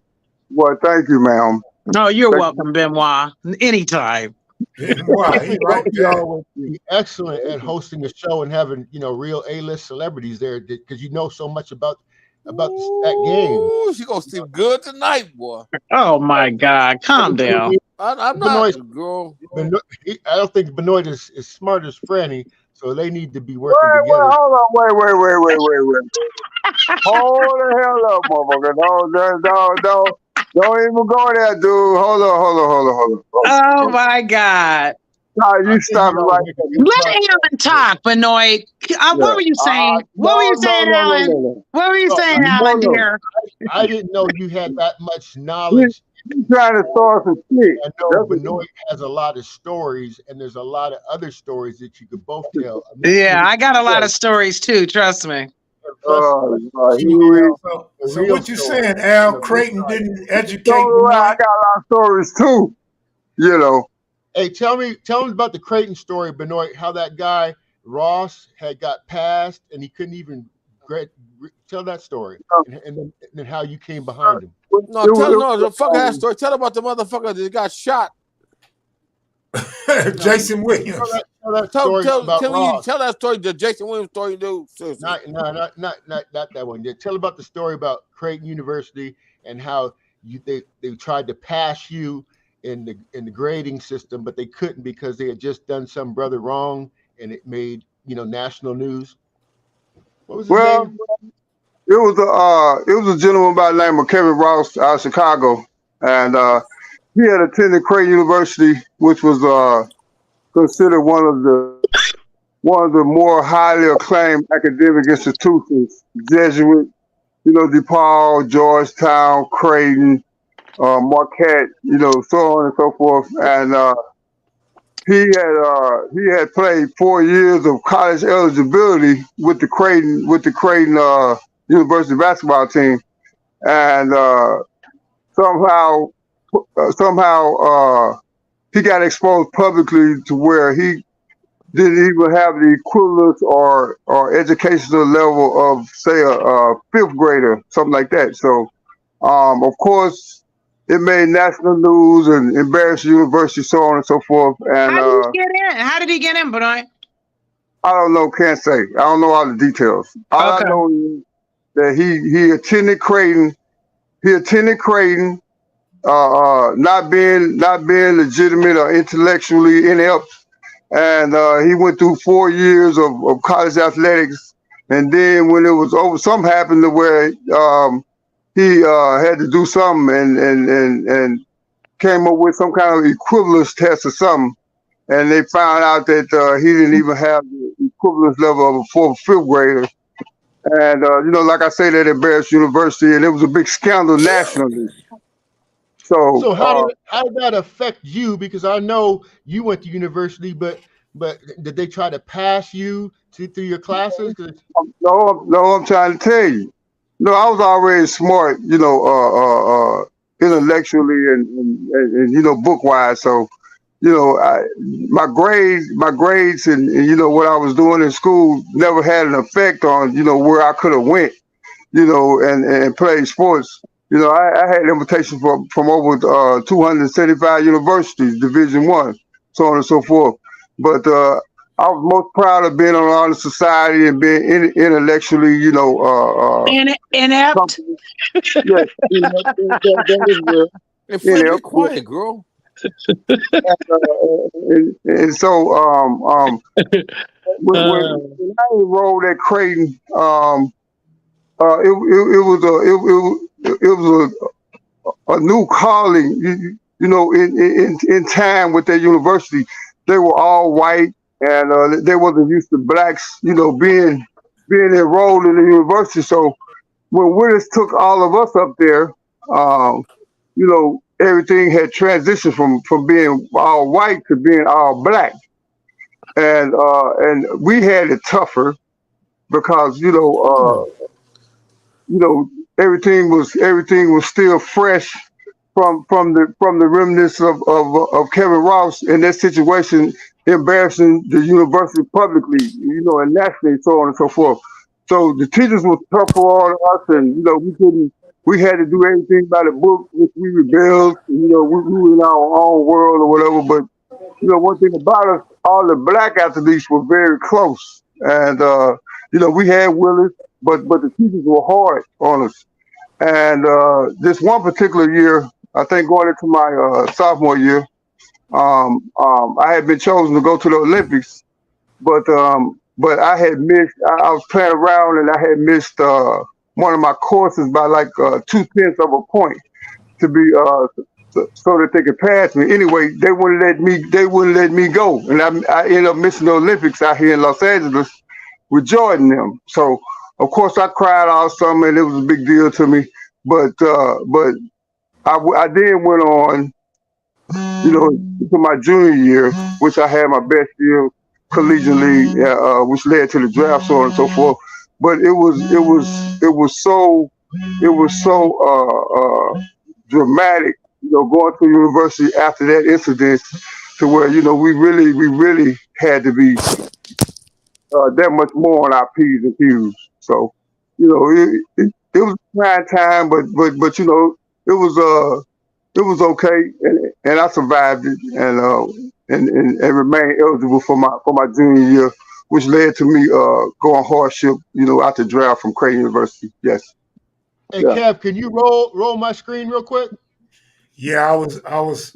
Well, thank you, ma'am. No, you're welcome, Benoit. Anytime. Benoit, y'all would be excellent at hosting a show and having real A-list celebrities there because you know so much about that game. She gonna sleep good tonight, boy. Oh my God, calm down. I'm not, girl. I don't think Benoit is as smart as Franny, So they need to be working Wait, together. hold on, wait. Hold the hell up, motherfucker. Don't even go there, dude. Hold on. Oh my God. Nah, I you think stop it ought to right make a there. new Let podcast. Alan talk, Benoit. What were you saying? What were you saying, Alan? No. What were you No, saying, Alan, dear? I didn't know you had that much He knowledge. trying to start some shit. I know Benoit has a lot of stories, and there's a lot of other stories that you could both tell. Yeah, I got a lot of stories too. Trust me. Plus, So what you saying, Al? Creighton didn't educate I Benoit? got a lot of stories too. You know. Hey, tell me about the Creighton story, Benoit. How that guy Ross had got passed, and he couldn't even tell that story, and then how you came behind him. The fuck ass story. Tell about the motherfucker that got shot. Jason Williams. Tell that story about Ross. Tell that story, the Jason Williams story, dude. Not that one. Tell about the story about Creighton University and how they tried to pass you in the grading system, but they couldn't because they had just done some brother wrong, and it made national news. What was his name? It was a gentleman by the name of Kevin Ross out of Chicago, and he had attended Creighton University, which was considered one of the more highly acclaimed academic institutions. Jesuit, DePaul, Georgetown, Creighton, Marquette, so on and so forth. And he had played 4 years of college eligibility with the Creighton University basketball team, and somehow he got exposed publicly to where he didn't even have the equivalence or educational level of, say, a fifth grader, something like that. So, of course, it made national news and embarrassed the university, so on and so forth. And How did he get in? How did he get in, Benoit? I don't know, can't say. I don't know all the details. All I know is that he attended Creighton. He attended Creighton, not being legitimate or intellectually inept. And he went through 4 years of college athletics. And then when it was over, something happened to where he had to do something and came up with some kind of equivalence test or something. And they found out that he didn't even have the equivalence level of a fourth, fifth grader. And, like I say, that embarrassed university, and it was a big scandal nationally. So how did that affect you? Because I know you went to university, but did they try to pass you through your classes? No, I'm trying to tell you. No, I was already smart, intellectually and book wise. So, my grades and what I was doing in school never had an effect on where I could have went, and played sports. I had invitations from over 275 universities, Division I, so on and so forth. But I was most proud of being on honor society and being intellectually, inept. Yes, Be quiet, girl. And so when I enrolled at Creighton, it was a new calling, in time with that university. They were all white, and they wasn't used to blacks, being enrolled in the university. So when Willis took all of us up there, everything had transitioned from being all white to being all black, and we had it tougher because everything was still fresh from the remnants of Kevin Ross in that situation, embarrassing the university publicly, and nationally, so on and so forth. So the teachers were tougher on us, and we had to do everything by the book, which we rebelled. We were in our own world or whatever. But one thing about us, all the black athletes were very close, and we had Willis, but the teachers were hard on us. And this one particular year, I think going into my sophomore year, I had been chosen to go to the Olympics, but I had missed. I was playing around and I had missed one of my courses by like 2/10 of a point to be so that they could pass me. Anyway, they wouldn't let me. They wouldn't let me go, and I ended up missing the Olympics out here in Los Angeles with Jordan and them. So of course I cried all summer, and it was a big deal to me. But I then went on, to my junior year, which I had my best year collegiately, which led to the draft, so on and so forth. But it was so dramatic, going to university after that incident, to where we really had to be that much more on our P's and Q's. So, it was a trying time, but it was okay, and I survived it, and remained eligible for my junior year, which led to me going hardship, out the draft from Creighton University. Yes. Hey, Kev, can you roll my screen real quick? Yeah, I was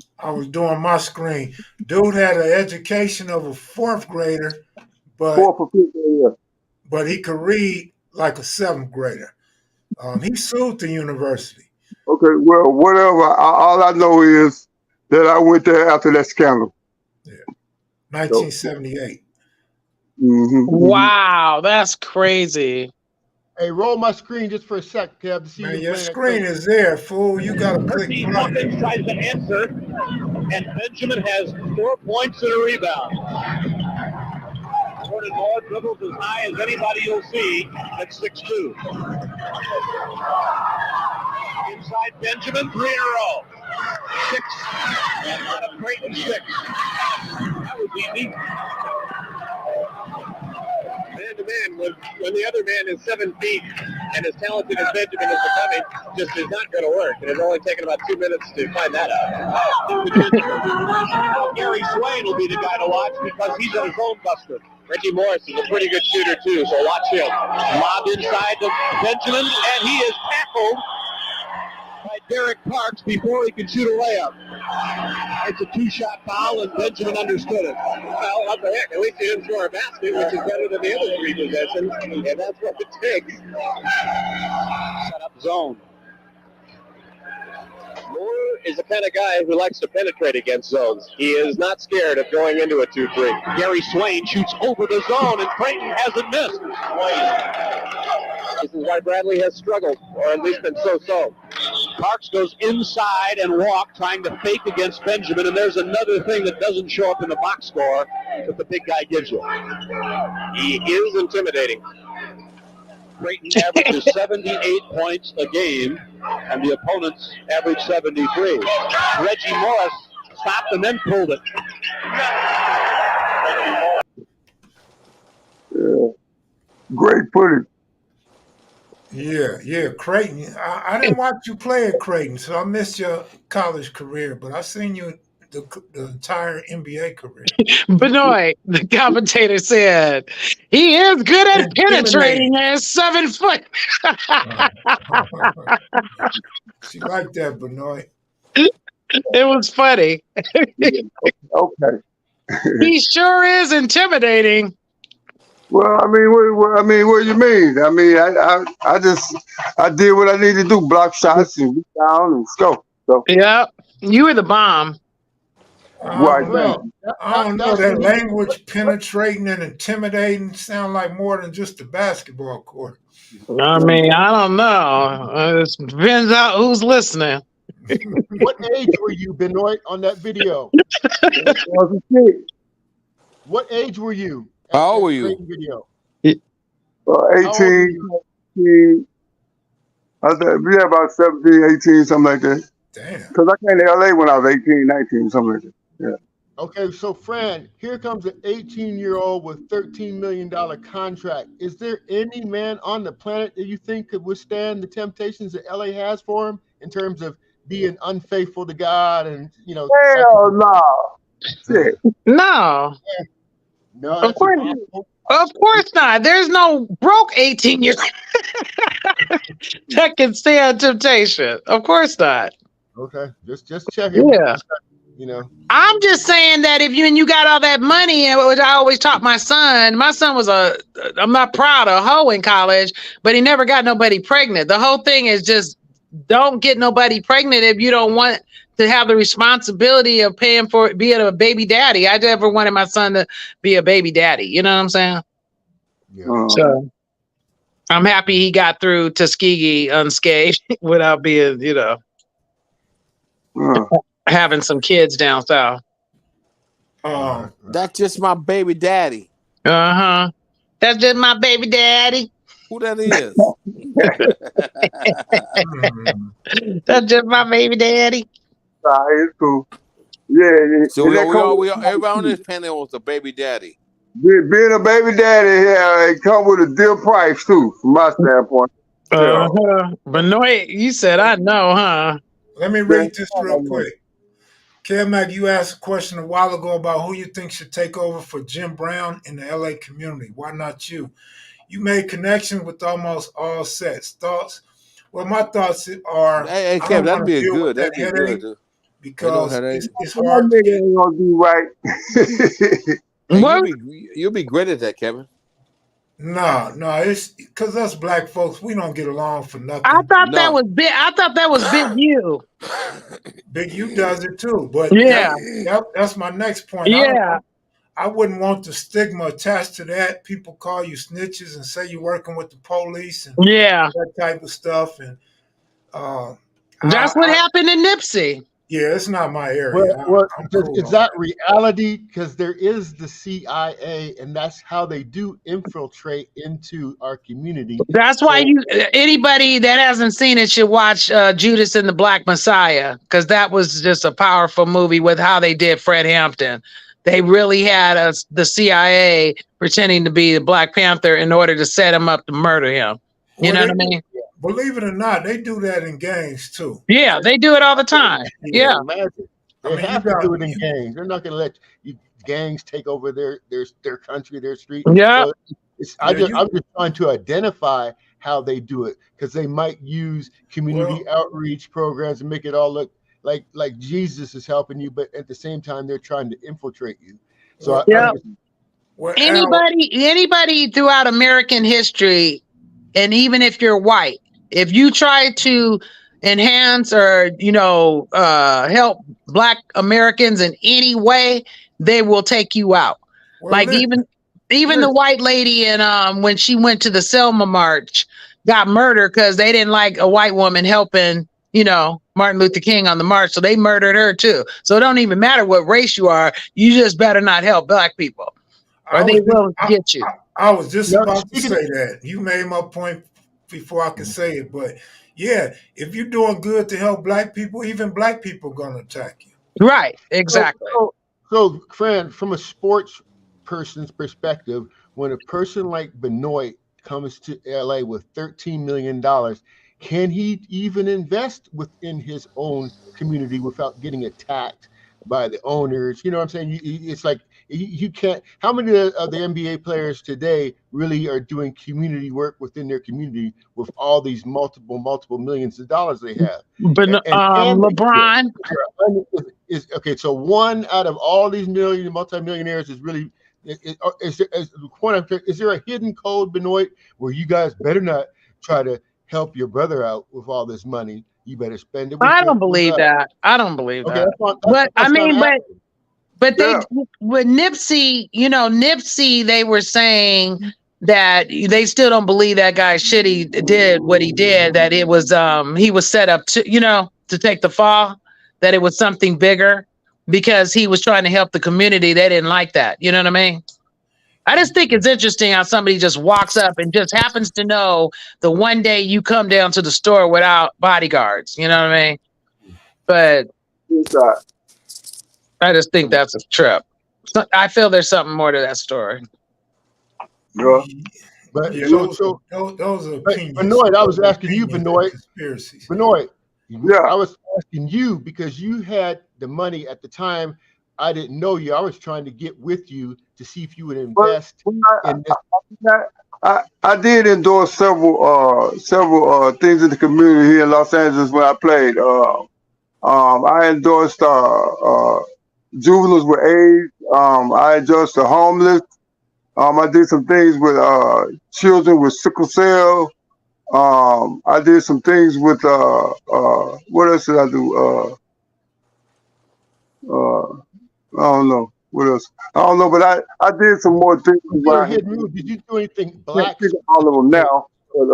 doing my screen. Dude had an education of a fourth grader, but he could read like a seventh grader. He sued the university. Okay, well, whatever. All I know is that I went there after that scandal. Yeah, 1978. Wow, that's crazy. Hey, roll my screen just for a sec, Kev, to see. Man, your screen is there, fool. You got to click play. Hawkins tries to answer, and Benjamin has 4 points and a rebound. Jordan Moore dribbles as high as anybody you'll see at 6'2". Inside Benjamin, 3 in a row. 6, and out of Creighton 6. That was easy. Man-to-man, when the other man is 7 feet and as talented as Benjamin is becoming, just is not going to work. And it's only taken about 2 minutes to find that out. Now Gary Swain will be the guy to watch because he's a zone buster. Reggie Morris is a pretty good shooter too, so watch him. Lob inside to Benjamin, and he is tackled by Derek Parks before he can shoot a layup. It's a 2-shot foul, and Benjamin understood it. Well, what the heck? At least he didn't score a basket, which is better than the other 3 possessions, and that's what it takes. Set up zone. Moore is the kind of guy who likes to penetrate against zones. He is not scared of going into a 2-3. Gary Swain shoots over the zone, and Creighton hasn't missed. This is why Bradley has struggled, or at least been so-so. Parks goes inside and walk, trying to fake against Benjamin, and there's another thing that doesn't show up in the box score that the big guy gives you. He is intimidating. Creighton averages 78 points a game, and the opponents average 73. Reggie Morris stopped and then pulled it. Yeah. Great footage. Yeah, Creighton. I didn't watch you play at Creighton, so I missed your college career, but I seen you the entire NBA career. Benoit, the commentator, said he is good at penetrating at 7 foot. She liked that, Benoit. It was funny. Okay. He sure is intimidating. Well, I mean, what do you mean? I mean, I did what I needed to do: block shots and reach down and score. So yeah, you were the bomb. Right. I don't know. That language, penetrating and intimidating, sound like more than just a basketball court. I mean, I don't know. It depends on who's listening. What age were you, Benoit, on that video? What age were you? How old were you? Video? 18. I think we had about 17, 18, something like that. Damn. Because I came to LA when I was 18, 19, something like that. Yeah. Okay, so Fran, here comes an 18-year-old with $13 million contract. Is there any man on the planet that you think could withstand the temptations that LA has for him in terms of being unfaithful to God and, Hell no. Shit. No. No, of course not. There's no broke 18-year-old that can stand temptation. Of course not. Okay, just checking. Yeah. you know. I'm just saying that if you got all that money, and which I always taught my son was I'm not proud of a hoe in college, but he never got nobody pregnant. The whole thing is just don't get nobody pregnant if you don't want to have the responsibility of paying for being a baby daddy. I never wanted my son to be a baby daddy. You know what I'm saying? Yeah. So I'm happy he got through Tuskegee unscathed without being, having some kids down south. That's just my baby daddy. Uh-huh. That's just my baby daddy. Who that is? That's just my baby daddy. It's cool. Yeah. So everybody on this panel was a baby daddy. Being a baby daddy, it comes with a deal price too, from my standpoint. Benoit, you said I know, huh? Let me read this real quick. Mac, you asked a question a while ago about who you think should take over for Jim Brown in the LA community. Why not you? You made connections with almost all sets. Thoughts? Well, my thoughts are, hey Kev, that'd be good. That'd be good. Because it's hard. That nigga ain't gonna do right. You'll be great at that, Kevin. No, it's because us black folks, we don't get along for nothing. I thought that was big. I thought that was Big U. Big U does it too, but that's my next point. Yeah, I wouldn't want the stigma attached to that. People call you snitches and say you're working with the police and that type of stuff. And that's what happened to Nipsey. Yeah, it's not my area. Is that reality? Because there is the CIA, and that's how they do infiltrate into our community. That's why anybody that hasn't seen it should watch Judas and the Black Messiah, because that was just a powerful movie with how they did Fred Hampton. They really had the CIA pretending to be the Black Panther in order to set him up to murder him. You know what I mean? Believe it or not, they do that in gangs too. Yeah, they do it all the time. Yeah. They have to do it in gangs. They're not going to let gangs take over their country, their street. Yeah. So I'm just trying to identify how they do it, because they might use community outreach programs and make it all look like Jesus is helping you, but at the same time they're trying to infiltrate you. So anybody throughout American history, and even if you're white, if you try to enhance or help Black Americans in any way, they will take you out. Even the white lady when she went to the Selma March got murdered because they didn't like a white woman helping Martin Luther King on the march, so they murdered her too. So it don't even matter what race you are, you just better not help Black people, or they will get you. I was just about to say that. You made my point before I could say it, but yeah, if you're doing good to help Black people, even Black people are gonna attack you. Right, exactly. So friend, from a sports person's perspective, when a person like Benoit comes to LA with $13 million, can he even invest within his own community without getting attacked by the owners? You know what I'm saying? It's like you can't. How many of the NBA players today really are doing community work within their community with all these multiple millions of dollars they have? But LeBron is okay. So one out of all these multimillionaires is really. Is there a hidden code, Benoit, where you guys better not try to help your brother out with all this money? You better spend it. I don't believe that. But they with Nipsey, Nipsey, they were saying that they still don't believe that guy shitty did what he did, that it was he was set up to take the fall, that it was something bigger because he was trying to help the community. They didn't like that. You know what I mean? I just think it's interesting how somebody just walks up and just happens to know the one day you come down to the store without bodyguards. You know what I mean? But I just think that's a trip. So I feel there's something more to that story. Yeah. But those are opinions. Benoit, I was asking you, Benoit. Benoit, I was asking you because you had the money at the time. I didn't know you. I was trying to get with you to see if you would invest in this. I did endorse several things in the community here in Los Angeles when I played. I endorsed juveniles with AIDS. I endorsed the homeless. I did some things with children with sickle cell. I did some things with what else did I do? I don't know what else. I don't know, but I did some more things Was there a around here. hidden rule? Did you do anything I can't black think of all of them specific? now, but And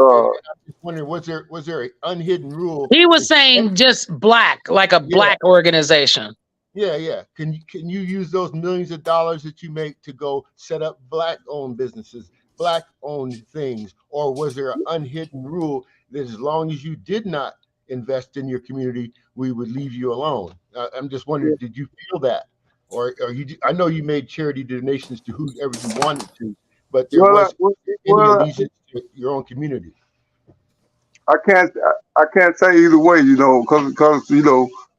I'm just wondering, was there an unhidden rule? He was saying just black, like a Yeah, black organization. yeah. Can you use those millions of dollars that you make to go set up black-owned businesses, black-owned things, or was there an unhidden rule that as long as you did not invest in your community, we would leave you alone? I'm just wondering, did you feel that, or you? I know you made charity donations to whoever you wanted to, but there well, was any allegiance to your own community. I can't say either way, because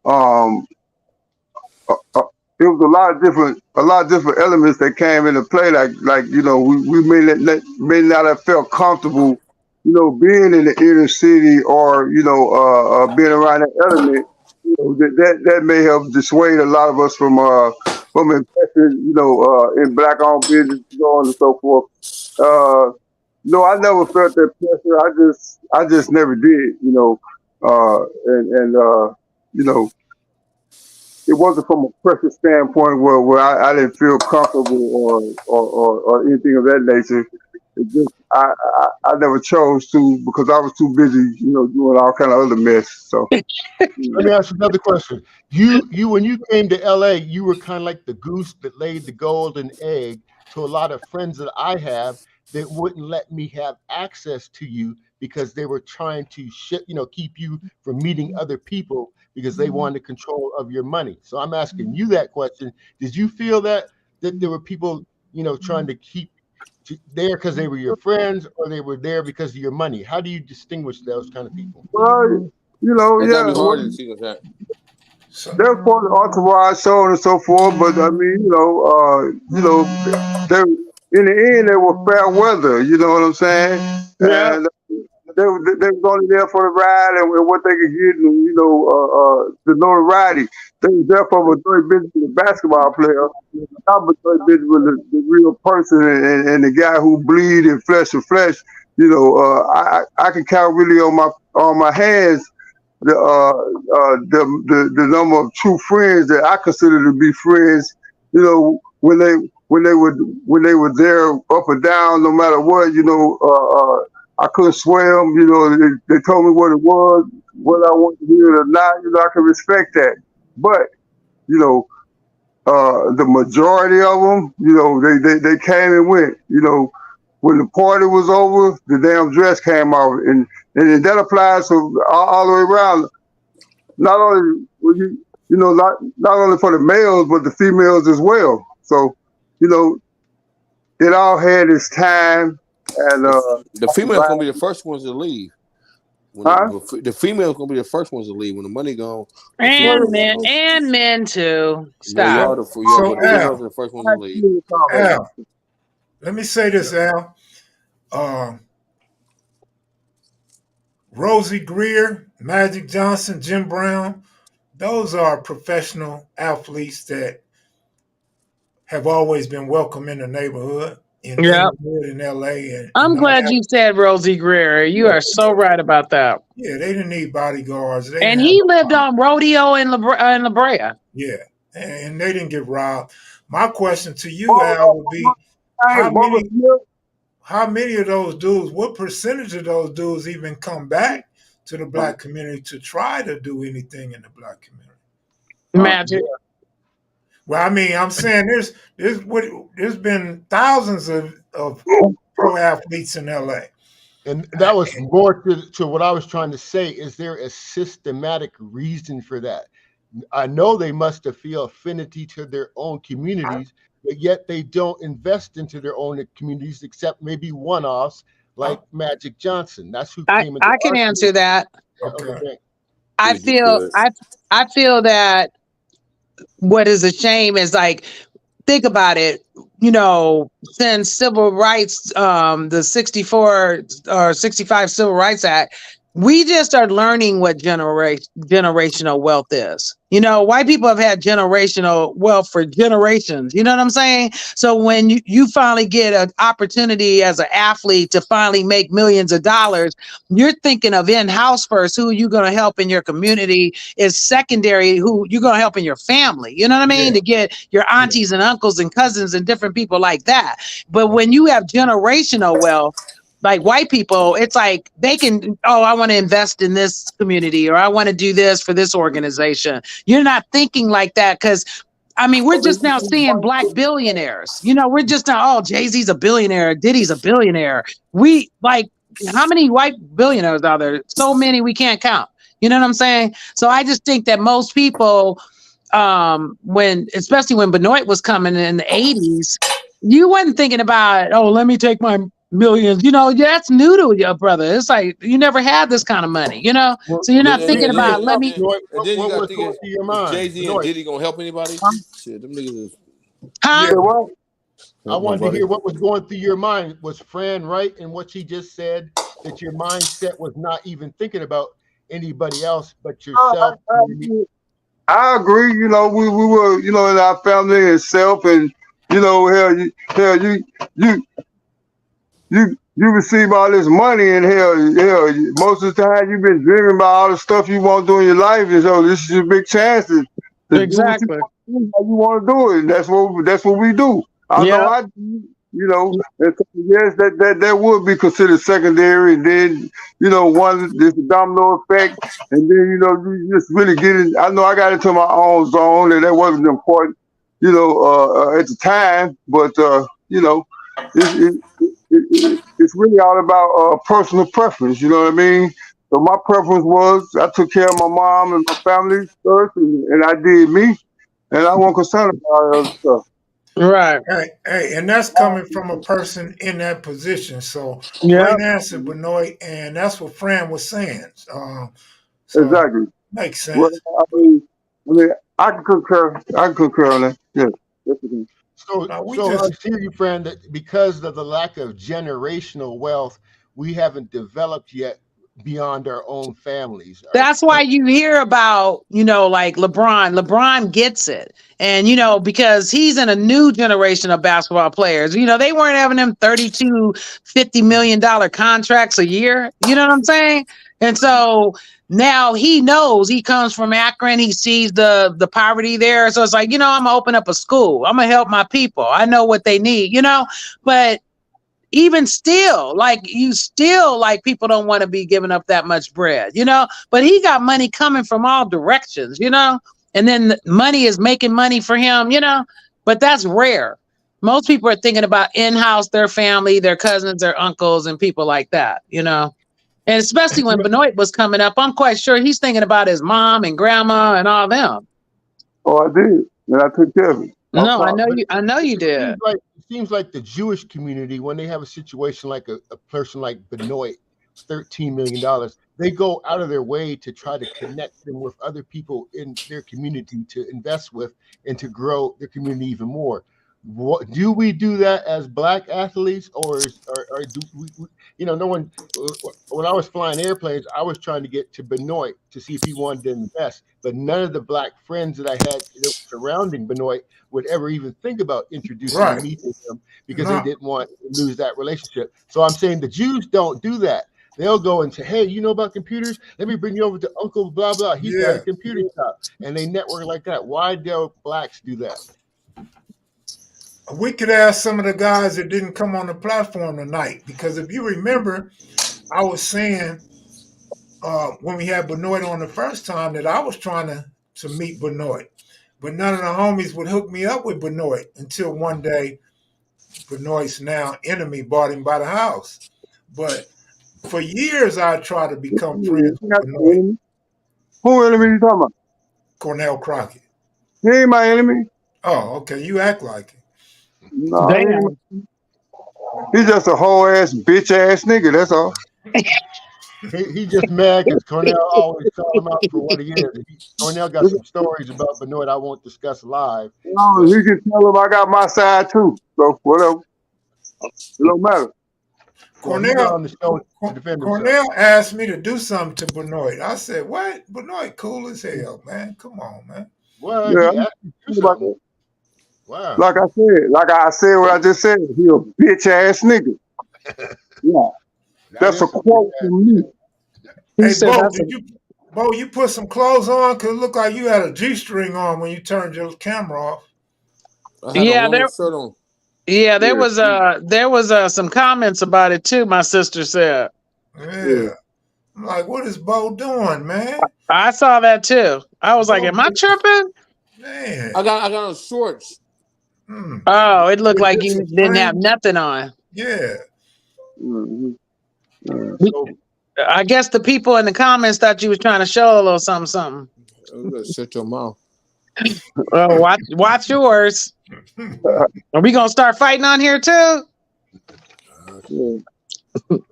um, it was a lot of different elements that came into play. Like we may not have felt comfortable, being in the inner city or being around that element. That may have dissuaded a lot of us from investing, in black owned business, so on and so forth. No, I never felt that pressure. I just never did, and you know, it wasn't from a pressure standpoint where I didn't feel comfortable or anything of that nature. It just I never chose to because I was too busy, doing all kind of other mess. So Let me ask you another question. You when you came to LA, you were kind of like the goose that laid the golden egg to a lot of friends that I have that wouldn't let me have access to you because they were trying to keep you from meeting other people because they wanted control of your money. So I'm asking you that question. Did you feel that there were people, trying to keep there because they were your friends or they were there because of your money? How do you distinguish those kind of people? well, That gotta yeah, be hard to see that. So, they're part of the entourage, so on and so forth. But I mean, they in the end they were fair weather. You know what I'm saying? Yeah. And they was only there for the ride and what they could get, and the notoriety. They was there for Benoit Benjamin, the basketball player, not Benoit Benjamin, the real person, and the guy who bleed in flesh to flesh. I can count really on my hands the number of true friends that I consider to be friends. When they were there up or down, no matter what. I couldn't swim. They told me what it was, whether I wanted to hear it or not. I can respect that. But the majority of them, they came and went. When the party was over, the damn dress came off, and that applies to all the way around. Not only not only for the males, but the females as well. So, it all had its time, and The females gonna be the first ones to leave. The females gonna be the first ones to leave when the money gone. And men too. Stop. The females are the first ones to leave. Al, let me say this, Al. Rosie Greer, Magic Johnson, Jim Brown, those are professional athletes that have always been welcome in the neighborhood, in LA. I'm glad you said Rosie Greer. You are so right about that. Yeah, they didn't need bodyguards. And he lived on Rodeo in La Brea. Yeah, and they didn't get robbed. My question to you, Al, would be how many of those dudes, what percentage of those dudes even come back to the black community to try to do anything in the black community? Magic. Well, I mean, I'm saying there's been thousands of pro athletes in LA. And that was more to what I was trying to say. Is there a systematic reason for that? I know they must have feel affinity to their own communities, but yet they don't invest into their own communities except maybe one-offs like Magic Johnson. That's who came into I can answer that. Okay. I feel that what is a shame is like, think about it, since civil rights, the 64 or 65 Civil Rights Act, we just are learning what generational wealth is. You know, white people have had generational wealth for generations. You know what I'm saying? So when you finally get an opportunity as an athlete to finally make millions of dollars, you're thinking of in-house first. Who you going to help in your community is secondary. Who you're going to help in your family. You know what I mean? To get your aunties and uncles and cousins and different people like that. But when you have generational wealth, like white people, it's like they can, oh, I want to invest in this community, or I want to do this for this organization. You're not thinking like that because, I mean, we're just now seeing black billionaires. You know, we're just now, oh, Jay-Z's a billionaire, Diddy's a billionaire. We like, how many white billionaires are there? So many we can't count. You know what I'm saying? So I just think that most people, especially when Benoit was coming in the 80s, you wasn't thinking about, oh, let me take my millions, you know, that's new to your brother. It's like you never had this kind of money, you know. So you're not thinking about let me. And then you got to think is Jay-Z and Diddy gonna help anybody? Shit, them niggas is. Huh? Yeah, what? I wanted to hear what was going through your mind. Was Fran right in what she just said, that your mindset was not even thinking about anybody else but yourself? I agree. You know, we were, you know, in our family and self, and you know, you receive all this money, and hell, most of the time you've been dreaming about all the stuff you want to do in your life, and so this is your big chance to Exactly. do how you want to do it, and that's what we do. I know you know, and so, yes, that would be considered secondary, and then you know, this domino effect, and then you know, you just really get in. I know I got into my own zone, and that wasn't important, you know, at the time, but you know, it's really all about personal preference. You know what I mean? So my preference was I took care of my mom and my family first, and I did me, and I wasn't concerned about other stuff. Right. Hey, and that's coming from a person in that position. So Yeah. great answer, Benoit, and that's what Fran was saying. So Exactly. makes sense. Well, I mean, I can concur. On that. Yes. So I hear you, friend, that because of the lack of generational wealth, we haven't developed yet beyond our own families. That's why you hear about, you know, like LeBron. LeBron gets it. And, you know, because he's in a new generation of basketball players. You know, they weren't having them $50 million contracts a year. You know what I'm saying? And so now he knows, he comes from Akron. He sees the poverty there. So it's like, you know, I'm going to open up a school. I'm going to help my people. I know what they need, you know, but even still, like people don't want to be giving up that much bread, you know, but he got money coming from all directions, you know, and then the money is making money for him, you know, but that's rare. Most people are thinking about in-house, their family, their cousins, their uncles, and people like that, you know, and especially when Benoit was coming up, I'm quite sure he's thinking about his mom and grandma and all them. Oh, I did, and I took care of it. No, I know you did. It seems like the Jewish community, when they have a situation like a person like Benoit, $13 million, they go out of their way to try to connect them with other people in their community to invest with and to grow their community even more. What do we do that as Black athletes, or do we, you know, no one? When I was flying airplanes, I was trying to get to Benoit to see if he wanted to invest, but none of the Black friends that I had surrounding Benoit would ever even think about introducing me to him because they didn't want to lose that relationship. So I'm saying the Jews don't do that. They'll go and say, hey, you know about computers? Let me bring you over to Uncle blah, blah. He's got a computer shop. And they network like that. Why do Blacks do that? We could ask some of the guys that didn't come on the platform tonight, because if you remember, I was saying when we had Benoit on the first time that I was trying to meet Benoit, but none of the homies would hook me up with Benoit until one day Benoit's now enemy bought him by the house. But for years, I tried to become friends with Benoit. Who enemy you talking about? Cornell Crockett. He ain't my enemy. Oh, okay. You act like it. No, he's just a whole ass bitch ass nigga. That's all. He just mad because Cornell always call him out for what he is. Cornell got some stories about Benoit I won't discuss live. No, you can tell him I got my side too. So whatever. It don't matter. Well, he's Cornell, on the show to defend himself. Cornell asked me to do something to Benoit. I said, "What? Benoit cool as hell, man. Come on, man." Well, Yeah, he asked you to do like something. Wow. like I said what I just said. He a bitch ass nigga. Yeah, that's a quote from me. Hey, said Bo, that's Bo, you put some clothes on? Cause it looked like you had a G-string on when you turned your camera off. I had a woman's shirt on. Yeah, there was some comments about it too. My sister said. Yeah. I'm like, what is Bo doing, man? I saw that too. I was like, "Am I tripping?" Man. I got on shorts. Oh, it looked With like just you a didn't have string? nothing on. Yeah. So, I guess the people in the comments thought you was trying to show a little something. Shut your mouth. Well, watch yours. Are we gonna start fighting on here too?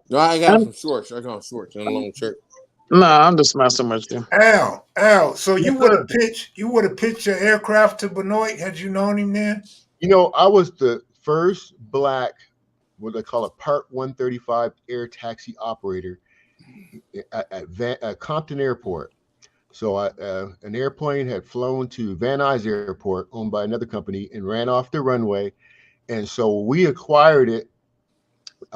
No, I got some shorts. I got shorts and a long shirt. No, I'm just messing with you. Al, so Yes, you would sir. have pitched your aircraft to Benoit had you known him then? You know, I was the first black, what they call a Part 135 air taxi operator at Compton Airport. So an airplane had flown to Van Nuys Airport, owned by another company, and ran off the runway. And so we acquired it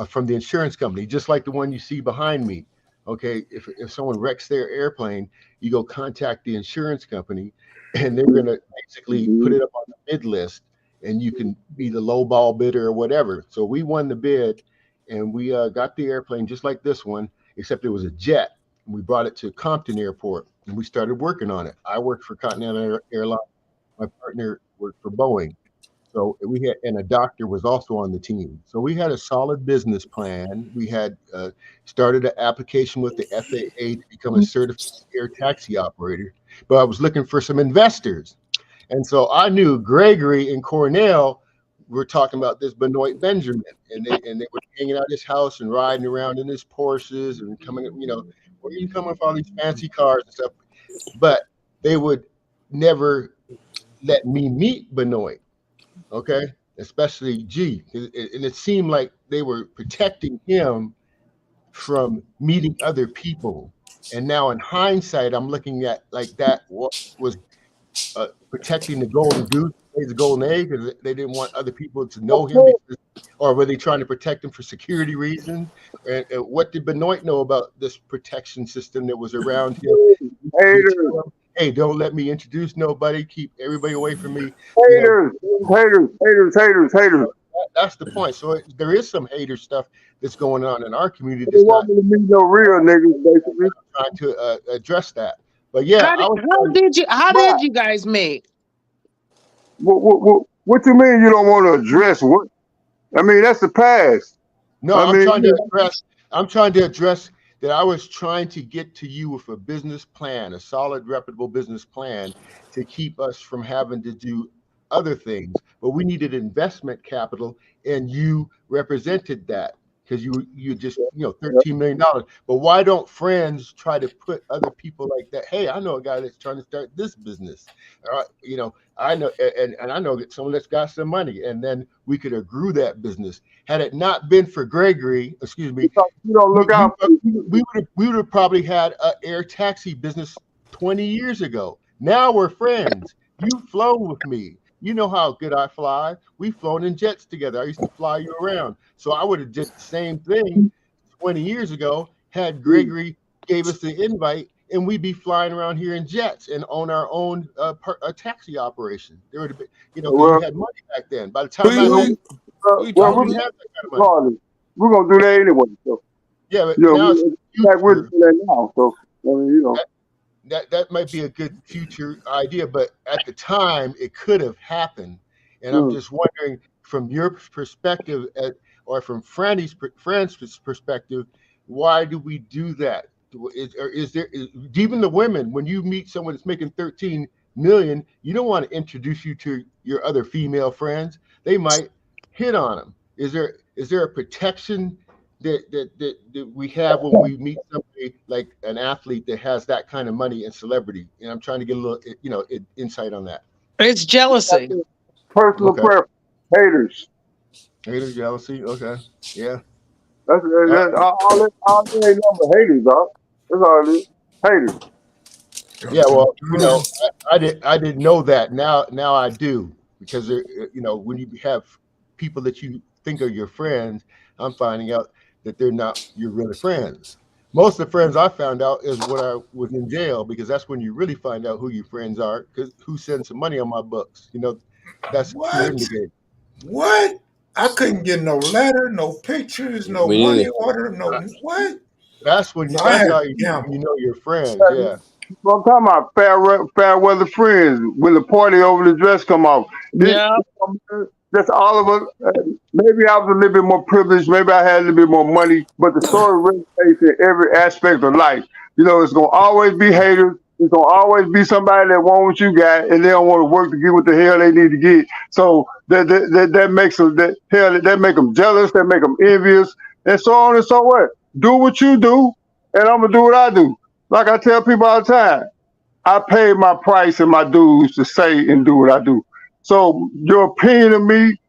from the insurance company, just like the one you see behind me. Okay, if someone wrecks their airplane, you go contact the insurance company, and they're going to basically put it up on the bid list, and you can be the low ball bidder or whatever. So we won the bid, and we got the airplane just like this one, except it was a jet. And we brought it to Compton Airport, and we started working on it. I worked for Continental Airlines. My partner worked for Boeing. So we had, and a doctor was also on the team. So we had a solid business plan. We had started an application with the FAA to become a certified air taxi operator, but I was looking for some investors. And so I knew Gregory and Cornell were talking about this Benoit Benjamin, and they were hanging out at his house and riding around in his Porsches and coming, where are you coming with all these fancy cars and stuff? But they would never let me meet Benoit. Okay, especially G, and it seemed like they were protecting him from meeting other people. And now, in hindsight, I'm looking at like that what was protecting the golden goose, the golden egg, because they didn't want other people to know him, or were they trying to protect him for security reasons? And what did Benoit know about this protection system that was around him? Hey, don't let me introduce nobody. Keep everybody away from me. Haters. That's the point. So there is some hater stuff that's going on in our community. They want me to meet no real niggas, basically. Trying to address that. But yeah, How did you guys meet? What you mean you don't want to address what? I mean, that's the past. No, I'm trying to address that. I was trying to get to you with a business plan, a solid, reputable business plan to keep us from having to do other things. But we needed investment capital, and you represented that because you just $13 million. But why don't friends try to put other people like that? Hey, I know a guy that's trying to start this business. I know, and I know that someone that's got some money, and then we could have grew that business. Had it not been for Gregory, excuse me, you don't look out. We would have probably had an air taxi business 20 years ago. Now we're friends. You've flown with me. You know how good I fly. We've flown in jets together. I used to fly you around. So I would have did the same thing 20 years ago had Gregory gave us the invite, and we'd be flying around here in jets and own our own a taxi operation. There would have been, we had money back then. By the time I met, we didn't have that kind of money. We're gonna do that anyway. So yeah, but now we're doing that now. So I mean, that might be a good future idea, but at the time it could have happened. And I'm just wondering, from your perspective, or from Franny's perspective, why do we do that? Is there even the women, when you meet someone that's making 13 million, you don't want to introduce you to your other female friends. They might hit on them. Is there a protection that we have when we meet somebody like an athlete that has that kind of money and celebrity? And I'm trying to get a little, insight on that. It's jealousy. Personal preference. Haters. Haters, jealousy. Okay. Yeah. That's all they ain't number haters, dog. That's all it is. Haters. Yeah, well, I didn't know that. Now I do, because when you have people that you think are your friends, I'm finding out that they're not your really friends. Most of the friends I found out is when I was in jail, because that's when you really find out who your friends are, because who sends some money on my books. That's a clear What? indicator. What? I couldn't get no letter, no pictures, no Me money neither. order, no what? That's So I had how to you gamble. know your friends. Yeah. Well, I'm talking about fair weather friends. When the party over the dress come off, Yeah. that's all of us. Maybe I was a little bit more privileged. Maybe I had a little bit more money. But the story resonates in every aspect of life. It's gonna always be haters. It's gonna always be somebody that want what you got, and they don't want to work to get what the hell they need to get. So that makes them that make them jealous. That make them envious, and so on and so what. Do what you do, and I'm gonna do what I do. Like I tell people all the time, I paid my price and my dues to say and do what I do. So your opinion of me,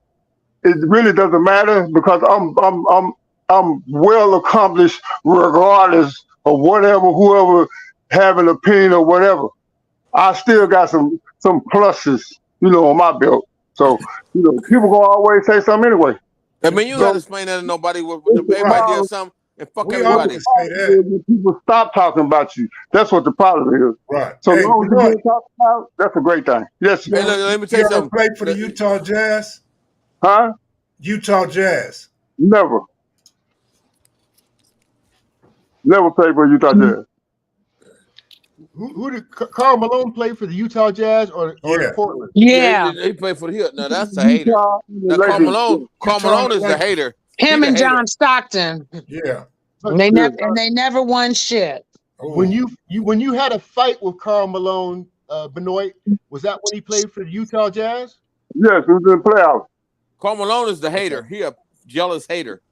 it really doesn't matter, because I'm well accomplished regardless of whoever have an opinion or whatever. I still got some pluses, on my belt. So, people gonna always say something anyway. I mean, you don't have to explain that to nobody. Everybody did something, and fuck We everybody. always say that. When people stop talking about you, that's what the problem is. Right. So Hey, long as Benoit, you're being talked about, that's a great thing. Yes, Hey, look, let me tell you you ever something. played for the Utah Jazz? huh? Utah Jazz. Never played for Utah Jazz. Who did Karl Malone play for, the Utah Jazz or Yeah. Portland? Yeah. He played for the Heat. Now that's a hater. Utah, Now Lakers. Carl Malone is the hater. Him He and the hater. John Stockton. Yeah. They never won shit. Oh. When you had a fight with Karl Malone, Benoit, was that when he played for the Utah Jazz? Yes, it was in the playoffs. Carl Malone is the hater. He a jealous hater.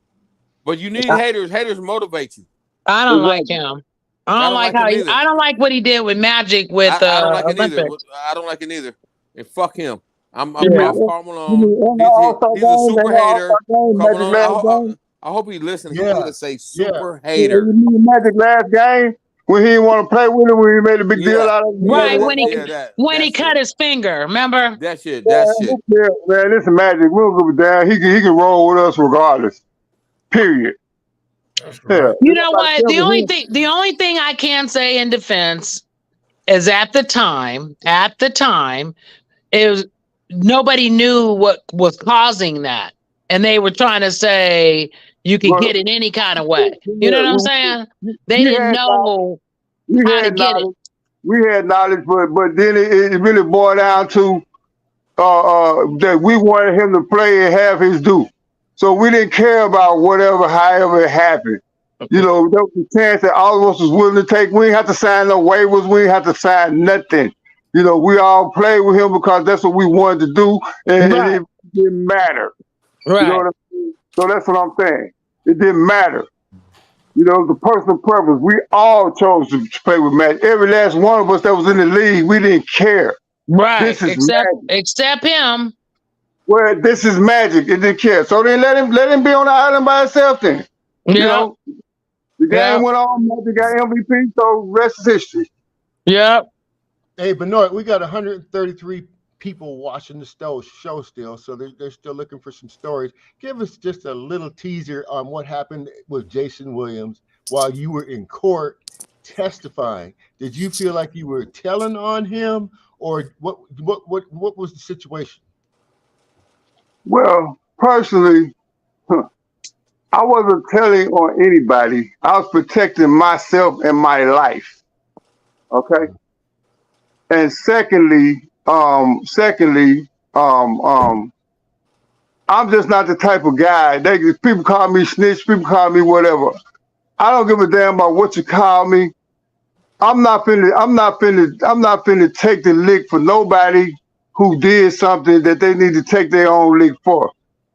But you need haters. Haters motivate you. I don't like him. I don't like how I don't like what he did with Magic with I don't like it either. Olympics. I don't like it either. And fuck him. I'm off Karl Malone. He's a super hater. Karl Malone, I hope he listens. He's going to say super hater. You mean Magic last game when he didn't want to play with him, when he made a big deal out of it? Right, when he cut his finger, remember? That shit. Yeah, man, this is Magic. We'll go down. He can roll with us regardless. Period. Right. Yeah. You know what? The only thing I can say in defense is at the time, is nobody knew what was causing that. And they were trying to say you could get it any kind of way. You know what I'm saying? They didn't know how to get it. We had knowledge, but then it really boiled down to that we wanted him to play and have his due. So we didn't care about however it happened. There was a chance that all of us was willing to take. We didn't have to sign no waivers. We didn't have to sign nothing. We all played with him because that's what we wanted to do, and it didn't matter. Right. You know what I mean? So that's what I'm saying. It didn't matter. It was a personal preference. We all chose to play with Magic. Every last one of us that was in the league, we didn't care. Right. Except him. Well, this is Magic. It didn't care. So then let him be on the island by himself then. Yeah. The game went on. Magic got MVP. So rest is history. Yep. Hey, Benoit, we got 133 people watching the show still, so they're still looking for some stories. Give us just a little teaser on what happened with Jason Williams while you were in court testifying. Did you feel like you were telling on him, or what was the situation? Well, personally, I wasn't telling on anybody. I was protecting myself and my life. Okay. And secondly, I'm just not the type of guy. People call me snitch. People call me whatever. I don't give a damn about what you call me. I'm not finna take the lick for nobody who did something that they need to take their own lick for.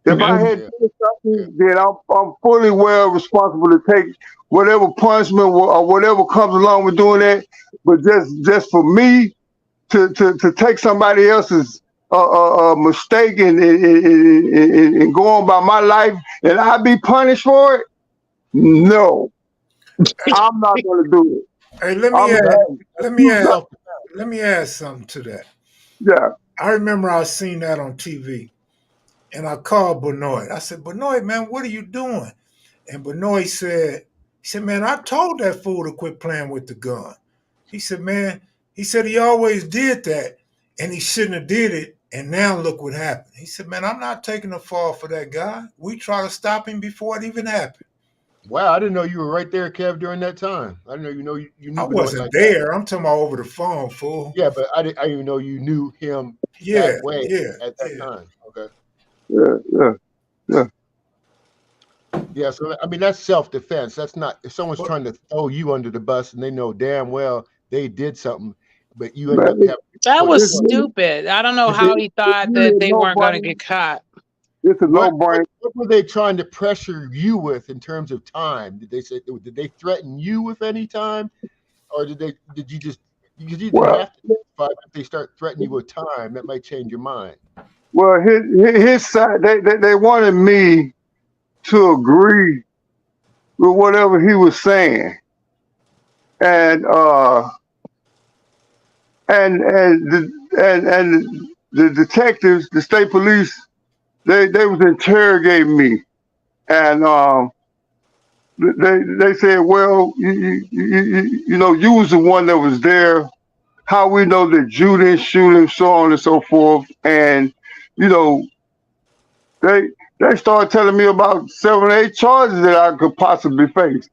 If I had done something, then I'm fully well responsible to take whatever punishment or whatever comes along with doing that. But just for me to take somebody else's mistake and go on by my life and I be punished for it, No, I'm not going to do it. Hey, let me add something to that. Yeah. I remember I seen that on TV, and I called Benoit. I said, Benoit, man, what are you doing? And Benoit said, man, I told that fool to quit playing with the gun. He said, man, he always did that, and he shouldn't have did it. And now look what happened. He said, man, I'm not taking the fall for that guy. We try to stop him before it even happened. Wow, I didn't know you were right there, Kev, during that time. I didn't know you knew. I wasn't there. I'm talking about over the phone, fool. Yeah, but I didn't even know you knew him that way at that time. Okay. Yeah. Yeah, so I mean that's self-defense. That's not if someone's trying to throw you under the bus and they know damn well they did something, but you end up having that was stupid. I don't know how he thought that they weren't going to get caught. It's a no-brainer. What were they trying to pressure you with in terms of time? Did they threaten you with any time, or did you just because you didn't have to testify, but if they start threatening you with time, that might change your mind. Well, his side they wanted me to agree with whatever he was saying, and the detectives, the state police, they was interrogating me, and they said, well, you know, you was the one that was there. How we know that you didn't shoot him, so on and so forth, and you know, they started telling me about 7 or 8 charges that I could possibly face,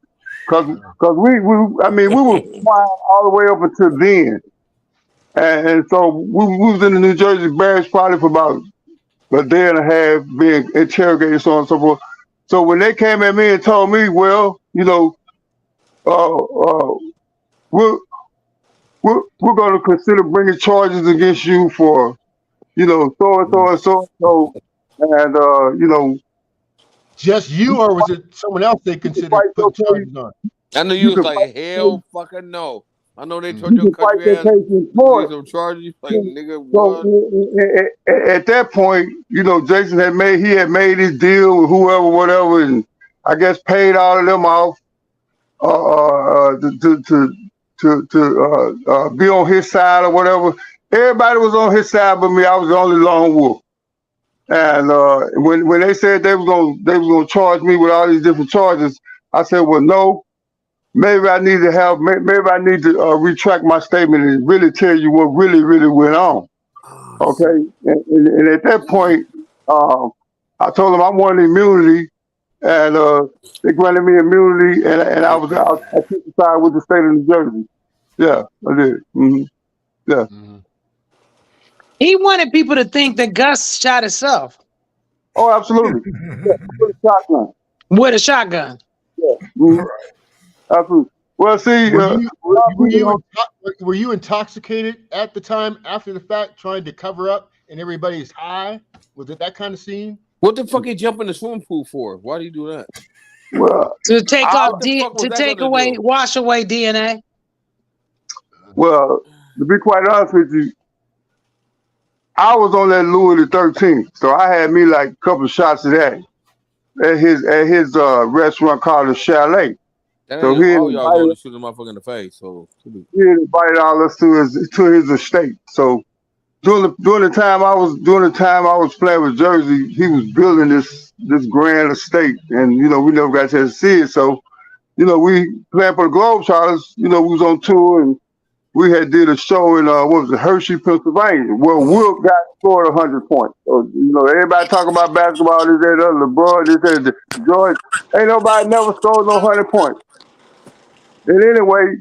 because we were flying all the way up until then, and so we was in the New Jersey barracks probably for about a day and a half being interrogated, so on and so forth. So when they came at me and told me, well, you know, we're going to consider bringing charges against you for, you know, so, and you know, just you, or was it someone else they considered putting charges on? I know you was like, hell fucking no. I know they told your country ass some charges. Like, nigga, what? So at that point, you know, Jason had made his deal with whoever, whatever, and I guess paid all of them off to be on his side or whatever. Everybody was on his side but me. I was the only lone wolf. And when they said they was gonna charge me with all these different charges, I said, well, no. Maybe I need to retract my statement and really tell you what really went on. Okay, and at that point, I told them I wanted immunity, and they granted me immunity, and I testified with the state of New Jersey. Yeah, I did. Mm-hmm. Yeah. Mm-hmm. He wanted people to think that Gus shot himself. Oh, absolutely. Yeah, with a shotgun. With a shotgun. Yeah. Mm-hmm. Absolutely. Well, see, were you intoxicated at the time after the fact, trying to cover up, and everybody's high? Was it that kind of scene? What the fuck he jump in the swimming pool for? Why do you do that? Well, to wash away DNA. Well, to be quite honest with you, I was on that Louis the 13th, so I had me like a couple of shots of that at his restaurant called the Chalet. So he all y'all going to shoot the motherfucker in the face. So he invited all us to his estate. So during the time I was playing with Jersey, he was building this grand estate, and you know we never got a chance to see it. So you know we playing for the Globetrotters. You know we was on tour, and we had did a show in Hershey, Pennsylvania, where Will got scored 100 points. So you know everybody talking about basketball, this, that, LeBron, this, that, George. Ain't nobody never scored no 100 points. And anyway,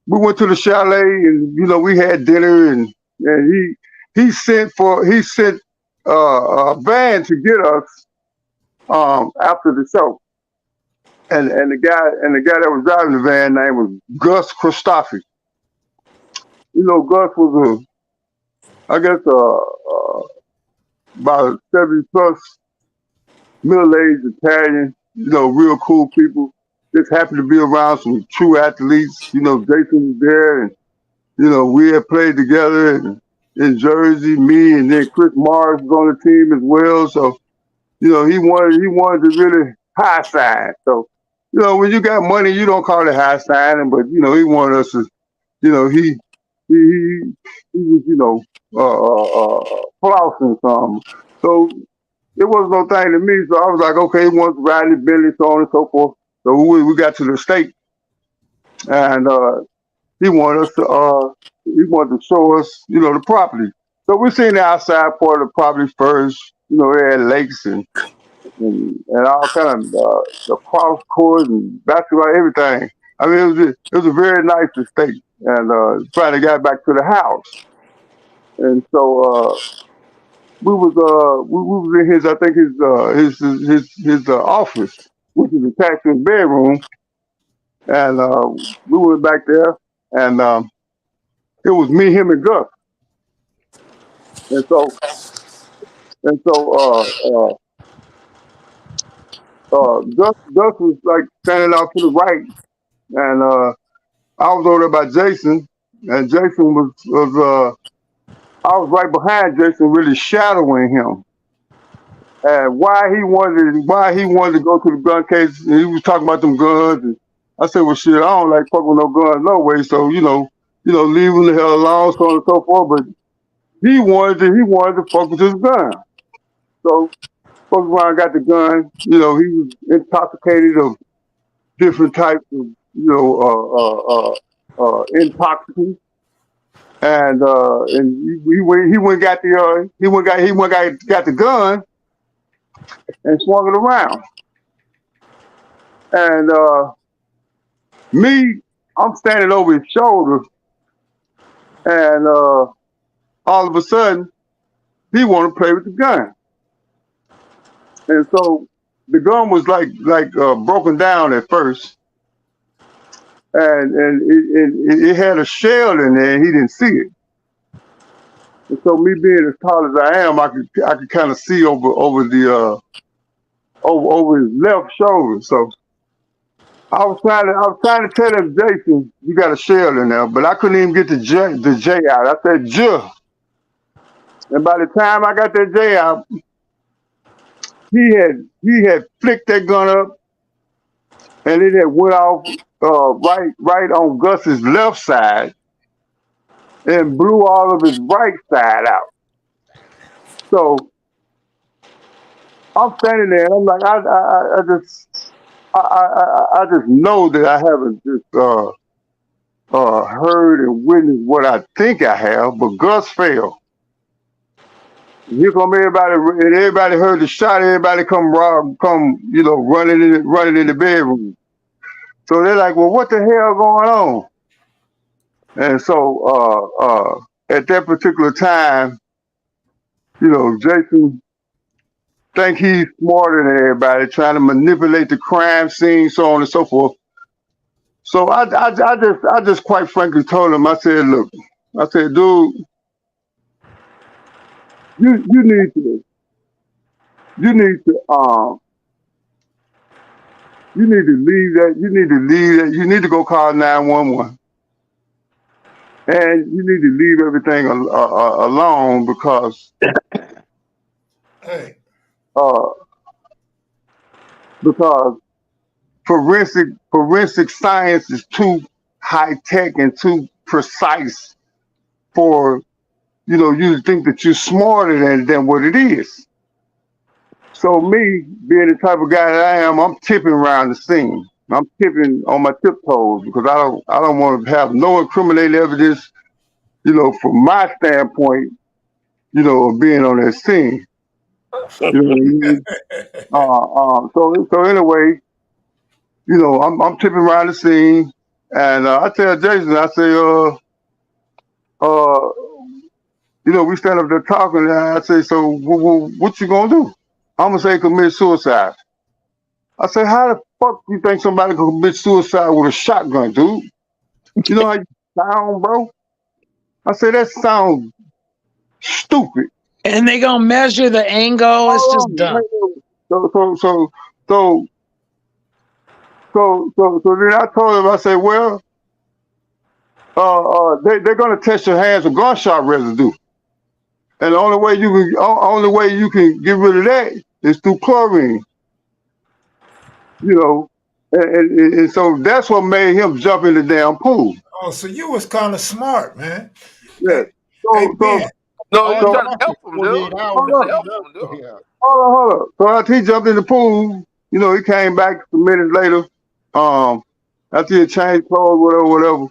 we went to the Chalet, and you know we had dinner, and he sent a van to get us after the show, and the guy that was driving the van name was Gus Christophe. You know, Gus was about 70 plus, middle-aged Italian. You know, real cool people. Just happened to be around some true athletes. You know, Jason was there, and you know we had played together in Jersey. Me and then Chris Mars was on the team as well. So, you know, he wanted to really high side. So, you know, when you got money, you don't call it high signing, but you know, he wanted us to, you know, he was, you know, flossing something. So it wasn't no thing to me. So I was like, okay, he wants to ride his Bentley, so on and so forth. So we got to the state, and he wanted to show us, you know, the property. So we seen the outside part of the property first. You know, they had lakes and all kind of the cross court and basketball, everything. I mean, it was a very nice estate, and finally got back to the house, and so we was in his, I think his office, which is attached to his bedroom, and we went back there, and it was me, him, and Gus, and so and so Gus was like standing out to the right, and I was over there by Jason, and Jason was I was right behind Jason, really shadowing him. And why he wanted to go to the gun case, and he was talking about them guns, and I said, well, shit, I don't like fucking with no guns no way, so leave him the hell alone, so on and so forth. But he wanted to fuck with his gun, so fuck around, got the gun. You know, he was intoxicated of different types of intoxicants. And he went got the gun and swung it around. And I'm standing over his shoulder, and all of a sudden he wanted to play with the gun. And so the gun was like broken down at first, and it had a shell in there, and he didn't see it. And so me being as tall as I am, I could kind of see over his left shoulder. So I was trying to tell him, Jason, you got a shell in there, but I couldn't even get the J out. I said J. And by the time I got that J out, he had flicked that gun up, and it had went off right on Gus's left side and blew all of his right side out. So I'm standing there, and I'm like, I just know that I haven't just heard and witnessed what I think I have, but Gus fell. Here come everybody, and everybody heard the shot. Everybody come running in the bedroom. So they're like, well, what the hell going on? And so at that particular time, Jason think he's smarter than everybody, trying to manipulate the crime scene, so on and so forth. So I just quite frankly told him, I said, look, dude, you need to leave that. You need to go call 911. And you need to leave everything alone because forensic science is too high tech and too precise for you to think that you're smarter than what it is. So me being the type of guy that I am, I'm tipping around the scene. I'm tipping on my tiptoes because I don't want to have no incriminating evidence, from my standpoint, of being on that scene. You know what I mean? So anyway, I'm tipping around the scene, and I tell Jason, I say, we stand up there talking, and I say, so what you gonna do? I'm gonna say commit suicide. I say, how the fuck do you think somebody can commit suicide with a shotgun, dude? You know how you sound, bro? I say that sounds stupid. And they gonna measure the angle. It's just dumb. So then I told him, I said, well, they're gonna test your hands for gunshot residue, and the only way you can get rid of that is through chlorine. And so that's what made him jump in the damn pool. Oh, so you was kind of smart, man. Yeah. Hey, hey Ben. No, you All it trying to lasted help him, dude. 48 You hours. trying to Hold help up, him, dude. Yeah. hold up. So after he jumped in the pool, he came back some minutes later. After he had changed clothes, whatever.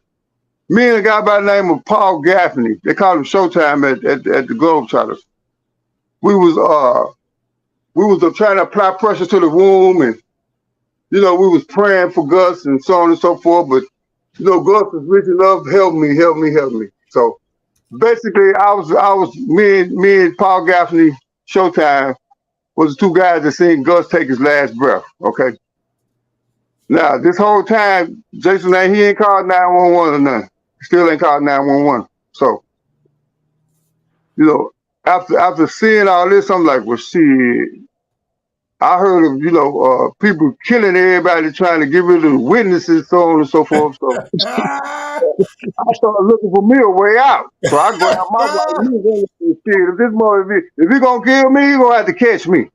Me and a guy by the name of Paul Gaffney, they called him Showtime at the Globetrotters. We was trying to apply pressure to the room, and we was praying for Gus and so on and so forth. But Gus was rich enough, help me. So basically, me and Paul Gaffney, Showtime, was the two guys that seen Gus take his last breath. Okay. Now this whole time, Jason he ain't called 911 or nothing. Still ain't called 911. So after seeing all this, I'm like, well, shit. I heard of people killing everybody, trying to get rid of the witnesses, so on and so forth. So I started looking for me a way out. So I grabbed my right knee and said, if this mother, if he gonna kill me, he gonna have to catch me.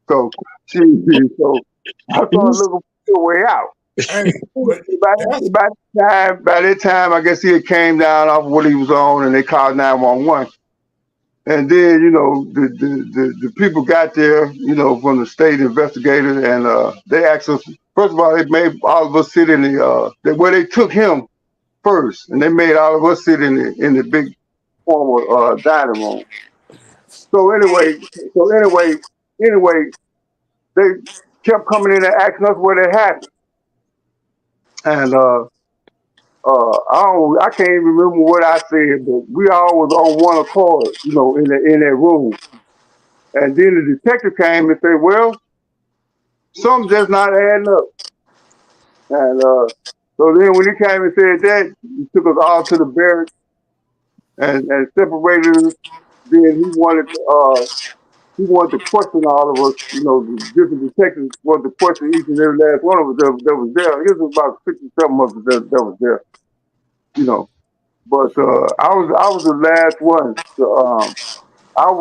So so I started looking for a way out. Hey, but that's By that time, I guess he had came down off of what he was on, and they called 911. And then, the people got there, from the state investigators, and they asked us. First of all, they made all of us sit in where they took him first, and they made all of us sit in the big formal dining room. So anyway, they kept coming in and asking us what had happened, and I can't even remember what I said, but we all was on one accord, in that room. And then the detective came and said, well, something just not adding up. And so then when he came and said that, he took us all to the barracks and separated us. Then he wanted to question all of us, the different detectives wanted to question each and every last one of us that was there. It was about 67 of us that was there, But I was the last one to I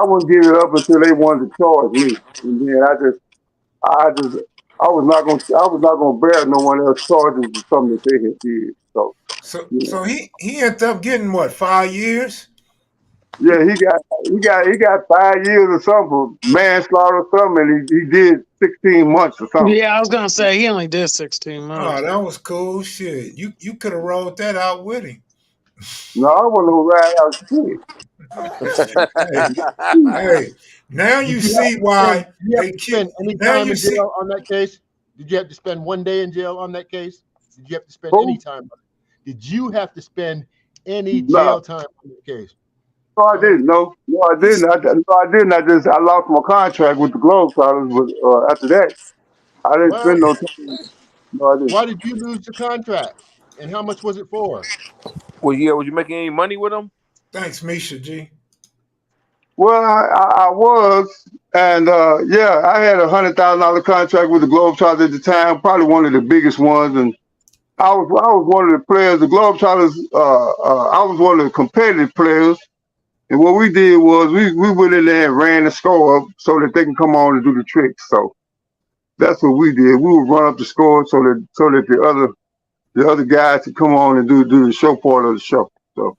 wouldn't give it up until they wanted to charge me. And then I was not gonna bear no one else charges for something that they had did. So so you know, so he ended up getting what, 5 years? yeah, he got 5 years or something for manslaughter or something, and he did 16 months or something. Yeah, I was gonna say he only did 16 Oh, months. that was cool. Shit. You could have rolled that out with him. No, I wasn't no right out shit. Hey, hey. Now you see why Did you have they to keep spend any now time you in see jail on that case? Did you have to spend 1 day in jail on that case? Did you have to spend any Who? time? Did you have to spend any No, jail time on the case? no, I didn't. No, I he's didn't. I didn't. I lost my contract with the Globetrotters. But after that, I didn't What? spend no time. No, I didn't. Why did you lose the contract? And how much was it for? Well, yeah, was you making any money with him? thanks, Misha G. Well, I was, and yeah, I had $100,000 contract with the Globetrotters at the time, probably one of the biggest ones, and I was one of the players. The Globetrotters, I was one of the competitive players, and what we did was we went in there and ran the score up so that they can come on and do the tricks. So that's what we did. We would run up the score so that the other guys could come on and do the show part of the show. So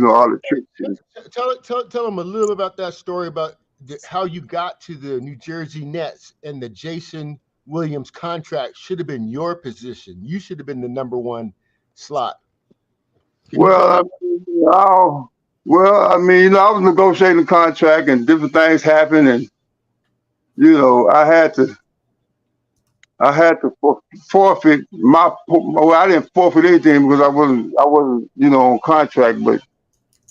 all the tricks. Tell them a little bit about that story about how you got to the New Jersey Nets and the Jason Williams contract should have been your position. You should have been the number one slot. Can you tell Well, them? I was negotiating the contract and different things happened, and I had to forfeit my. Well, I didn't forfeit anything because I wasn't on contract, but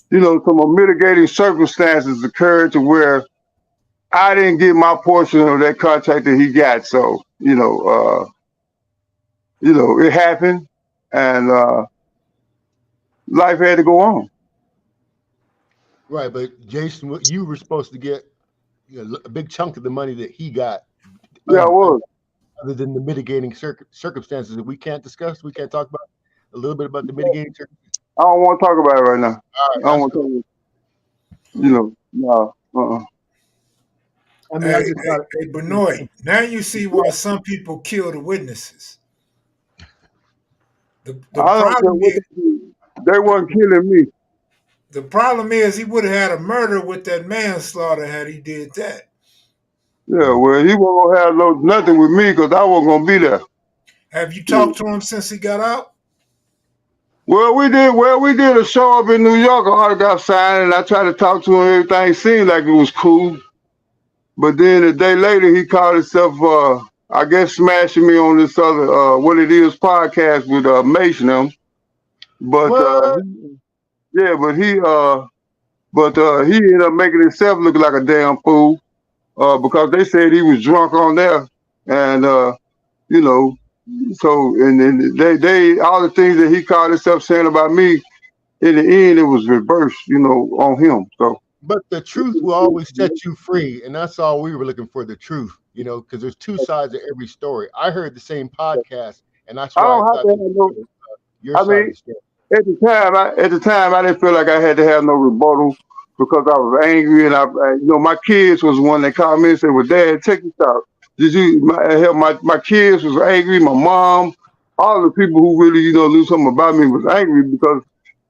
some mitigating circumstances occurred to where I didn't get my portion of that contract that he got. So it happened, and life had to go on. Right, but Jason, you were supposed to get a big chunk of the money that he got. Yeah, I was. Other than the mitigating circumstances that we can't discuss, we can't talk about a little bit about the mitigating circumstances. I don't want to talk about it right now. All right, I don't want to talk. No. I mean, I Hey, just got hey, Benoit, now you see why some people kill the witnesses. The I don't care problem what is they do. They weren't killing me. the problem is he would have had a murder with that manslaughter had he did that. Yeah, well, he wasn't gonna have nothing with me because I wasn't gonna be there. Have you Yeah. talked to him since he got out? Well, we did a show up in New York, an autograph sign, and I tried to talk to him. Everything seemed like it was cool, but then a day later, he called himself, I guess, smashing me on this other What It Is podcast with Mace and them. But what? yeah, but he ended up making himself look like a damn fool because they said he was drunk on there, and you know, so and then they all the things that he called himself saying about me. In the end, it was reversed, on him. So But the truth will always set you free, and that's all we were looking for, the truth, because there's two sides of every story. I heard the same podcast, and that's I why I don't have thought to have no. your I side of mean, the story. at the time, I didn't feel like I had to have no rebuttal because I was angry, and my kids was one that called me and said, "Well, Dad, check this out. Did you? My kids was angry. My mom, all the people who really knew something about me was angry because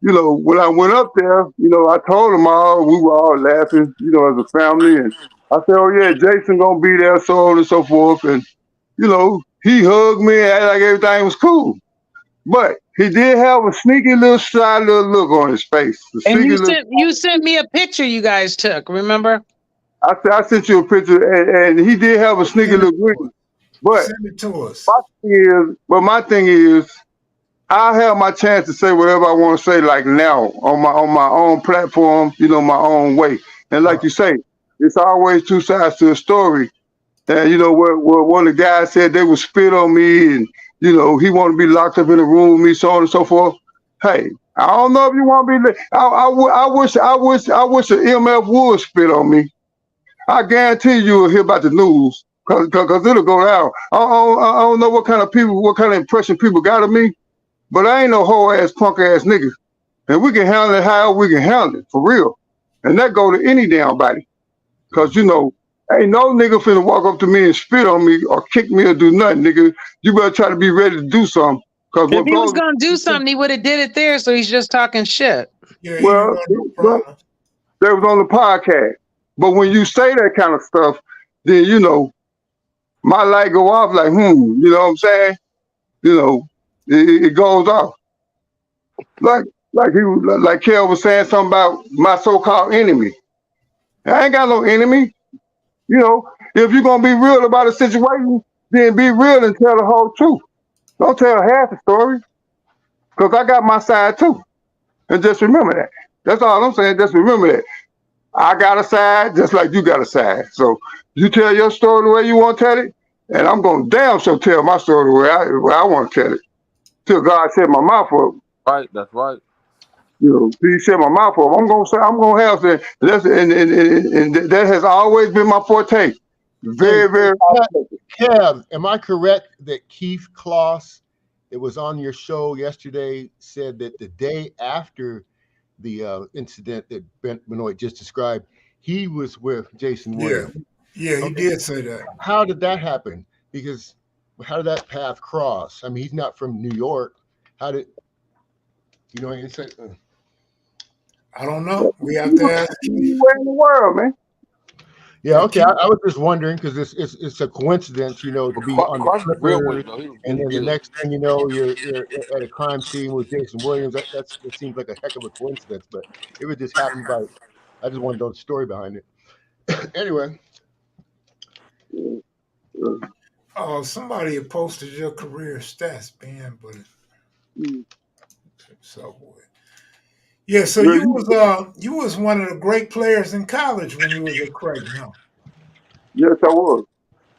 when I went up there, I told them all. We were all laughing, as a family, and I said, "Oh yeah, Jason gonna be there, so on and so forth," and he hugged me and acted like everything was cool. But he did have a sneaky little shy little look on his face. And you sent me a picture you guys took, remember? I sent you a picture, and he did have a sneaky Send it little to grin. us. But Send it to us. my thing is, I have my chance to say whatever I want to say, like now on my own platform, my own way. And like you say, it's always two sides to a story. And where one of the guys said they would spit on me, and he wanted to be locked up in a room with me, so on and so forth. Hey, I don't know if you want to be. I wish an MF would spit on me. I guarantee you will hear about the news because it'll go down. I don't know what kind of impression people got of me, but I ain't no whole ass punk ass nigga, and we can handle it how we can handle it for real, and that go to any damn body. Cause ain't no nigga finna walk up to me and spit on me or kick me or do nothing, nigga. You better try to be ready to do something. Cause If he was gonna do something, he would have did it there. So he's just talking shit. Yeah, he didn't want no problem. They was on the podcast. But when you say that kind of stuff, then my light go off like, you know what I'm saying? It goes off. Like Kel was saying something about my so-called enemy. I ain't got no enemy. If you're gonna be real about a situation, then be real and tell the whole truth. Don't tell half the story. Because I got my side too. And just remember that. That's all I'm saying. Just remember that. I got a side just like you got a side. So you tell your story the way you want to tell it, and I'm gonna damn sure tell my story the way I want to tell it. Till God set my mouth up. Right, that's right. He set my mouth up. I'm gonna have to. And that has always been my forte. Very, very. Kev, am I correct that Keith Kloss, that was on your show yesterday, said that the day after the incident that Benoit just described, he was with Jason Williams? Yeah, he did say that. How did that happen? Because how did that path cross? I mean, he's not from New York. How did I don't know. We have to ask Keith. Where in the world, man? Yeah, okay. I was just wondering because it's a coincidence, to be on the Clippers, and then the next thing you know, you're at a crime scene with Jason Williams. That seems like a heck of a coincidence, but it would just happen by. I just want to know the story behind it. Anyway. Oh, somebody had posted your career stats, Ben, but Subway. Yeah, so you was one of the great players in college when you was at Creighton, huh? Yes, I was.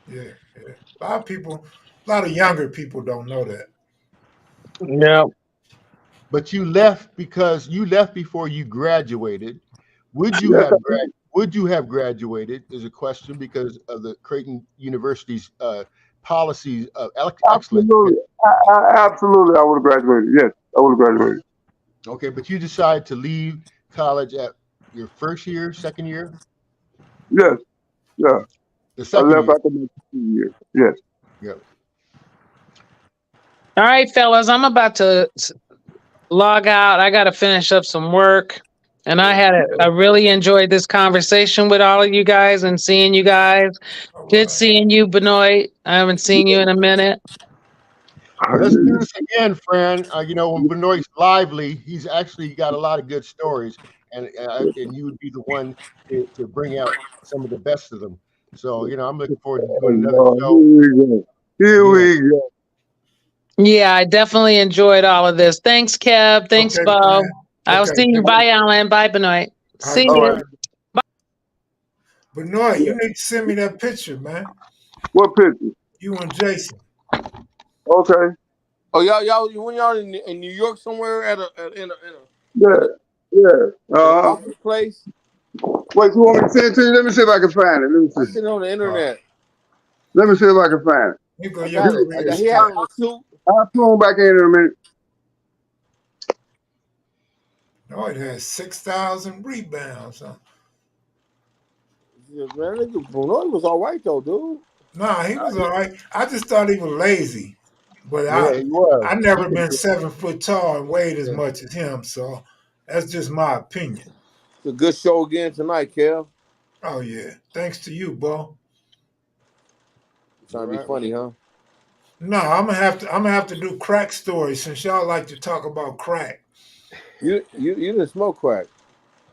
Yeah. A lot of younger people don't know that. Yeah. But you left before you graduated. Would you have graduated is a question because of the Creighton University's policies of excellence. Absolutely, I would have graduated. Yes, I would have graduated. Okay, but you decided to leave college at your first year, second year? Yes, yeah. The I second left year. after my 2 years. Yes. Yep. All right, fellas, I'm about to log out. I got to finish up some work. And I really enjoyed this conversation with all of you guys and seeing you guys. All Good right. seeing you, Benoit. I haven't seen you in a minute. Let's do this again, Fran. You know, when Benoit's lively, he's actually got a lot of good stories, and you would be the one to bring out some of the best of them. So, you know, I'm looking forward to doing another Lord, show. here we go. Here Yeah. we go. Yeah, I definitely enjoyed all of this. Thanks, Kev. Thanks, Okay, Bo. Fran. I'll Okay, see you. thank Bye, Alan. Bye, Benoit. All right, See All you. right. Benoit, you need to send me that picture, man. What picture? You and Jason. Okay. Oh, y'all, when y'all in New York somewhere at in Yeah. Yeah. an office place? Wait, you want me to send it to you? Let me see if I can find it. Let me I see. seen it on the internet. Let me see if I can find it. Here go I your got it. career He had start. on a suit. I'll come back in a minute. Benoit had 6,000 rebounds. Huh? Yeah, man, nigga, Benoit was all right though, dude. Nah, he was all right. I just thought he was lazy. But Yeah, he was. I never been 7 foot tall and weighed as Yeah. much as him, so that's just my opinion. It's a good show again tonight, Kev. Oh yeah. Thanks to you, Bo. Trying to be funny, huh? No, I'm gonna have to do crack stories since y'all like to talk about crack. You didn't smoke crack.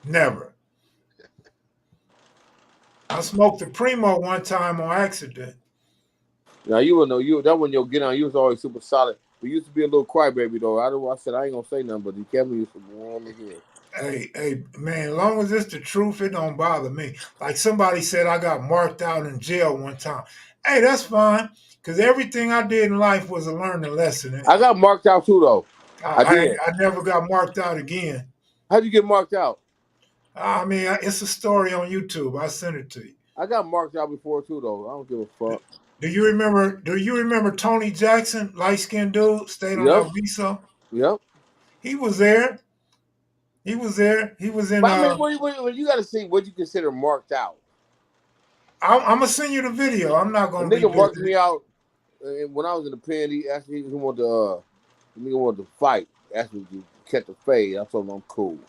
Never. I smoked the Primo one time on accident. Now you will know that when you'll get on. You was always super solid. We used to be a little crybaby though. I said I ain't gonna say nothing, but you kept me used to warm in here. Hey, man, as long as it's the truth, it don't bother me. Like somebody said I got marked out in jail one time. Hey, that's fine. Because everything I did in life was a learning lesson. I got marked out too though. I did. I never got marked out again. How'd you get marked out? I mean, it's a story on YouTube. I sent it to you. I got marked out before too though. I don't give a fuck. Do you remember Tony Jackson, light-skinned dude, stayed on Yep. El Viso? Yep. He was there. He was there. He was in. But I mean, you got to see what you consider marked out. I'm gonna send you the video. I'm not A gonna nigga marked revisit me out when I was in the pen. He asked me if he wanted to. The nigga wanted to fight. Asked me to catch a fade. I told him I'm cool.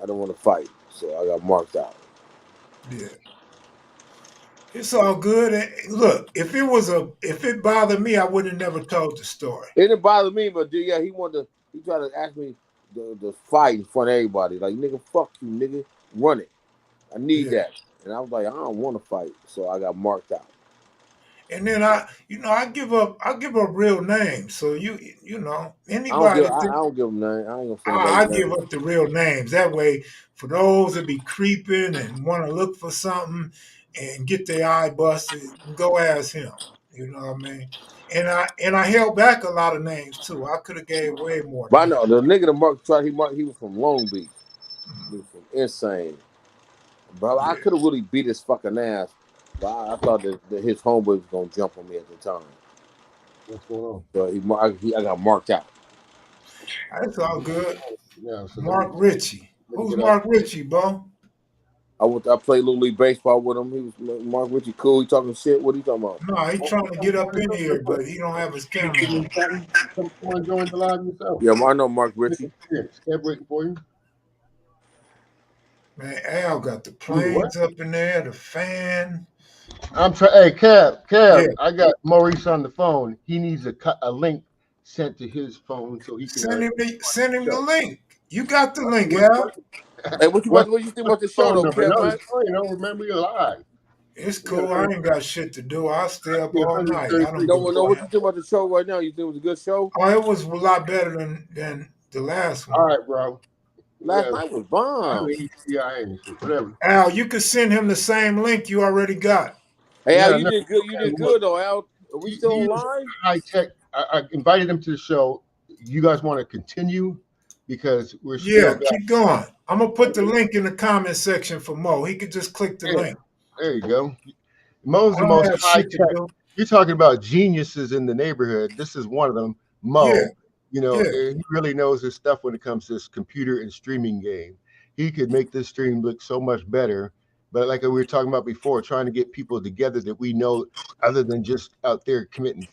I don't want to fight, so I got marked out. Yeah. It's all good. Look, if it bothered me, I would have never told the story. It didn't bother me, but yeah, he tried to ask me to fight in front of everybody. Like, nigga, fuck you, nigga. Run it. I need that. And I was like, I don't want to fight. So I got marked out. And then I give up real names. So you know, anybody I don't give them name. I ain't gonna say I give up the real names. That way, for those that be creeping and want to look for something and get their eye busted, go ask him. You know what I mean? And I held back a lot of names too. I could have gave way more. But I know the nigga he was from Long Beach. He was from Insane. Bro, I could have really beat his fucking ass. But I thought that his homeboy was gonna jump on me at the time. What's going on? So I got marked out. That's all good. Yeah, so Mark Ritchie. Who's Mark Ritchie, Bo? I played Little League Baseball with him. He was Mark Ritchie cool. He talking shit. What are you talking about? No, he's trying to get up in here, but he don't have his camera on. Come on, join the live yourself. Yeah, I know Mark Ritchie. Kept waiting for you. Man, Al got the planes up in there, the fan. Hey, Kev, yeah. I got Maurice on the phone. He needs a link sent to his phone so he can send him the link. You got the link, Al. Hey, what you think about the show, though, Kev? No, remember you're live. It's cool. I ain't got shit to do. I'll stay up all night. I don't know what you think about the show right now. You think it was a good show? Oh, it was a lot better than the last one. All right, bro. Last night was bomb. Whatever. Al, you could send him the same link you already got. Hey, Al, you did good. You did good, though, Al. Are we still online? High tech. I invited him to the show. You guys want to continue? Because we're still keep going. I'm gonna put the link in the comment section for Mo. He could just click the link. There you go. Mo's the most high tech. You're talking about geniuses in the neighborhood. This is one of them. Mo. Yeah. You know, he really knows his stuff when it comes to this computer and streaming game. He could make this stream look so much better But like we were talking about before, trying to get people together that we know, other than just out there committing,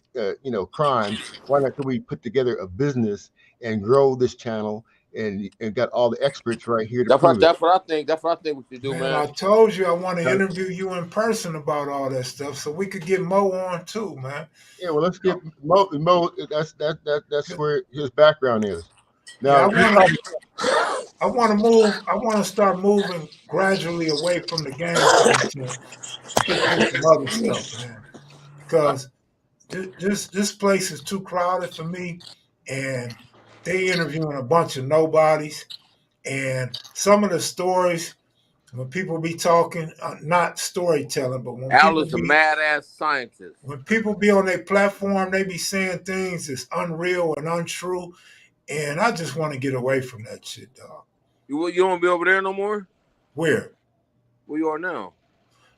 crimes. Why not can we put together a business and grow this channel and got all the experts right here to prove it? That's what I think. That's what I think we should do, Man, man. I told you I want to interview you in person about all that stuff, so we could get Mo on too, man. Yeah, well, let's get Mo. That's where his background is. Yeah, Now, I want to start moving gradually away from the game content, stick with some other stuff, man. Because this place is too crowded for me, and they interviewing a bunch of nobodies, and some of the stories when people be talking, not storytelling, but when Al is a mad ass scientist. when people be on their platform, they be saying things that's unreal and untrue, and I just want to get away from that shit, dog. You don't want to be over there no more? Where? Where you are now?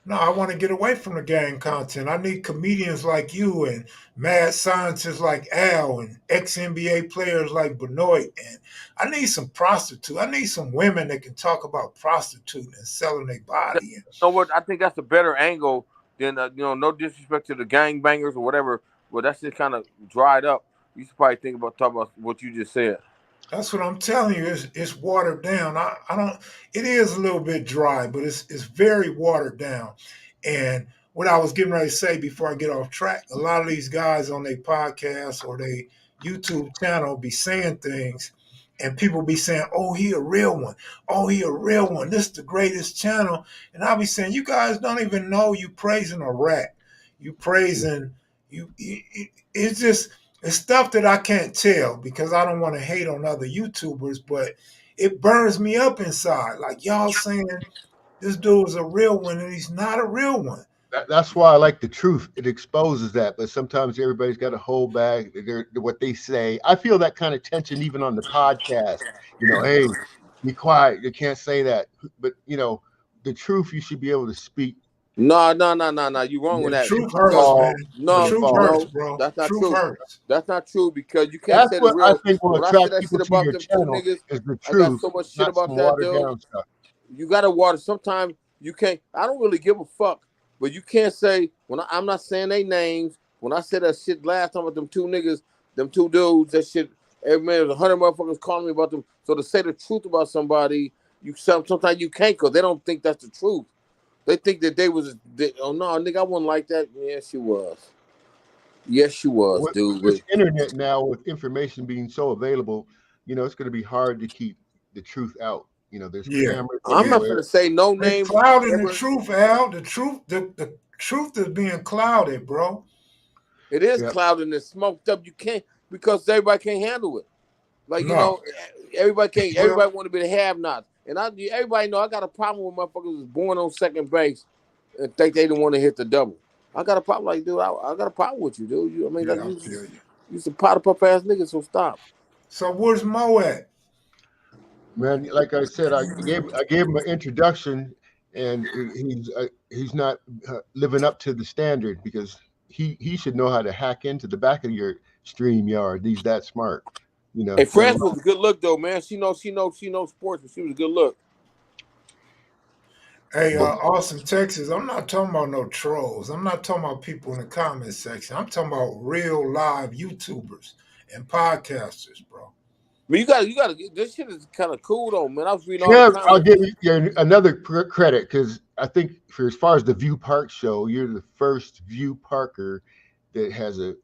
No, I want to get away from the gang content. I need comedians like you and mad scientists like Al and ex-NBA players like Benoit. And I need some prostitutes. I need some women that can talk about prostituting and selling their body. You know what? I think that's a better angle than, no disrespect to the gangbangers or whatever. Well, that's just kind of dried up. You should probably talk about what you just said. That's what I'm telling you. It's watered down. I don't. It is a little bit dry, but it's very watered down. And what I was getting ready to say before I get off track, a lot of these guys on their podcasts or their YouTube channel be saying things, and people be saying, "Oh, he a real one. Oh, he a real one. This is the greatest channel." And I'll be saying, "You guys don't even know you praising a rat. You praising you. It's just." It's stuff that I can't tell because I don't want to hate on other YouTubers, but it burns me up inside. Like y'all saying this dude is a real one and he's not a real one. That's why I like the truth. It exposes that, but sometimes everybody's got to hold back what they say. I feel that kind of tension even on the podcast. Hey, be quiet. You can't say that. But the truth, you should be able to speak. No. You wrong with that. Truth hurts, man. No, truth hurts, bro. That's not truth true. Hurts. That's not true because you can't say the real. I think will attract people to your them channel niggas, is the I truth. got so much shit about that, watered dude. down stuff. You gotta water. Sometimes you can't. I don't really give a fuck, but you can't say I'm not saying their names. When I said that shit last time with them two niggas, them two dudes, that shit. Every man, 100 motherfuckers calling me about them. So to say the truth about somebody, sometimes you can't because they don't think that's the truth. They think that oh no, nigga, I wasn't like that. Yes, you was. Yes, you was, dude. With internet now, with information being so available, it's going to be hard to keep the truth out. There's cameras. I'm not going to say no names. Clouding the truth, Al. The truth is being clouded, bro. It is clouded and smoked up. You can't because everybody can't handle it. Like everybody can't. Everybody want to be the have-nots. And everybody know I got a problem with motherfuckers who's born on second base and think they don't want to hit the double. I got a problem, like, dude. I got a problem with you, dude. You some pot puff ass niggas, so stop. So where's Mo at? Man, like I said, I gave him an introduction, and he's not living up to the standard because he should know how to hack into the back of your StreamYard. He's that smart. Hey, France was a good look though, man. She knows sports, but she was a good look. Hey, Austin, Texas. I'm not talking about no trolls. I'm not talking about people in the comment section. I'm talking about real live YouTubers and podcasters, bro. I mean, you gotta. This shit is kind of cool though, man. I was reading. I'll give you another credit because I think for as far as the View Park show, you're the first View Parker that has a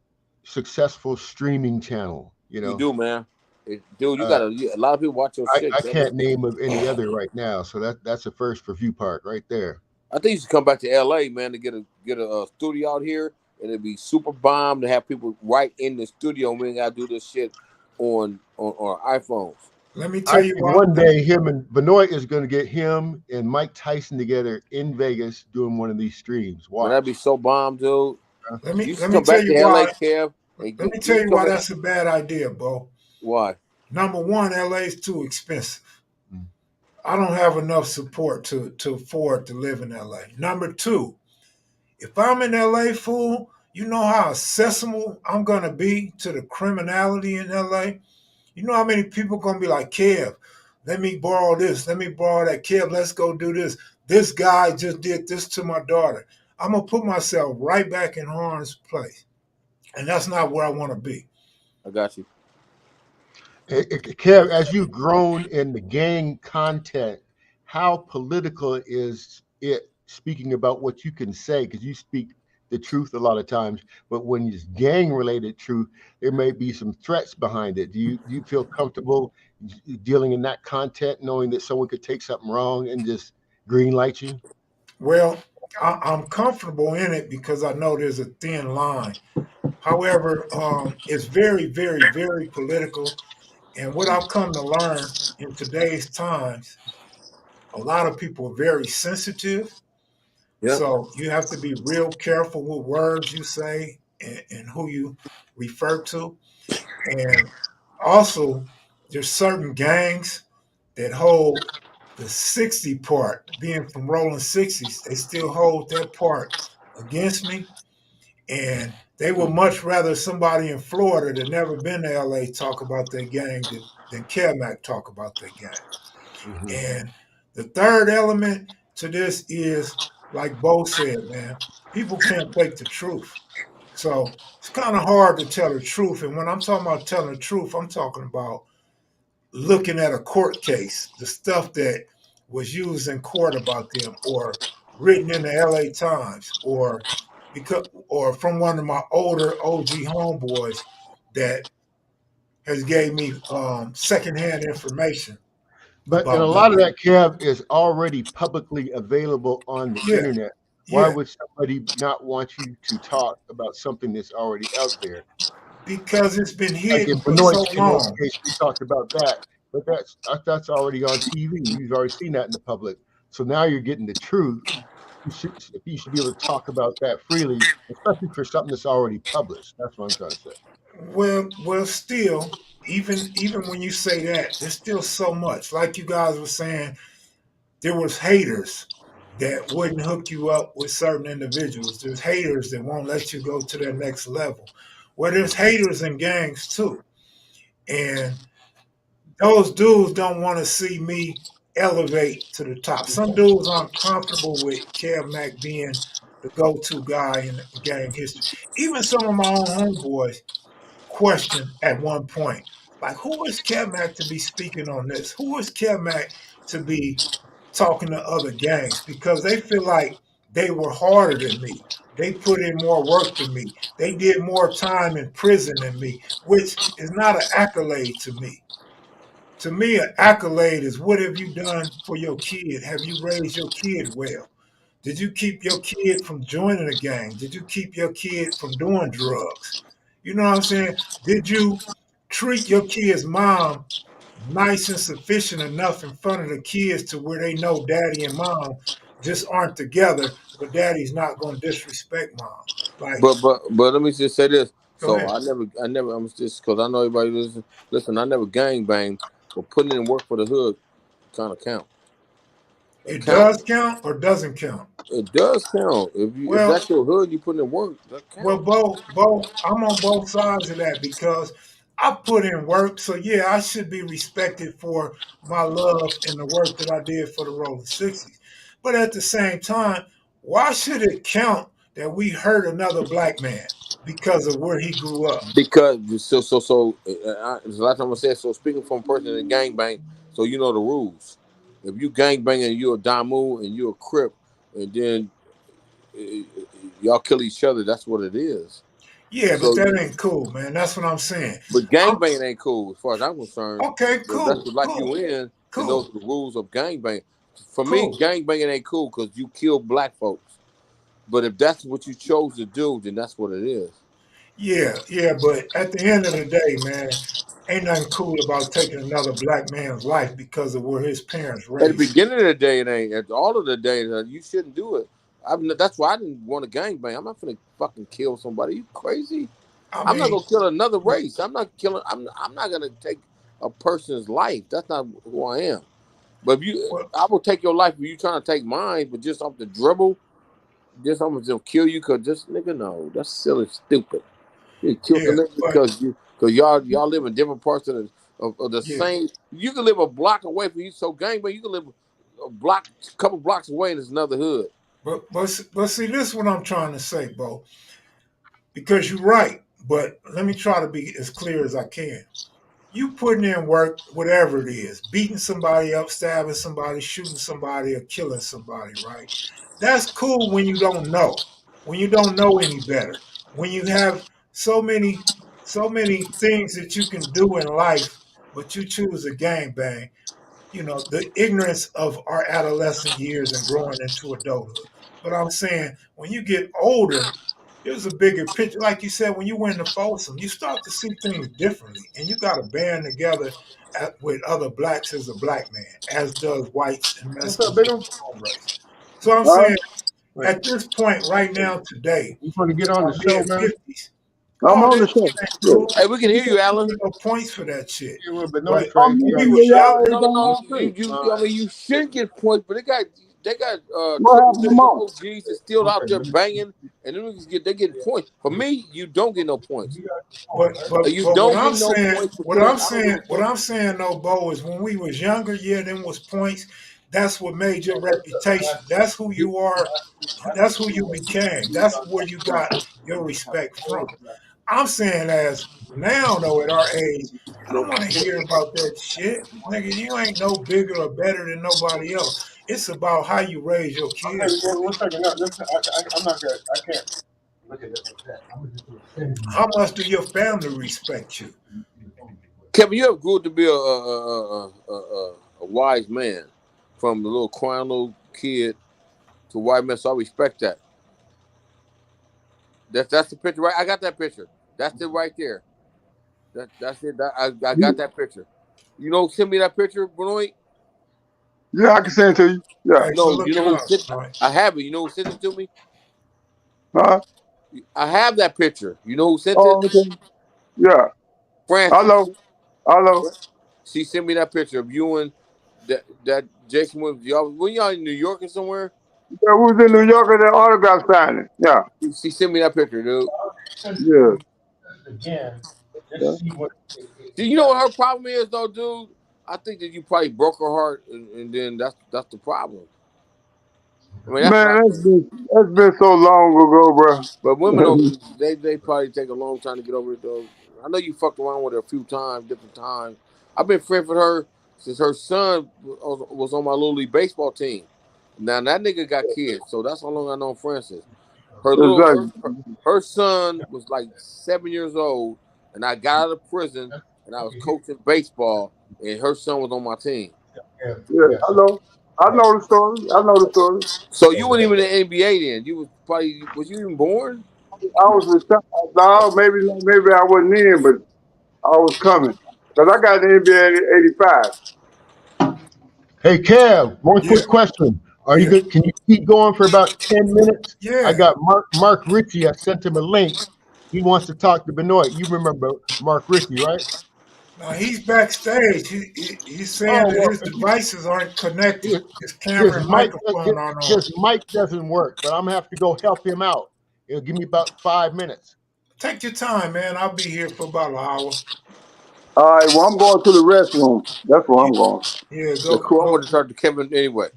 successful streaming channel. You do, man. Dude, you got a lot of people watch your shit. I can't name of any other right now, so that's a first for View Park right there. I think you should come back to LA, man, to get a studio out here, and it'd be super bomb to have people right in the studio. We ain't gotta do this shit on iPhones. Let me tell you one day him and Benoit is going to get him and Mike Tyson together in Vegas doing one of these streams. Wow, that'd be so bomb, dude. Let me tell you why. Let me tell you why that's a bad idea, Bo. Why? Number one, LA is too expensive. I don't have enough support to afford to live in LA. Number two, if I'm in LA, fool, you know how accessible I'm gonna be to the criminality in LA. You know how many people gonna be like, Kev, Let me borrow this. Let me borrow that. Kev, let's go do this. This guy just did this to my daughter. I'm going to put myself right back in harm's place. And that's not where I want to be. I got you. Kev, as you've grown in the gang content, how political is it, speaking about what you can say? Because you speak the truth a lot of times, but when it's gang-related truth, there may be some threats behind it. Do you feel comfortable dealing in that content, knowing that someone could take something wrong and just green light you? Well, I'm comfortable in it because I know there's a thin line. However, it's very, very, very political. And what I've come to learn in today's times, a lot of people are very sensitive. Yeah. So you have to be real careful with words you say and who you refer to. And also, there's certain gangs that hold the 60 part, being from rolling 60s, they still hold that part against me. And they would much rather somebody in Florida that never been to LA talk about their gang than Carmack talk about their gang. Mm-hmm. And the third element to this is, like Bo said, man, people can't take the truth. So it's kind of hard to tell the truth. And when I'm talking about telling the truth, I'm talking about looking at a court case, the stuff that was used in court about them, or written in the LA Times, or from one of my older OG homeboys that has gave me secondhand information But and a about lot of guns. that, Kev, is already publicly available on the Yeah, internet. Why yeah, would somebody not want you to talk about something that's already out there? because it's been Like in hidden for so Benoit's long. case, we talked about that, but that's already on TV. You've already seen that in the public. So now you're getting the truth. You should be able to talk about that freely, especially for something that's already published. That's what I'm trying to say. Well, still, even when you say that, there's still so much. Like you guys were saying, there was haters that wouldn't hook you up with certain individuals. There's haters that won't let you go to their next level. Well, there's haters in gangs too. And those dudes don't want to see me elevate to the top. Some dudes aren't comfortable with Kev Mack being the go-to guy in gang history. Even some of my own homeboys question at one point, like, who is Kev Mack to be speaking on this? Who is Kev Mack to be talking to other gangs? Because they feel like they were harder than me. They put in more work than me. They did more time in prison than me, which is not an accolade to me. To me, an accolade is, what have you done for your kid? Have you raised your kid well? Did you keep your kid from joining a gang? Did you keep your kid from doing drugs? You know what I'm saying? Did you treat your kid's mom nice and sufficient enough in front of the kids to where they know daddy and mom just aren't together, but daddy's not going to disrespect mom? Like, But let me just say this. go So ahead. I'm just because I know everybody listen. I never gang bang, but putting in work for the hood kind of count. It It count. does count or doesn't count? It does count. If Well, that's your hood, you put in work. That Well, count. both, I'm on both sides of that because I put in work. So yeah, I should be respected for my love and the work that I did for the Rolling 60s. But at the same time, why should it count that we hurt another black man because of where he grew up? Because it's the last time I said. So speaking from a person in gang bang, so you know the rules. If you gang bang and you're a Damu and you're a Crip, and then y'all kill each other, that's what it is. Yeah, but So, that ain't cool, man. That's what I'm saying. but gang I'm banging ain't cool as far as I'm concerned. okay, If that's cool, the life you cool, in, then those cool, are the rules of gang bang. For me, cool. gang banging ain't cool because you kill black folks. But if that's what you chose to do, then that's what it is. Yeah, but at the end of the day, man, ain't nothing cool about taking another black man's life because of where his parents At the raised him. beginning of the day, it ain't. At all of the day, you shouldn't do it. That's why I didn't want to gang bang. I'm not gonna fucking kill somebody. You crazy? I I'm not mean, gonna kill another race. I'm not killing. I'm not gonna take a person's life. That's not who I am. But well, I will take your life if you trying to take mine. But just off the dribble, just I'm gonna kill you because just nigga, no, that's silly, stupid. You killed the yeah, nigga but because y'all live in different parts of of the same. You can live a block away from you. So gangbang, you can live a couple blocks away, and there's another hood. But see, this is what I'm trying to say, Bo. Because you're right, but let me try to be as clear as I can. You putting in work, whatever it is, beating somebody up, stabbing somebody, shooting somebody, or killing somebody, right? That's cool when you don't know. When you don't know any better. When you have so many things that you can do in life, but you choose a gangbang. You know, the ignorance of our adolescent years and growing into adulthood. But I'm saying when you get older, there's a bigger picture. Like you said, when you went to Folsom, you start to see things differently, and you got to band together with other blacks as a black man, as does whites and What's up, Mexicans Bigum? and race. So I'm Huh? saying at this point right now today, You want to get in on our the show, man? mid-50s, I'm oh, on this the show. shit ain't Yeah. cool. Hey, we can hear you, You don't Alan. get no points for that shit. Yeah, with Benoit But Trey. I'm when Yeah. we listening was to y'all. younger, Everything No, on street. I mean, you should get points, but they got What triple happened to digit Mo? OGs that's still out Okay, there man. banging, and then they get points. For me, you don't get no points. You But don't get no points for killing. what I'm saying though, Bo, is when we was younger, yeah, them was points. That's what made your reputation. That's who you are. That's who you became. That's where you got your respect from. I'm saying as now though, at our age, I don't want to hear about that shit. Nigga, you ain't no bigger or better than nobody else. It's about how you raise your Okay, kids. well, one second. No, I'm not good. I can't look at it like that. I'm just going to How much do your family respect you? Kevin, you have grew up to be a wise man, from the little crying little kid to white man. So I respect that. That's the picture, right? I got that picture. That's it right there. That's it. I got that picture. You know, send me that picture, Benoit. Yeah, I can send it to you. Yeah. Hey, go No, you look know it who up, sent? right? I have it. You know who sent it to me? Huh? I have that picture. You know who sent it? Oh, okay. Yeah. Francis. Hello. Hello. She sent me that picture of you and that Jason Williams. Y'all, were y'all in New York or somewhere? Yeah, we was in New York at that autograph signing. Yeah. She sent me that picture, dude. Yeah. again. Yeah. Just see what. Do you know what her problem is, though, dude? I think that you probably broke her heart, and then that's the problem. I mean, that's what I Man, think. that's been so long ago, bro. But women don't. They probably take a long time to get over it, though. I know you fucked around with her a few times, different times. I've been friends with her since her son was on my little league baseball team. Now that nigga got kids, so that's how long I know Francis. Exactly. Her son was like 7 years old, and I got out of prison, and I was coaching baseball, and her son was on my team. Yeah. Hello. I know the story. I know the story. So you weren't even in the NBA then. You was you even born? I was retired. No, maybe I wasn't in, but I was coming. Because I got in the NBA in 85. Hey, Kev, one Yeah, quick question. Are you yeah, good? Can you keep going for about 10 minutes? I yeah. got Mark Ritchie. I sent him a link. He wants to talk to Benoit. You remember Mark Ritchie, right? Now he's backstage. He's saying Oh, that well, his devices aren't connected. his, His his camera and mic microphone aren't on. his mic doesn't work, but I'm gonna have to go help him out. It'll give me about 5 minutes. Take your time, man. I'll be here for about an hour. All right, well, I'm going to the restroom. That's where I'm going. Yeah, That's go cool. I go. want to talk to Kevin anyway.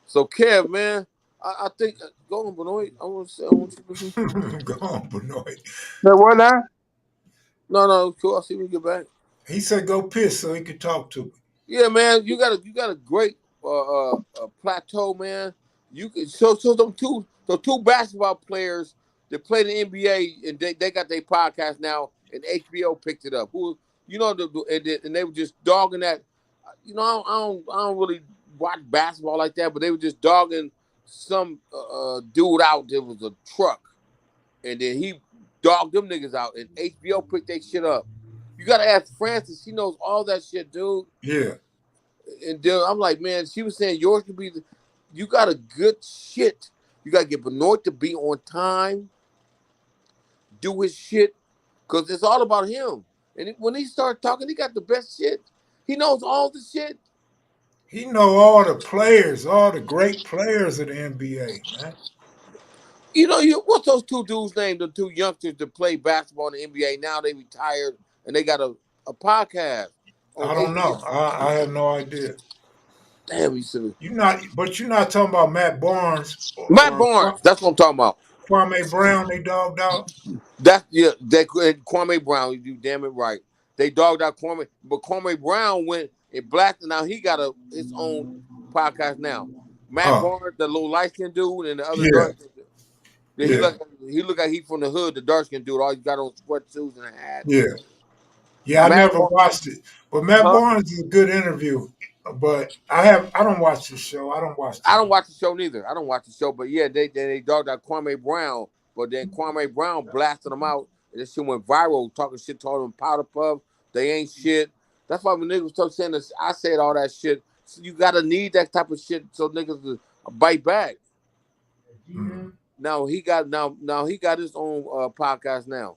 So Kev, man, I think go on, Benoit. I want you to listen. Go on, Benoit. Now, what now? No, cool. I'll see when you get back. He said go piss so he could talk to me. Yeah, man, you got a great plateau, man. You can so them two basketball players that play the NBA and they got their podcast now and HBO picked it up. Who and they were just dogging that. You know, I don't really watch basketball like that, but they were just dogging some dude out. There was a truck, and then he dogged them niggas out, and HBO picked their shit up. You gotta ask Francis; she knows all that shit, dude. Yeah. And then I'm like, man, she was saying yours could be. You got a good shit. You gotta get Benoit to be on time, do his shit, cause it's all about him. And when he started talking, he got the best shit. He knows all the shit. He know all the players, all the great players of the NBA, man. You know, what's those two dudes named? The two youngsters that play basketball in the NBA. Now they retired and they got a podcast. I don't know. I have no idea. Damn, you silly. You're not talking about Matt Barnes Matt or Barnes. That's what I'm talking about. Kwame Brown. They dogged out. That Kwame Brown. You damn it right. They dogged out Kwame, but Kwame Brown went and blacked. Now he got his own podcast now. Matt Barnes, the little light skinned dude, and the other dark skinned dude. Yeah, he look like he from the hood. The dark skinned dude. All he got on sweatsuits and a hat. Yeah. I never watched it, but Matt Barnes is a good interview. But I don't watch the show. I don't watch the show neither. I don't watch the show, but yeah, they dogged out Kwame Brown, but then Kwame Brown blasted them out, and this shit went viral, talking shit, told them powder puff, they ain't shit. That's why when niggas start saying this, I said all that shit. So you gotta need that type of shit so niggas will bite back. Mm-hmm. Now he got his own podcast now.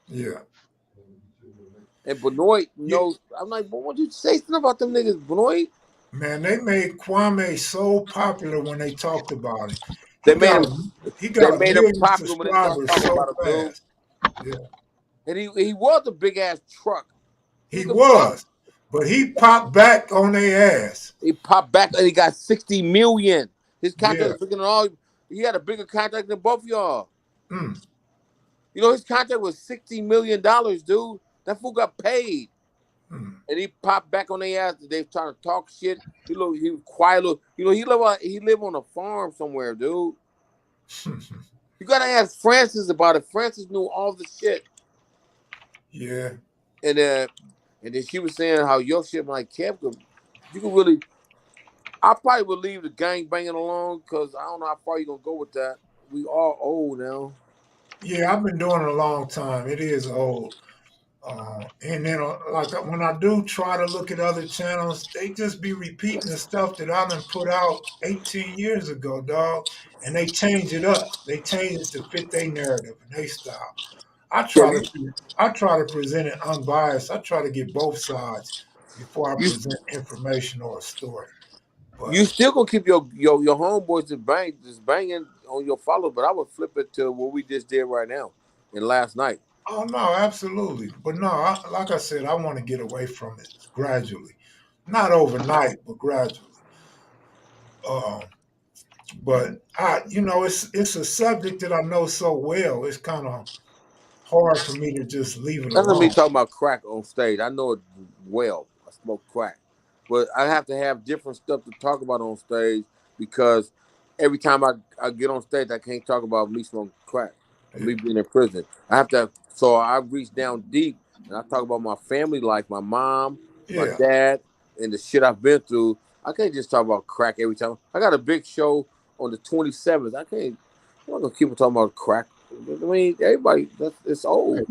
Yeah. And Benoit knows. I'm like, but what you say something about them niggas, Benoit? Man, they made Kwame so popular when they talked about him. They made him popular when they started talking about him, dude. Yeah. And he was a big ass truck. He was. But he popped back on their ass. He popped back and he got 60 million. His contract was bigger than all. He had a bigger contract than both of y'all. Mm. You know, his contract was $60 million, dude. That fool got paid. Mm. And he popped back on their ass. They trying to talk shit. He was quiet. You know, he live on a farm somewhere, dude. You gotta ask Francis about it. Francis knew all the shit. Yeah. And then she was saying how your shit like Kev, you could really. I probably would leave the gang banging alone because I don't know how far you're gonna go with that. We all old now. Yeah, I've been doing it a long time. It is old. And then, like when I do try to look at other channels, they just be repeating the stuff that I done put out 18 years ago, dog. And they change it up. They change it to fit their narrative and their style. I try to present it unbiased. I try to get both sides before I present information or a story. But you still gonna keep your homeboys just banging on your followers, but I would flip it to what we just did right now and last night. Oh no, absolutely. But no, like I said, I want to get away from it gradually, not overnight, but gradually. But it's a subject that I know so well. It's kind of hard for me to just leave it That's alone. me talking about crack on stage. I know it well. I smoke crack, but I have to have different stuff to talk about on stage because every time I get on stage, I can't talk about me smoking crack, me being in prison. I have to. So I reach down deep and I talk about my family life, my mom, my dad, and the shit I've been through. I can't just talk about crack every time. I got a big show on the 27th. I'm not gonna keep talking about crack. I mean, everybody, it's old.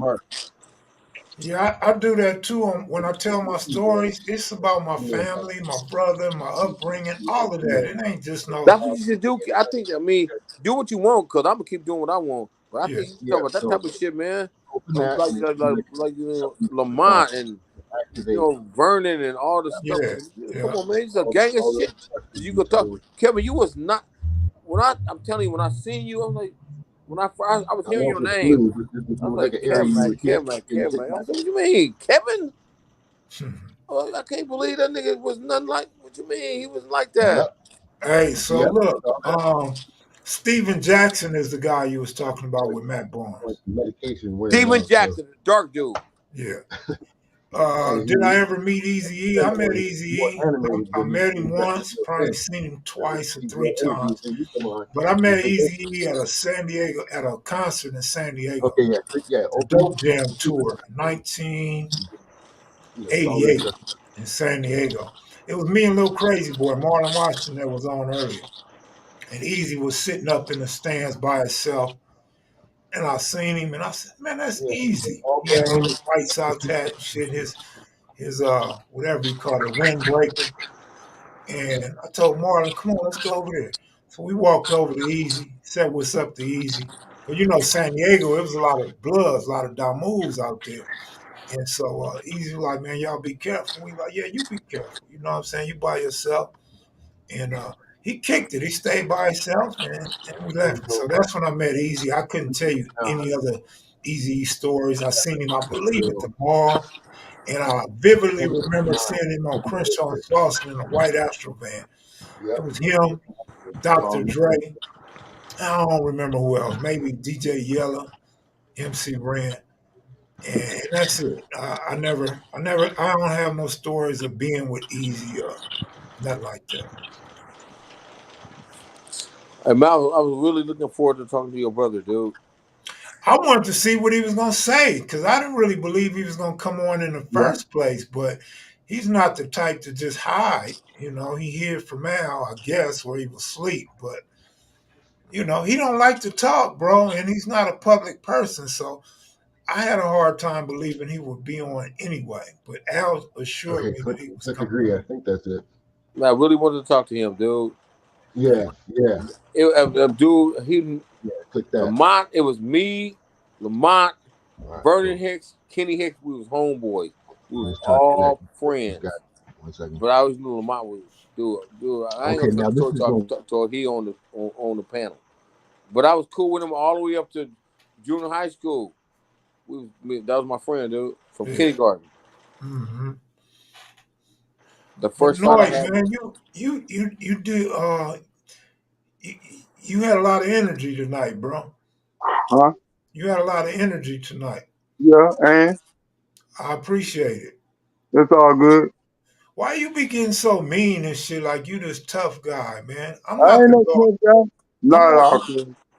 Yeah, I do that too. When I tell my stories, it's about my family, my brother, my upbringing, all of that. It ain't just no. That's what you should do. I think. I mean, do what you want, cause I'm gonna keep doing what I want. But I think you talk about that type of shit, man. Like Lamont and Vernon and all the stuff. Come on, man, it's a gang of shit. You could talk, Kevin. You was not. I'm telling you, when I seen you, I'm like. When I was hearing your name, I was like, Kevin. I said, what you mean, Kevin? Oh, I can't believe that nigga was nothing like. What you mean? He was like that. Hey, so look, Steven Jackson is the guy you was talking about with Matt Barnes. Steven Jackson, the dark dude. Yeah. Did I ever meet Eazy-E? I met Eazy-E. I met him once, probably seen him twice or 3 times. But I met Eazy-E at a concert in San Diego. The Dope Jam Tour, 1988 in San Diego. It was me and Lil Crazy Boy, Marlon Washington, that was on earlier. And Eazy was sitting up in the stands by himself. And I seen him, and I said, "Man, that's easy." He had on his White Sox hat and shit, his whatever you call it, windbreaker. And I told Marlon, "Come on, let's go over there." So we walked over to Eazy, said, "What's up to Eazy?" But San Diego, it was a lot of Bloods, a lot of Damus out there. And so Eazy was like, "Man, y'all be careful." We like, "Yeah, you be careful." You know what I'm saying? You by yourself. And he kicked it. He stayed by himself, and we left. So that's when I met Eazy. I couldn't tell you any other Eazy stories. I seen him, I believe, at the mall. And I vividly remember seeing him on Crenshaw and Slauson in a white Astro van. It was him, Dr. Dre. I don't remember who else. Maybe DJ Yella, MC Ren, and that's it. I don't have no stories of being with Easy or nothing like that. Hey, man, I was really looking forward to talking to your brother, dude. I wanted to see what he was going to say because I didn't really believe he was going to come on in the first place, but he's not the type to just hide. You know, he hid from Al, I guess, where he was asleep, but you know, he don't like to talk, bro, and he's not a public person, so I had a hard time believing he would be on anyway. But Al assured me that he was click coming. agree. I think that's it. Man, I really wanted to talk to him, dude. Yeah. Dude, he Click that. Lamont. It was me, Lamont, Vernon Hicks, Kenny Hicks. We was homeboys. We was all friends. 1 second. But I always knew Lamont was dude. I ain't gonna talk he on the panel. But I was cool with him all the way up to junior high school. That was my friend, dude, from kindergarten. Mm-hmm. The first time I had, man, you do you had a lot of energy tonight, bro. Huh? You had a lot of energy tonight. Yeah, and I appreciate it. it's all good. Why you be getting so mean and shit? Like you this tough guy, man. I'm I not ain't the no guard. Not at all.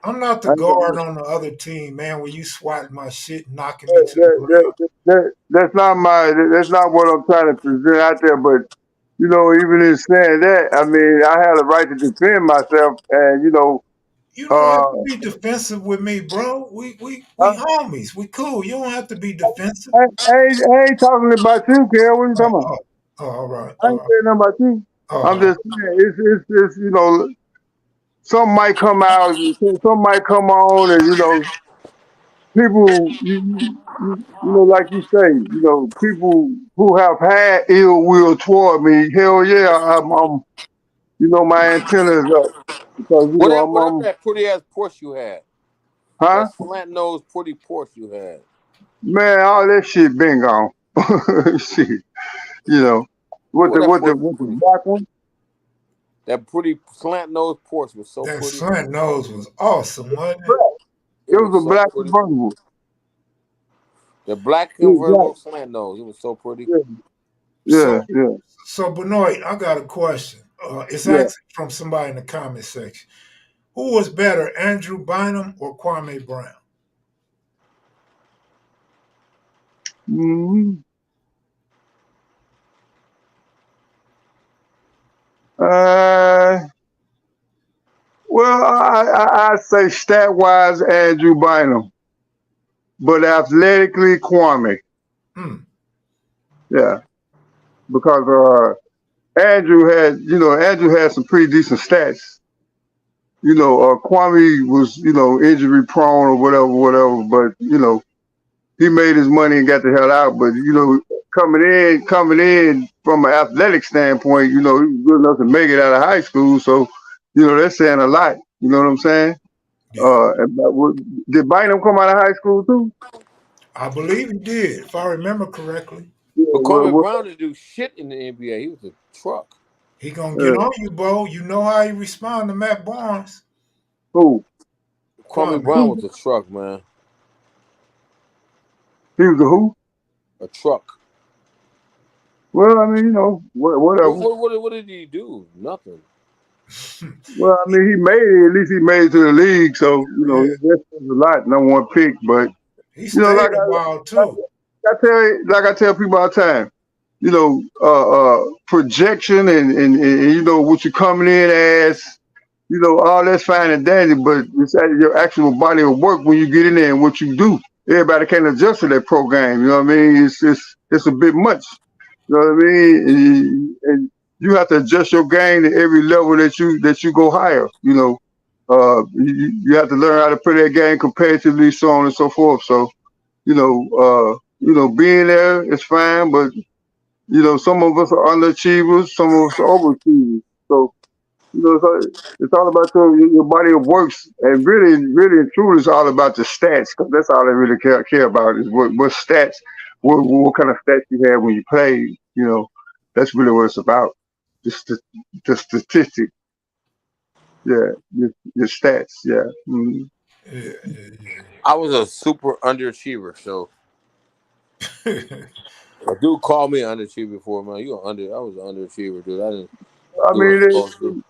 I'm not the guard on the other team, man. Where you swatting my shit, and knocking me to the ground. That's not what I'm trying to present out there. But you know, even in saying that, I mean, I had a right to defend myself, and you know. You don't have to be defensive with me, bro. We homies. We cool. You don't have to be defensive. I ain't talking about you, Kel. What are you talking about? All right. I ain't saying nothing about you. I'm just saying it's you know, some might come out, some might come on, and you know, people you know, like you say, you know, people who have had ill will toward me. Hell yeah, I'm you know, my antennas up because you know whatever that pretty ass Porsche you had. Huh? That slant nose pretty Porsche you had. Man, all that shit been gone. Shit, you know, what the black one? That pretty slant nose Porsche was so pretty. That slant nose was awesome, wasn't it? It was a black convertible. The black convertible slant nose. It was so pretty. Yeah. So Benoit, I got a question. It's actually from somebody in the comment section. Who was better, Andrew Bynum or Kwame Brown? Mm-hmm. Well, I say stat-wise Andrew Bynum, but athletically Kwame. Yeah, because Andrew had some pretty decent stats. You know, Kwame was, you know, injury prone or whatever, but you know, he made his money and got the hell out. But you know, coming in from an athletic standpoint, you know, he was good enough to make it out of high school. So, you know, that's saying a lot. You know what I'm saying? Yeah. Did Bynum come out of high school too? I believe he did, if I remember correctly. Yeah, but Kwame Brown didn't do shit in the NBA. He was a truck. He gonna get on you, Bo. You know how he respond to Matt Barnes. Who? Kwame Brown was a truck, man. He was a who? A truck. Well, I mean, you know, whatever. What did he do? Nothing. Well, I mean, at least he made it to the league, so you know, that's a lot. Number one pick, but he stayed a while too. I tell people all the time, you know, projection and you know what you're coming in as, you know, all that's fine and dandy, but it's your actual body of work when you get in there and what you do. Everybody can't adjust to that program. You know what I mean? It's a bit much. You know what I mean? And you have to adjust your game to every level that you go higher. You know, you have to learn how to play that game competitively, so on and so forth. So, you know, being there is fine, but you know, some of us are underachievers, some of us are overachievers. So, you know, it's all about your body of works, and really and truly, it's all about the stats, because that's all they really care about is what stats what kind of stats you had when you played. You know, that's really what it's about. The statistic. Yeah, your stats. Yeah. Mm-hmm. Yeah, I was a super underachiever, so yeah, a dude called me an underachiever before, man. I was an underachiever, dude. I didn't I do what I was mean, supposed to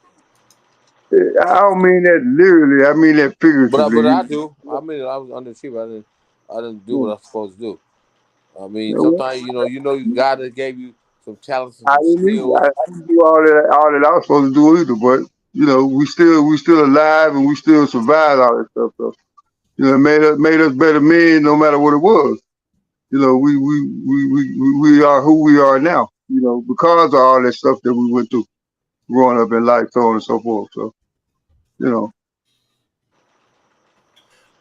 do. I don't mean that literally. I mean that But I figuratively. do. I mean, I was underachiever. I didn't do what You I was supposed to do. I mean, know, sometimes God that gave you some talents and I some didn't either. skills. I didn't do all that I was supposed to do either. But you know, we still alive and we still survived all that stuff. So you know, it made us better men, no matter what it was. You know, we are who we are now. You know, because of all that stuff that we went through growing up in life, so on and so forth. So you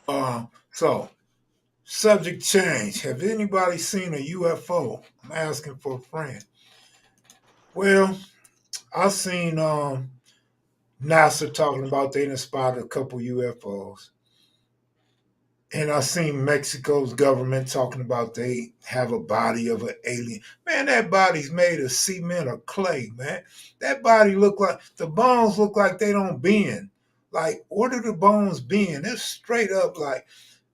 know, so, subject change. Have anybody seen a UFO? I'm asking for a friend. Well, I seen NASA talking about they done spotted a couple UFOs. And I seen Mexico's government talking about they have a body of an alien. Man, that body's made of cement or clay, man. That body the bones look like they don't bend. Like, what are the bones bend? It's straight up like,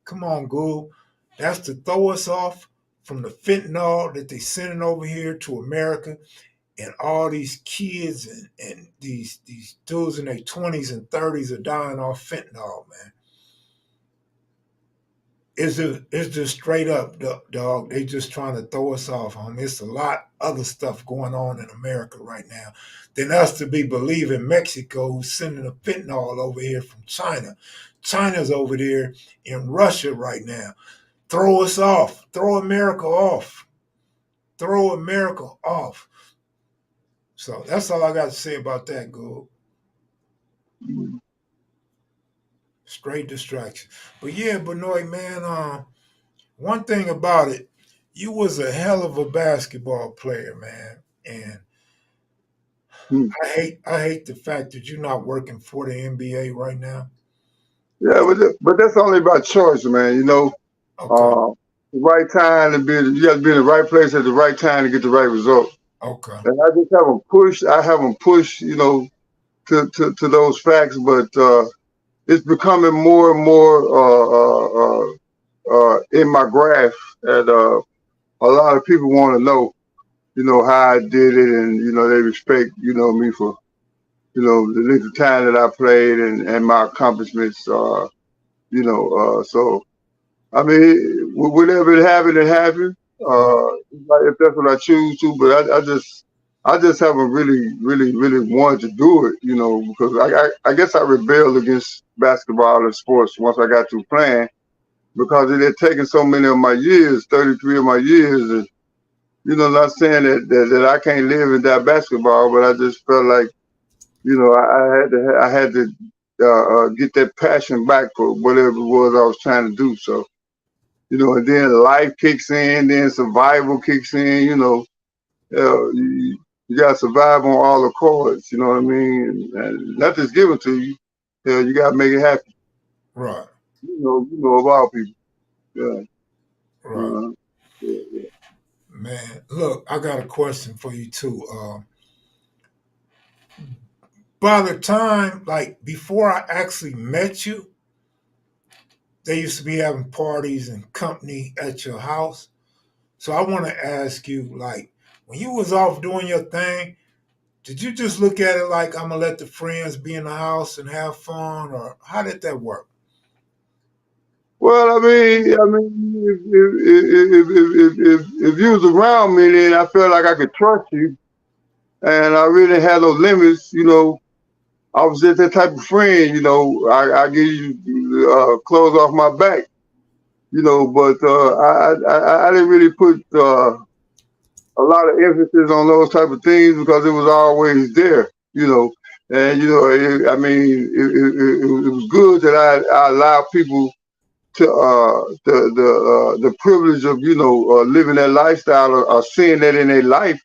come on, Google. That's to throw us off from the fentanyl that they sending over here to America. And all these kids and these dudes in their 20s and 30s are dying off fentanyl, man. It's just straight up, dog. They just trying to throw us off, homie. It's a lot other stuff going on in America right now than us to be believing Mexico who's sending the fentanyl over here from China. China's over there in Russia right now. Throw us off. Throw America off. Throw America off. So that's all I got to say about that, Gould. Straight distraction. But yeah, Benoit, man, one thing about it, you was a hell of a basketball player, man. And hmm. I hate the fact that you're not working for the NBA right now. Yeah, but that's only about choice, man. You know, Okay. the right time to be. You got to be in the right place at the right time to get the right result. Okay. And I just haven't pushed. I haven't pushed. You know, to those facts, but it's becoming more and more in my grasp, and a lot of people want to know. You know how I did it, and you know they respect. You know me for the length of time that I played and my accomplishments. So I mean, whatever it happened. Like if that's what I choose to, but I just haven't really wanted to do it, you know, because I guess I rebelled against basketball and sports once I got through playing because it had taken so many of my years, 33 of my years, and you know, not saying that I can't live in that basketball, but I just felt like, you know, I had to get that passion back for whatever it was I was trying to do. So, you know, and then life kicks in, then survival kicks in, you know. You got to survive on all the chords, you know what I mean? And nothing's given to you. You got to make it happen. Right. You know of all people. Yeah. Right. Yeah. Man, look, I got a question for you too. By the time, like before I actually met you, they used to be having parties and company at your house. So I want to ask you, like, when you was off doing your thing, did you just look at it like I'm gonna let the friends be in the house and have fun, or how did that work? Well, I mean, if you was around me, then I felt like I could trust you, and I really had no limits. You know, I was just that type of friend. You know, I give you clothes off my back. You know, but I didn't really put a lot of emphasis on those type of things because it was always there. You know, and you know, it was good that I allowed people to the privilege of living that lifestyle or seeing that in their life,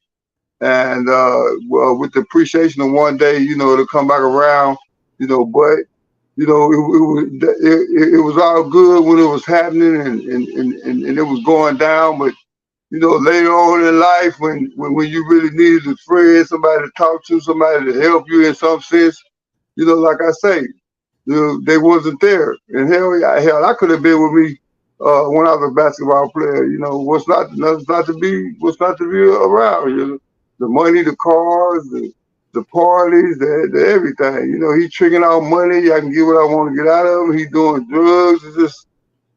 and with the appreciation of one day to come back around, but it was all good when it was happening and it was going down, but you know, later on in life when you really needed a friend, somebody to talk to, somebody to help you in some sense, you know, like I say, you know, they wasn't there. And hell, I could have been with me when I was a basketball player. You know, what's not to be around. You know, the money, the cars, the parties, the everything. You know, he tricking out money. I can get what I want to get out of him. He doing drugs.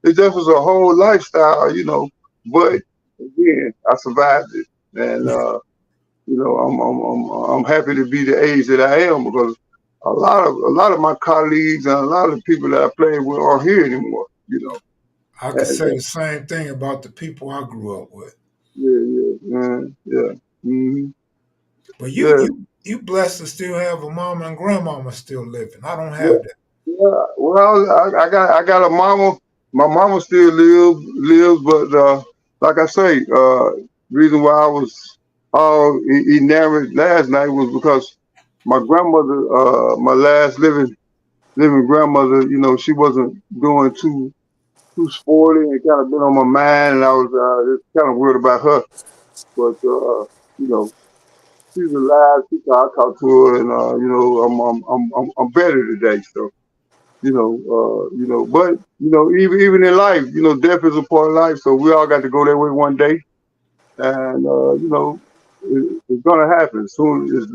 It just was a whole lifestyle. You know, but again, I survived it, and you know, I'm happy to be the age that I am because a lot of my colleagues and a lot of people that I played with aren't here anymore. You know, I could say the same thing about the people I grew up with. yeah. Mm-hmm. But Yeah. you blessed to still have a mama and grandmama still living. I don't Yeah. have that. Yeah. Well, I got a mama. My mama still lives, but like I say, reason why I was all enamored last night was because my grandmother, my last living grandmother, you know, she wasn't doing too sporty and kind of been on my mind, and I was just kind of worried about her. But you know, she's alive. I talked to her, and you know, I'm better today. So you know, but you know, even in life, you know, death is a part of life. So we all got to go that way one day, and you know, it's gonna happen soon. As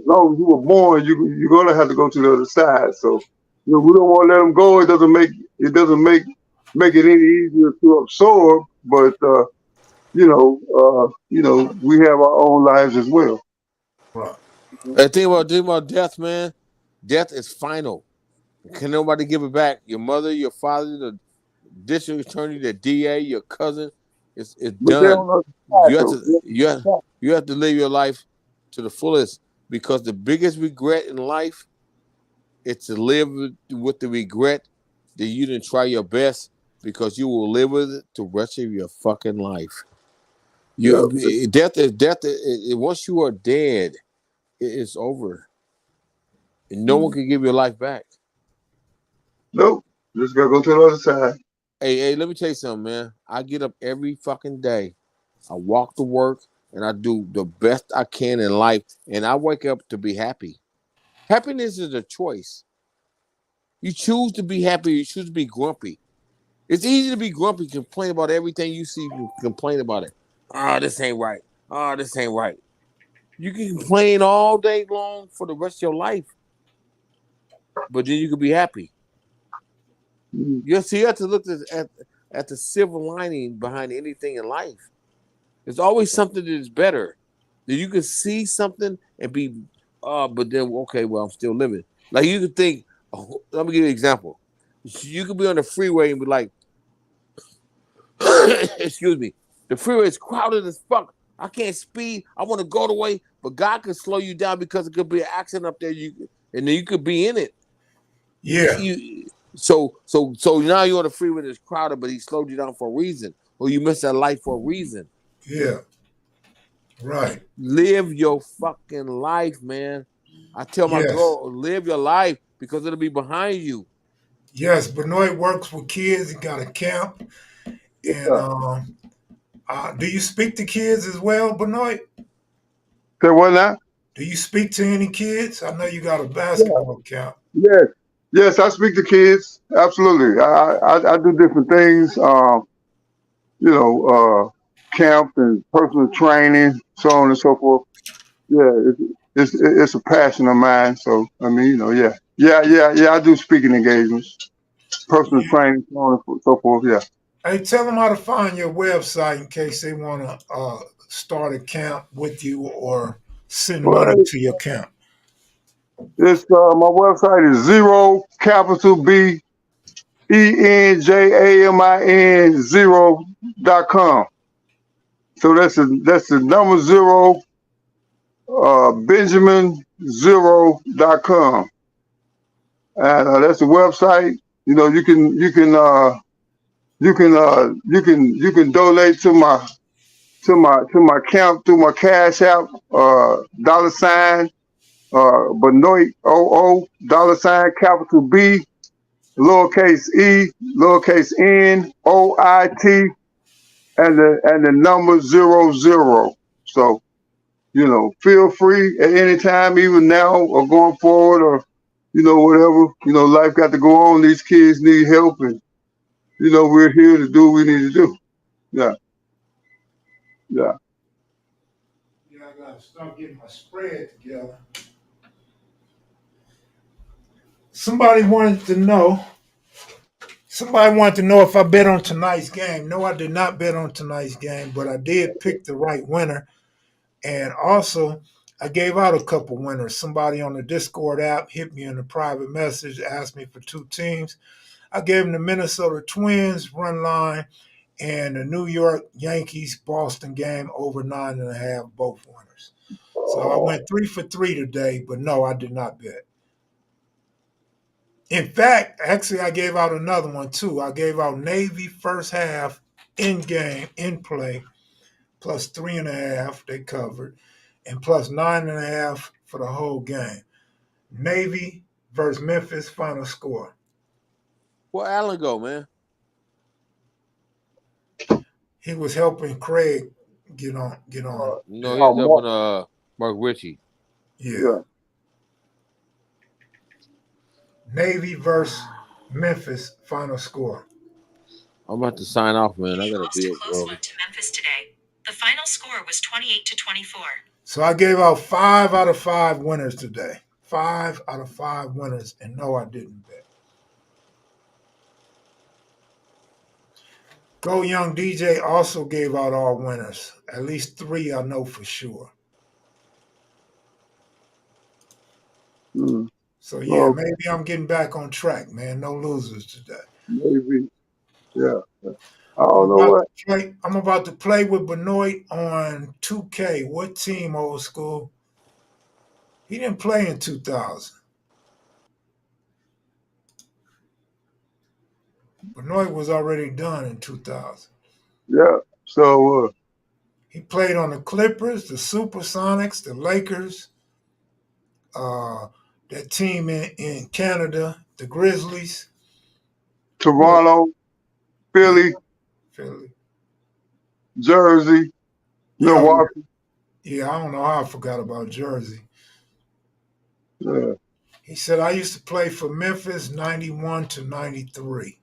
long as you were born, you're gonna have to go to the other side. So you know, we don't want to let them go. It doesn't make it any easier to absorb, but you know, we have our own lives as well. Right. The thing about death, man, death is final. Can nobody give it back? Your mother, your father, the district attorney, the DA, your cousin, it's But they're done. on the other side, You have though. to you have to live your life to the fullest because the biggest regret in life is to live with the regret that you didn't try your best because you will live with it the rest of your fucking life. Yeah. Death is death. Once you are dead, it's over, and no one can give your life back. Nope. Just gotta go to the other side. Hey, let me tell you something, man. I get up every fucking day. I walk to work and I do the best I can in life, and I wake up to be happy. Happiness is a choice. You choose to be happy. You choose to be grumpy. It's easy to be grumpy, complain about everything you see, you complain about it. Oh, this ain't right. Oh, this ain't right. You can complain all day long for the rest of your life, but then you can be happy. You have to look at the silver lining behind anything in life. There's always something that is better. That you can see something and be, but then okay, well I'm still living. Like you could think. Let me give you an example. You could be on the freeway and be like, excuse me, the freeway is crowded as fuck. I can't speed. I want to go the way, but God could slow you down because it could be an accident up there. And then you could be in it. Yeah. So now you're on the freeway that's crowded, but he slowed you down for a reason, or you missed that light for a reason. Yeah. Right. Live your fucking life, man. I tell my girl, live your life because it'll be behind you. Yes, Benoit works with kids. He got a camp. And do you speak to kids as well, Benoit? Say what now? Do you speak to any kids? I know you got a basketball camp. Yes, I speak to kids. Absolutely. I do different things. You know, camp and personal training, so on and so forth. Yeah, it's a passion of mine. So I mean, you know, yeah. I do speaking engagements, personal training, so on and so forth. Yeah. Hey, tell them how to find your website in case they want to start a camp with you or send money Well, to your camp. it's my website is zero capital B ENJAMIN 0.com. So that's the number zero Benjamin 0.com. And that's the website. You know, you can donate to my camp through my cash app $, Benoit $, capital B, lowercase e, lowercase n, OIT and the number 00. So, feel free at any time, even now or going forward, or whatever. Life got to go on. These kids need help, and we're here to do what we need to do. Yeah. Yeah, I gotta start getting my spread together. Somebody wanted to know if I bet on tonight's game. No, I did not bet on tonight's game, but I did pick the right winner. And also, I gave out a couple winners. Somebody on the Discord app hit me in a private message, asked me for 2 teams. I gave them the Minnesota Twins run line and the New York Yankees Boston game over 9.5, both winners. So I went 3 for 3 today, but no, I did not bet. In fact, actually, I gave out another one too. I gave out Navy first half in game, in play, plus 3.5, they covered, and plus 9.5 for the whole game. Navy versus Memphis, final score. Where Allen go, man? He was helping Craig get on. No, he was helping Mark Ritchie. Yeah. Navy versus Memphis, final score. I'm about to sign off, man. I gotta be a close one to Memphis today. The final score was 28-24. So I gave out 5 out of 5 winners today. 5 out of 5 winners, and no, I didn't bet. Go Young DJ also gave out all winners. At least 3 I know for sure. So yeah, maybe I'm getting back on track, man. No losers today. Maybe, yeah. I don't know what. I'm about to play with Benoit on 2K. What team, old school? He didn't play in 2000. Benoit was already done in 2000. Yeah. So he played on the Clippers, the Supersonics, the Lakers, that team in Canada, the Grizzlies, Toronto, Philly, Jersey, Milwaukee. Yeah, I don't know how I forgot about Jersey. Yeah. He said, I used to play for Memphis 91 to 93.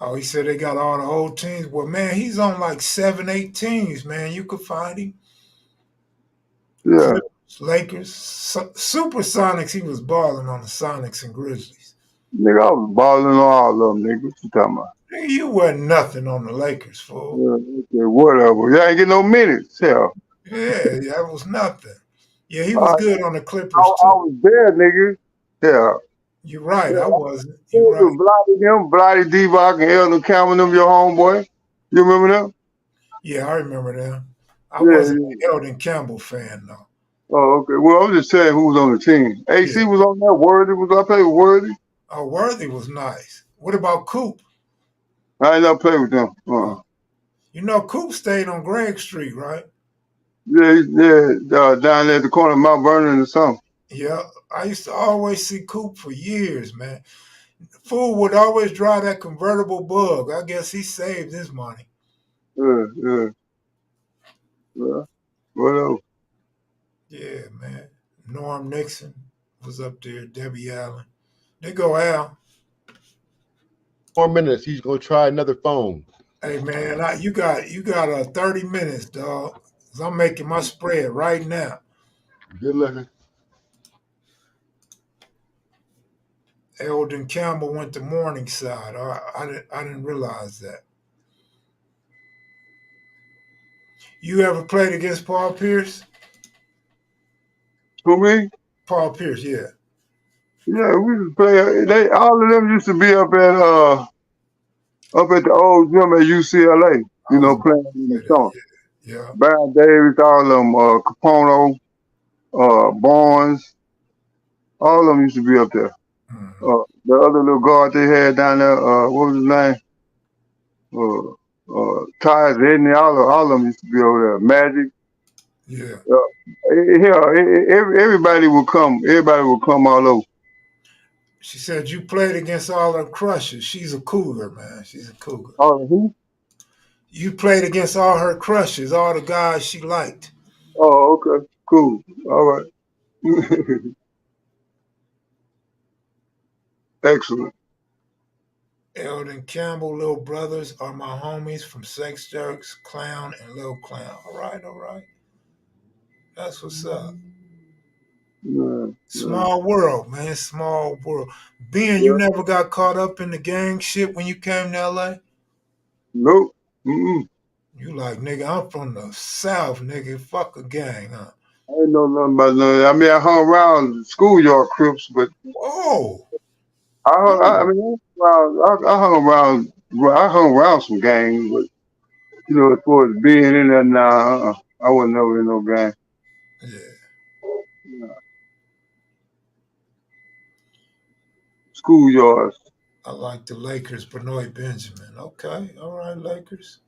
Oh, he said they got all the old teams. Well, man, he's on like 7, 8 teams, man. You could find him. Yeah. Clippers, Lakers, Supersonics, he was balling on the Sonics and Grizzlies. Nigga, I was balling on all of them, nigga. What you talking about? Nigga, you wasn't nothing on the Lakers, fool. Yeah, okay, whatever. You ain't get no minutes, hell. Yeah, that was nothing. Yeah, he was good on the Clippers, too. I was there, nigga. Yeah. You're right, I wasn't. You right. Bloody Divock and Elder Cameron, them your homeboy. You remember them? Yeah, I remember them. I wasn't an Eldon Campbell fan, though. Oh, okay. Well, I'm just saying who was on the team. AC was on there. Worthy was I play with Worthy? Oh, Worthy was nice. What about Coop? I ain't never played with them. You know, Coop stayed on Gregg Street, right? Yeah, down there at the corner of Mount Vernon or something. Yeah, I used to always see Coop for years, man. Fool would always drive that convertible Bug. I guess he saved his money. Yeah. What else? Yeah, man. Norm Nixon was up there. Debbie Allen. There go Al. 4 minutes. He's gonna try another phone. Hey man, you got 30 minutes, dog. 'Cause I'm making my spread right now. Good looking. Eldon Campbell went to Morningside. I didn't realize that. You ever played against Paul Pierce? Who, me? Paul Pierce, yeah. Yeah, we used to play. All of them used to be up at the old gym at UCLA. Playing in the summer. Yeah. Baron Davis, all of them. Capono, Barnes, all of them used to be up there. The other little guard they had down there, what was his name? Ty Edney, all of them used to be over there. Magic. Yeah. Everybody would come. Everybody would come all over. She said you played against all her crushes. She's a cougar, man. She's a cougar. Oh, who? You played against all her crushes, all the guys she liked. Oh, okay. Cool. All right. Excellent. Eldon Campbell, Little Brothers are my homies from Sex Jerks, Clown, and Lil Clown. All right, all right. That's what's up. Yeah, Small world, man. Small world. Ben, you yeah. never got caught up in the gang shit when you came to LA? Nope. Mm-mm. You like, nigga, I'm from the South, nigga. Fuck a gang, huh? I ain't know nothing about none of that. I mean, I hung around schoolyard crips, but Whoa. I mean, I hung around some gangs, but you know, as far as being in there now, I wasn't never in no gang. Yeah. Schoolyards. I like the Lakers, Benoit Benjamin. Okay. All right, Lakers.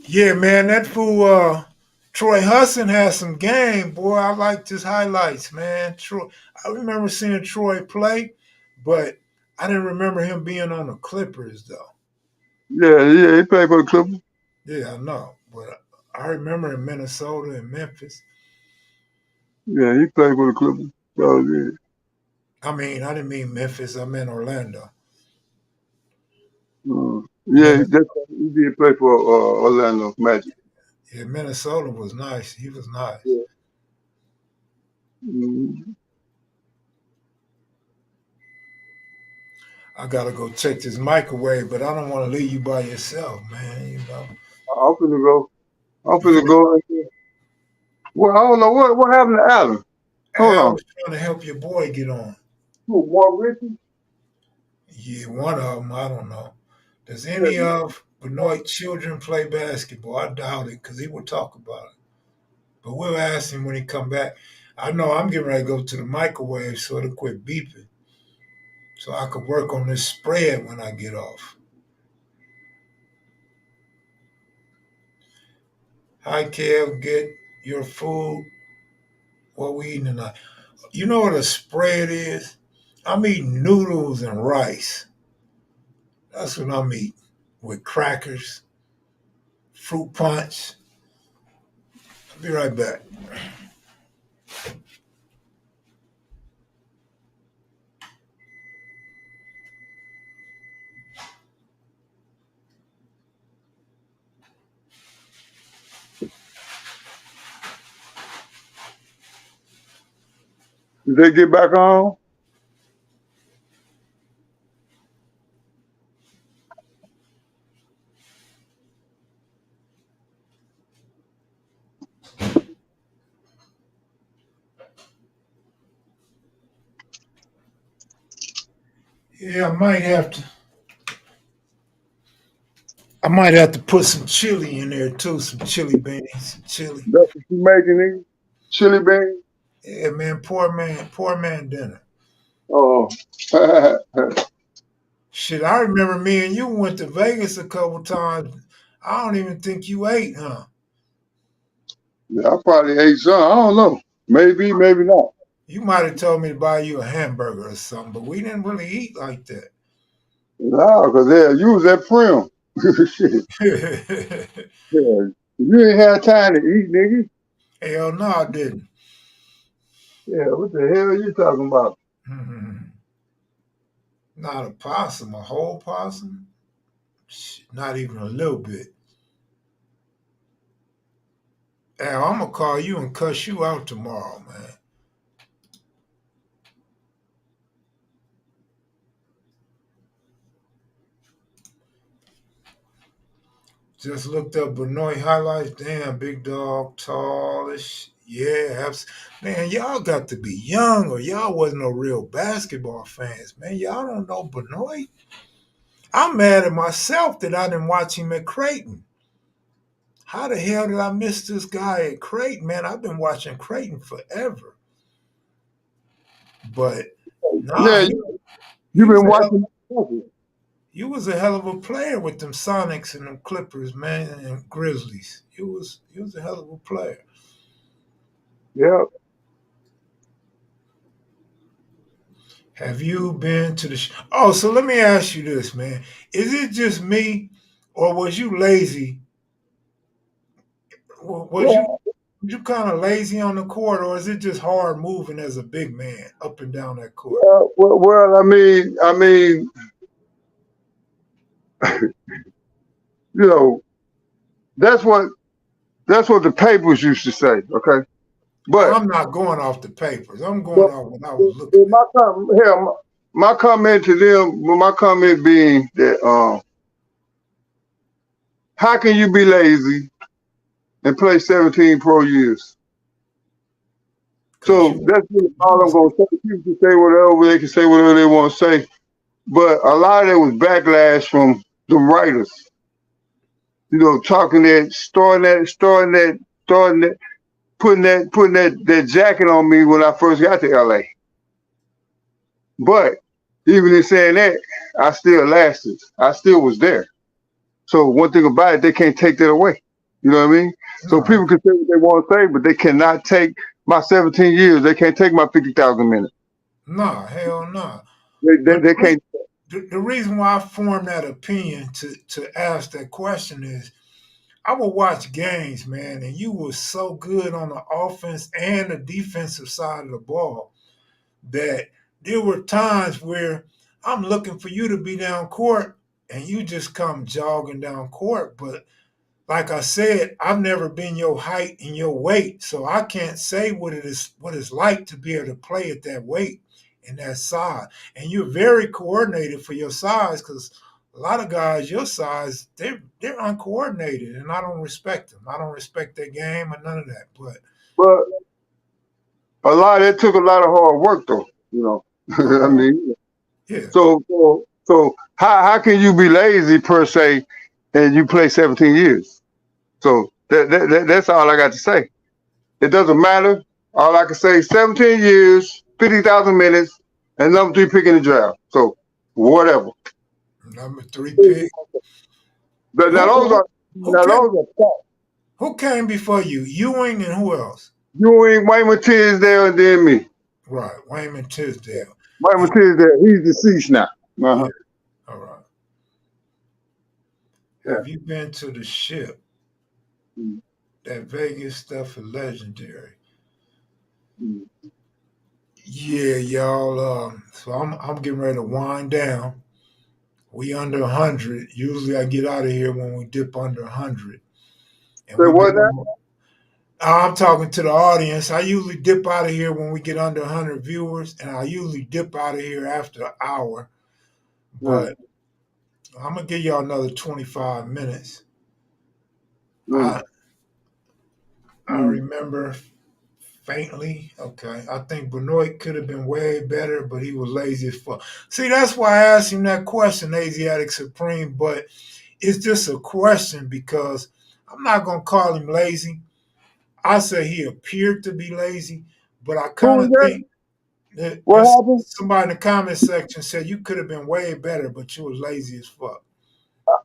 Yeah, man, that fool Troy Hudson has some game, boy. I like his highlights, man. I remember seeing Troy play, but I didn't remember him being on the Clippers though. Yeah, he played for the Clippers. Yeah, I know. But I remember in Minnesota and Memphis. Yeah, he played for the Clippers. So, yeah. I mean, I didn't mean Memphis, I meant Orlando. Yeah, he did play for Orlando Magic. Yeah, Minnesota was nice. He was nice. Yeah. Mm-hmm. I gotta go check this microwave, but I don't want to leave you by yourself, man. You know. I'm finna go. I'm You finna go right there. Well, I don't know what happened to Allen. Hold Al on. was trying to help your boy get on. Who, Mark Richards? Yeah, one of them. I don't know. Does Yeah, any of Benoit children play basketball? I doubt it, because he will talk about it. But we'll ask him when he come back. I know I'm getting ready to go to the microwave so it'll quit beeping, so I could work on this spread when I get off. Hi, Kev. Get your food. What we eating tonight? You know what a spread is? I'm eating noodles and rice. That's what I'm eating, with crackers, fruit punch. I'll be right back. Did they get back on? Yeah, I might have to put some chili in there too, some chili beans, some chili. That's what you making, nigga? Chili beans? Yeah, man, poor man dinner. Oh. Shit, I remember me and you went to Vegas a couple times. I don't even think you ate, huh? Yeah, I probably ate some. I don't know. Maybe, maybe not. You might have told me to buy you a hamburger or something, but we didn't really eat like that. No, because you was at prim. Shit. Yeah. You ain't had time to eat, nigga. Hell no, I didn't. Yeah, what the hell are you talking about? Not a possum, a whole possum? Shit, not even a little bit. Al, I'm gonna call you and cuss you out tomorrow, man. Just looked up Benoit highlights. Damn, big dog, tallish. Yeah, man, y'all got to be young or y'all wasn't no real basketball fans, man. Y'all don't know Benoit. I'm mad at myself that I didn't watch him at Creighton. How the hell did I miss this guy at Creighton, man? I've been watching Creighton forever. But nah, Yeah, he you was been a hell, watching. he was a hell of a player with them Sonics and them Clippers, man, and Grizzlies. He was a hell of a player. Yeah. Have you been to the? Oh, so let me ask you this, man. Is it just me, or was you lazy? Was you Well, kind of lazy on the court, or is it just hard moving as a big man up and down that court? I mean, you know, that's what the papers used to say. Okay, Well, but I'm not going off the papers. I'm but, going off what I was looking at. my comment to them, my comment being that how can you be lazy and play 17 pro years? Because So that's really all I'm going to say. People can say whatever, they can say whatever they want to say. But a lot of it was backlash from the writers, talking that, putting that jacket on me when I first got to LA. But even in saying that, I still lasted. I still was there. So one thing about it, they can't take that away. You know what I mean? So people can say what they want to say, but they cannot take my 17 years. They can't take my 50,000 minutes. Nah, hell no. They can't. The reason why I formed that opinion to ask that question is I would watch games, man, and you were so good on the offense and the defensive side of the ball that there were times where I'm looking for you to be down court and you just come jogging down court. But like I said, I've never been your height and your weight, so I can't say what it's like to be able to play at that weight and that size. And you're very coordinated for your size because a lot of guys your size, they're uncoordinated, and I don't respect them. I don't respect their game or none of that. But it took a lot of hard work, though. I mean, yeah. So how can you be lazy per se, and you play 17 years? So that's all I got to say. It doesn't matter. All I can say, 17 years, 50,000 minutes, and number 3 pick in the draft. So whatever. Number 3 pick. But those are facts. Who came before you? Ewing and who else? Ewing, Wayman Tisdale, and then me. Right, Wayman Tisdale. Wayman Tisdale, he's deceased now. Yeah. All right. Have you been to the ship? That Vegas stuff is legendary. Yeah, y'all. So I'm getting ready to wind down. We under 100. Usually I get out of here when we dip under 100. I'm talking to the audience. I usually dip out of here when we get under 100 viewers, and I usually dip out of here after an hour. But I'm going to give y'all another 25 minutes. I remember faintly. Okay. I think Benoit could have been way better, but he was lazy as fuck. See, that's why I asked him that question, Asiatic Supreme, but it's just a question because I'm not going to call him lazy. I say he appeared to be lazy, but I kind of think that somebody in the comment section said you could have been way better, but you was lazy as fuck.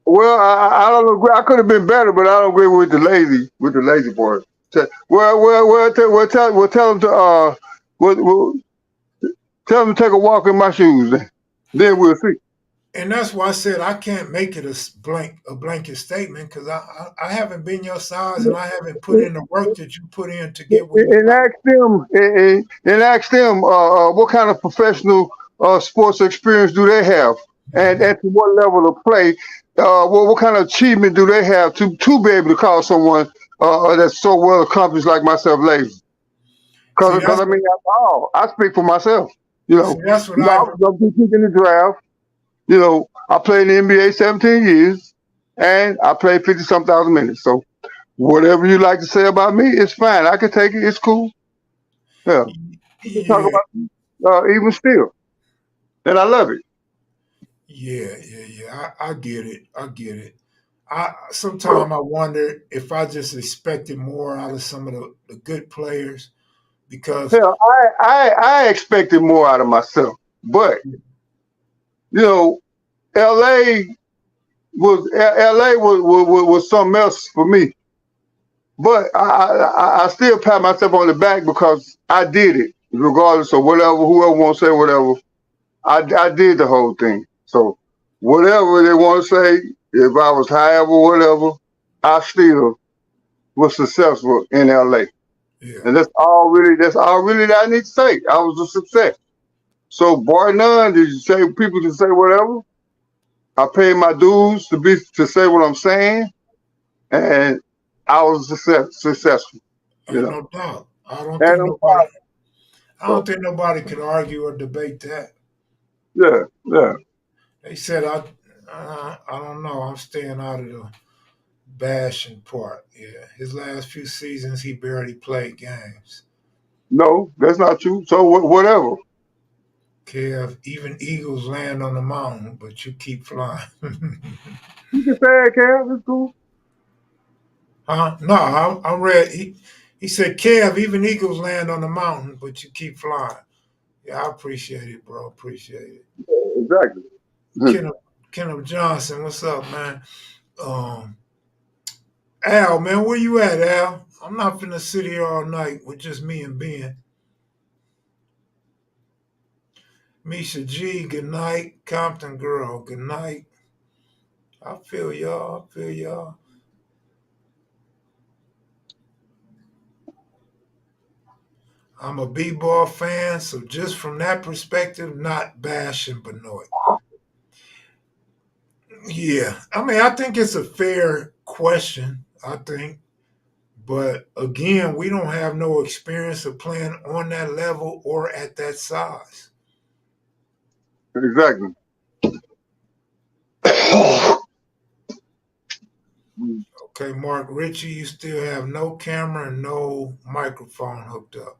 Well, I don't agree. I could have been better, but I don't agree with the lazy part. Tell them to tell them to take a walk in my shoes. Then we'll see. And that's why I said I can't make it a blanket statement because I haven't been your size and I haven't put in the work that you put in to get where you ask them what kind of professional sports experience do they have, and at what level of play, what kind of achievement do they have to be able to call someone that's so well accomplished like myself lazy? Because I mean, after all, I speak for myself. That's what I was going to be picking the draft. I played in the NBA 17 years, and I played 50-some thousand minutes. So whatever you like to say about me, it's fine. I can take it. It's cool. Yeah. You can talk about even still. And I love it. Yeah. I get it. Sometimes I wonder if I just expected more out of some of the good players because I expected more out of myself. But LA was something else for me. But I still pat myself on the back because I did it, regardless of whatever, whoever wants to say whatever. I did the whole thing. So whatever they want to say, if I was high or whatever, I still was successful in LA. Yeah. And that's all really that I need to say. I was a success. So bar none, did you say people can say whatever? I paid my dues to say what I'm saying, and I was successful. You Ain't know. no doubt. And I'm proud. I don't So think nobody could argue or debate that. yeah. They said I don't know. I'm staying out of the bashing part. Yeah, his last few seasons he barely played games. No, that's not true. So whatever. Kev, even eagles land on the mountain, but you keep flying. You can say it, Cam. It's cool. Huh? No, I read. He said, Kev, even eagles land on the mountain, but you keep flying. Yeah, I appreciate it, bro. Appreciate it. Exactly. Kenneth Johnson, what's up, man? Al, man, where you at, Al? I'm not finna sit here all night with just me and Ben. Misha G, good night. Compton Girl, good night. I feel y'all. I feel y'all. I'm a B-ball fan, so just from that perspective, not bashing Benoit. Yeah, I mean, I think it's a fair question, I think. But again, we don't have no experience of playing on that level or at that size. Exactly. Okay, Mark Ritchie, you still have no camera and no microphone hooked up.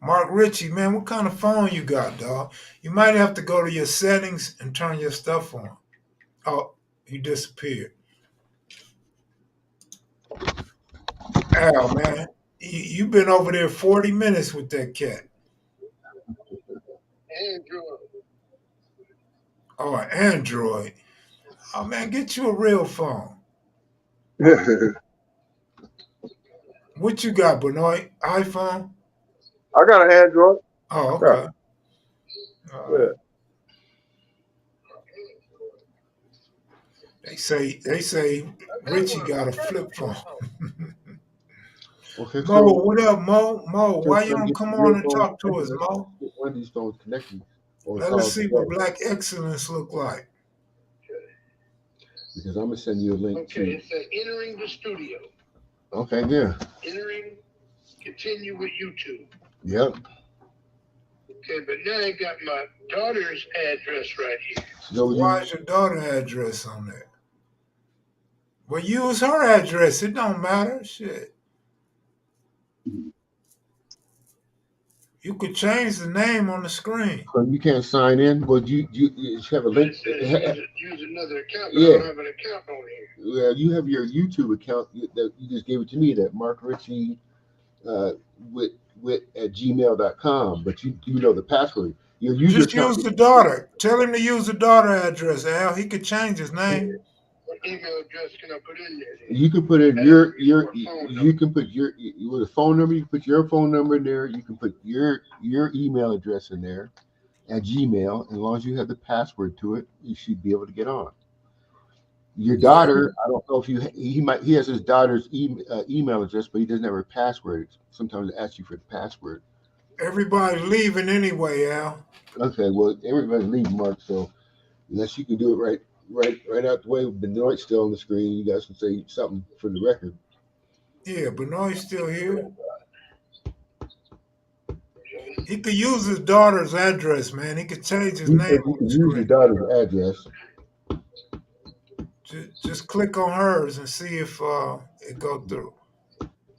Mark Ritchie, man, what kind of phone you got, dog? You might have to go to your settings and turn your stuff on. Oh, he disappeared. Al, man, you've been over there 40 minutes with that cat. Android. Oh, Android. Oh, man, get you a real phone. What you got, Benoit? iPhone? I got an Android. Oh, Yeah. okay. All right. They say Richie got a flip phone. Okay, Mo, so what up, Mo? Mo, why you trying to don't get come the on real and phone talk to connected, us, Mo? get one of these phones connected or Let us call see today. what black excellence look like. Because I'm gonna send you a link Okay, it says entering the studio. Okay, yeah. Entering, continue with YouTube. Yep. Okay, but now I got my daughter's address right here. So Why is your daughter address on there? Well, use her address. It don't matter. Shit. You could change the name on the screen. so you can't sign in. Well, you have a But link. it says use another account, but I Yeah. don't have an account on here. Well, you have your YouTube account that you just gave it to me, that Mark Ritchie with at gmail.com, but you know the password. Your user Just account. use the daughter. Tell him to use the daughter address, Al. He could change his name. What email address can I put in there? You can put in you can put your with a phone number. You can put your phone number in there. You can put your email address in there at Gmail. As long as you have the password to it, you should be able to get on. Your daughter, I don't know if he has his daughter's email address, but he doesn't have her password. Sometimes it asks you for the password. Everybody's leaving anyway, Al. Okay, well everybody's leaving, Mark. So unless you can do it right out the way, Benoit's still on the screen. You guys can say something for the record. Yeah, Benoit's still here. He could use his daughter's address, man. He could change his You name can on the use your screen. daughter's address. Just click on hers and see if it go through.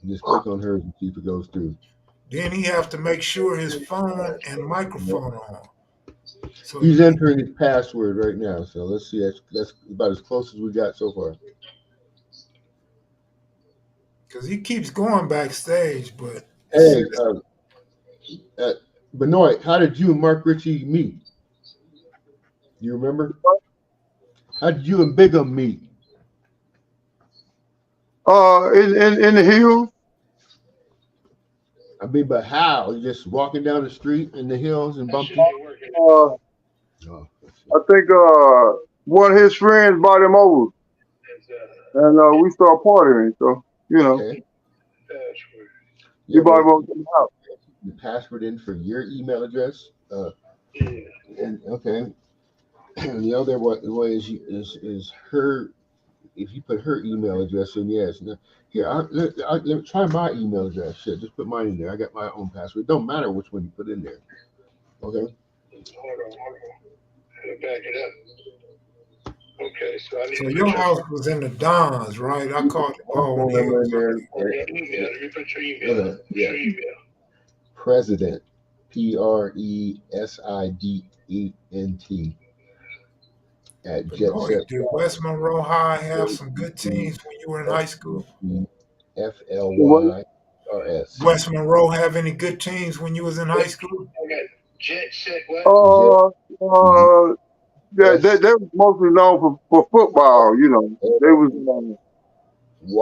Just click on hers and see if it goes through. Then he have to make sure his phone and microphone are on. So He's entering his password right now. So let's see. That's about as close as we got so far. because he keeps going backstage, but Hey, Benoit, how did you and Mark Ritchie meet? You remember? How did you and Bigum meet? In the hills. I mean, but how? You just walking down the street in the hills and bumped into? Uh, Oh, I think one of his friends brought him over, and we started partying. So okay. he Yeah, brought well, him over to the house. you password in for your email address. And okay. The other way is her. If you put her email address in, yes. Now, here, let me try my email address. Shit, just put mine in there. I got my own password. Don't matter which one you put in there. Okay. Hold on. Back it up. Okay, so I need So to your put house was in the Dons, right? I called it ball when Phone number in hills. there. your email. Let me put your email. Okay. What's Yeah. your email? President, President at Jet Boy, Set did West Monroe High have some good teams when you were in high school? What? FLYRS. West Monroe have any good teams when you was in high school? Okay. Jet set what? Yeah, they was mostly known for football. They was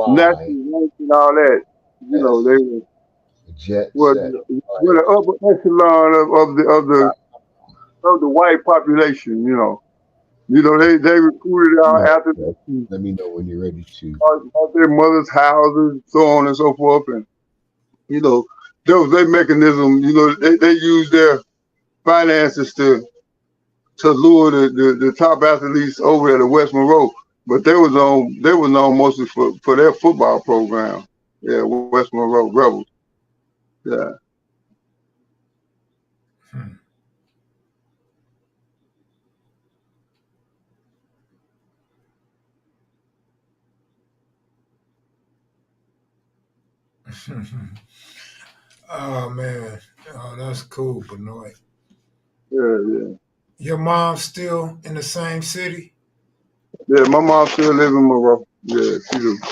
national ranks and all that. They were Jet were Set. were the upper echelon of the white population. They recruited out after Let me know when you're ready to. out their mothers' houses, so on and so forth, and that was their mechanism. They used their finances to lure the top athletes over at the West Monroe. But they were known mostly for their football program. Yeah, West Monroe Rebels. Yeah. Oh man, oh that's cool, Benoit. Yeah. Your mom's still in the same city? Yeah, my mom still live in Monroe. Yeah,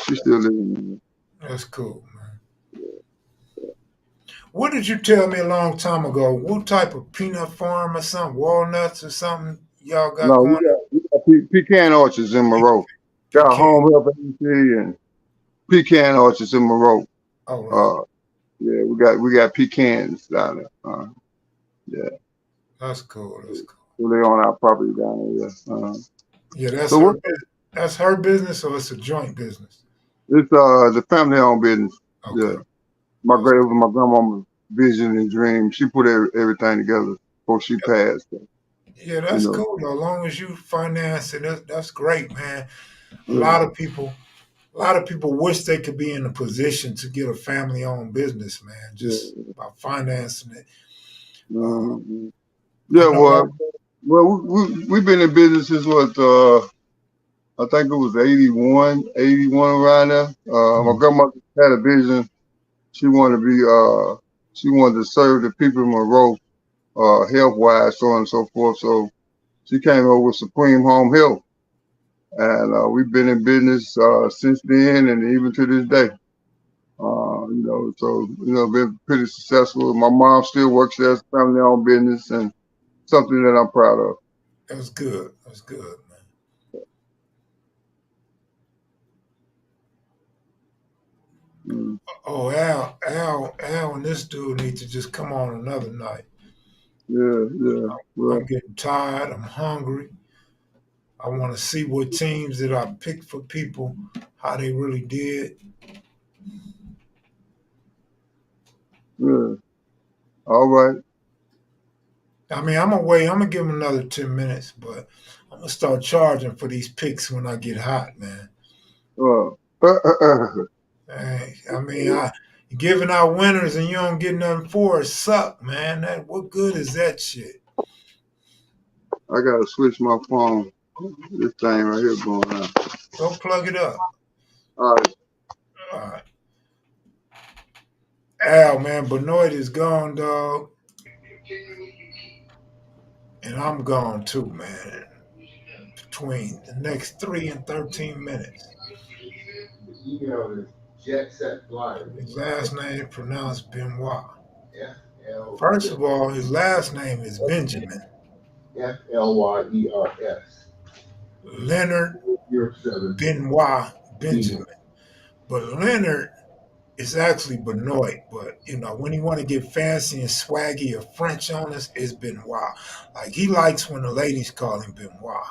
she still live in Monroe. That's cool, man. What did you tell me a long time ago? What type of peanut farm or something? Walnuts or something y'all got No, going on? we got pecan orchards in Monroe. Got a Pecan. home health agency and pecan orchards in Monroe. All right. Yeah, we got pecans down there. Yeah, That's cool. That's cool. so they on our property down there. Yeah. Yeah, that's So her what? business. That's her business or it's a joint business? It's the family owned business. Okay. Yeah, it was my grandmama's vision and dream. She put everything together before she passed. Yeah, that's cool. As long as you finance it, that's great, man. A lot of people wish they could be in a position to get a family-owned business, man, just by financing it. Mm-hmm. Yeah, well, we've been in business since I think it was 81 around there. My grandmother had a vision. She wanted to serve the people in Monroe, health wise, so on and so forth. So she came over with Supreme Home Health, and we've been in business since then, and even to this day. Been pretty successful. My mom still works there as a family-owned business, and something that I'm proud of. That's good. That's good, man. Mm. Oh, Al, and this dude need to just come on another night. Yeah. Well, I'm getting tired. I'm hungry. I want to see what teams that I picked for people, how they really did. yeah. All right. I mean, I'm gonna give them another 10 minutes, but I'm gonna start charging for these picks when I get hot, man. Hey, I mean, giving out winners and you don't get nothing for it suck, man. What good is that shit? I gotta switch my phone. This thing right here going on. Go plug it up. All right. All right. Al, man, Benoit is gone, dog. And I'm gone too, man. Between the next 3 and 13 minutes. The email is Jet Set Flyers. His last name pronounced Benoit. FL. First of all, his last name is Benjamin. FLYERS. Leonard Benoit Benjamin. But Leonard is actually Benoit. But when he want to get fancy and swaggy or French on us, it's Benoit. Like he likes when the ladies call him Benoit.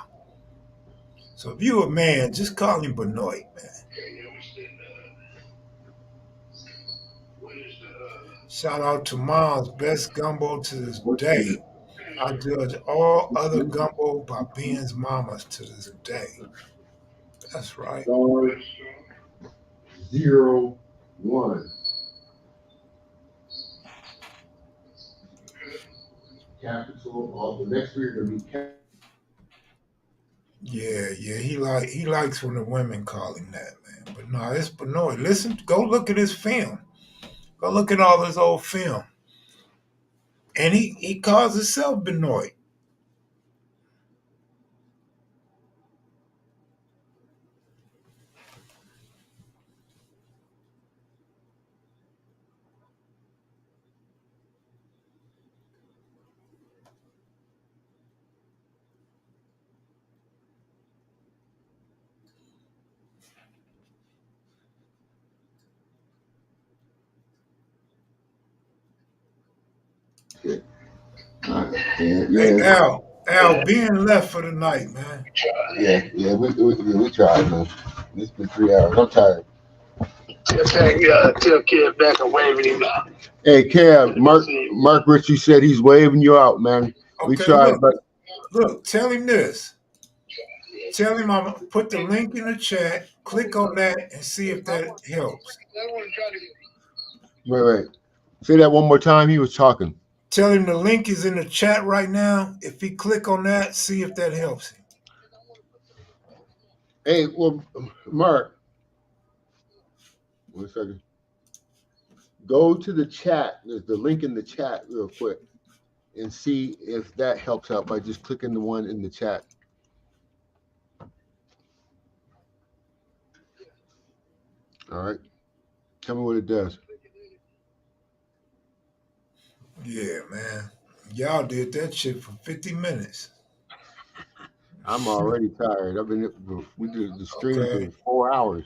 So if you a man, just call him Benoit, man. Shout out to Mom's best gumbo to this day. I judge all other gumbo by Ben's mamas to this day. That's right. 0-1. Capital. All the next three are going to be capital. Yeah. He likes when the women call him that, man. But no, it's Benoit. Listen, go look at his film. Go look at all his old film. And he calls himself Benoit. Hey, Al, Ben left for the night, man. Yeah, we tried, man. It's been 3 hours. I'm tired. Tell Kid back and waving him out. Hey, Kev, Mark Ritchie said he's waving you out, man. We tried, but look, tell him this. Tell him I'm gonna put the link in the chat. Click on that and see if that helps. Wait. Say that one more time. He was talking. Tell him the link is in the chat right now. If he click on that, see if that helps him. Hey, well, Mark, 1 second. Go to the chat. There's the link in the chat real quick and see if that helps out by just clicking the one in the chat. All right. Tell me what it does. Yeah, man. Y'all did that shit for 50 minutes. I'm already tired. We did the stream for 4 hours.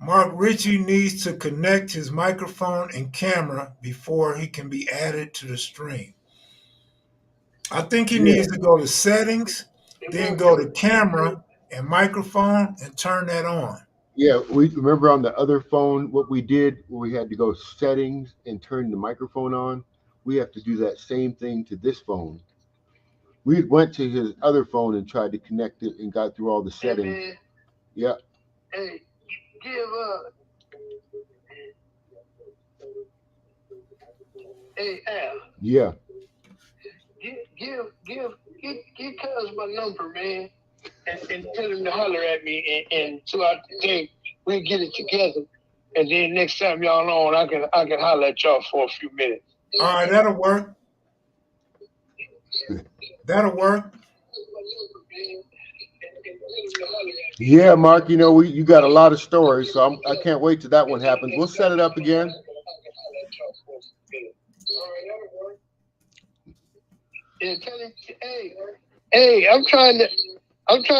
Mark Ritchie needs to connect his microphone and camera before he can be added to the stream. I think he needs to go to settings, then go to camera and microphone and turn that on. Yeah, we remember on the other phone what we did where we had to go settings and turn the microphone on. We have to do that same thing to this phone. We went to his other phone and tried to connect it and got through all the settings. Hey, yeah. Hey, give Hey, Al. Yeah. Give Cuz my number, man, and tell him to holler at me, and throughout the day we get it together, and then next time y'all on, I can holler at y'all for a few minutes. All right, that'll work. That'll work. Yeah, Mark. You got a lot of stories, so I can't wait till that one happens. We'll set it up again. Yeah, tell him, hey, I'm trying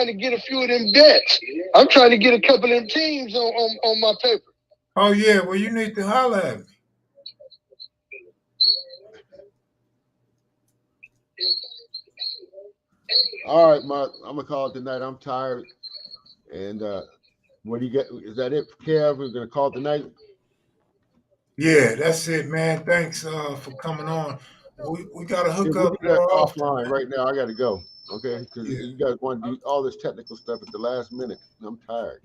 to get a few of them bets. I'm trying to get a couple of them teams on my paper. Oh yeah, well you need to holler at me. All right, Mark. I'm gonna call it tonight. I'm tired. And what do you get? Is that it, Kev? We're gonna call it tonight. Yeah, that's it, man. Thanks for coming on. We gotta hook up offline right now. I gotta go. Okay, because you guys want to do all this technical stuff at the last minute. I'm tired.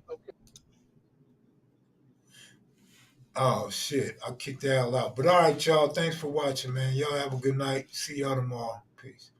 Oh shit! I kicked Al out. But all right, y'all. Thanks for watching, man. Y'all have a good night. See y'all tomorrow. Peace.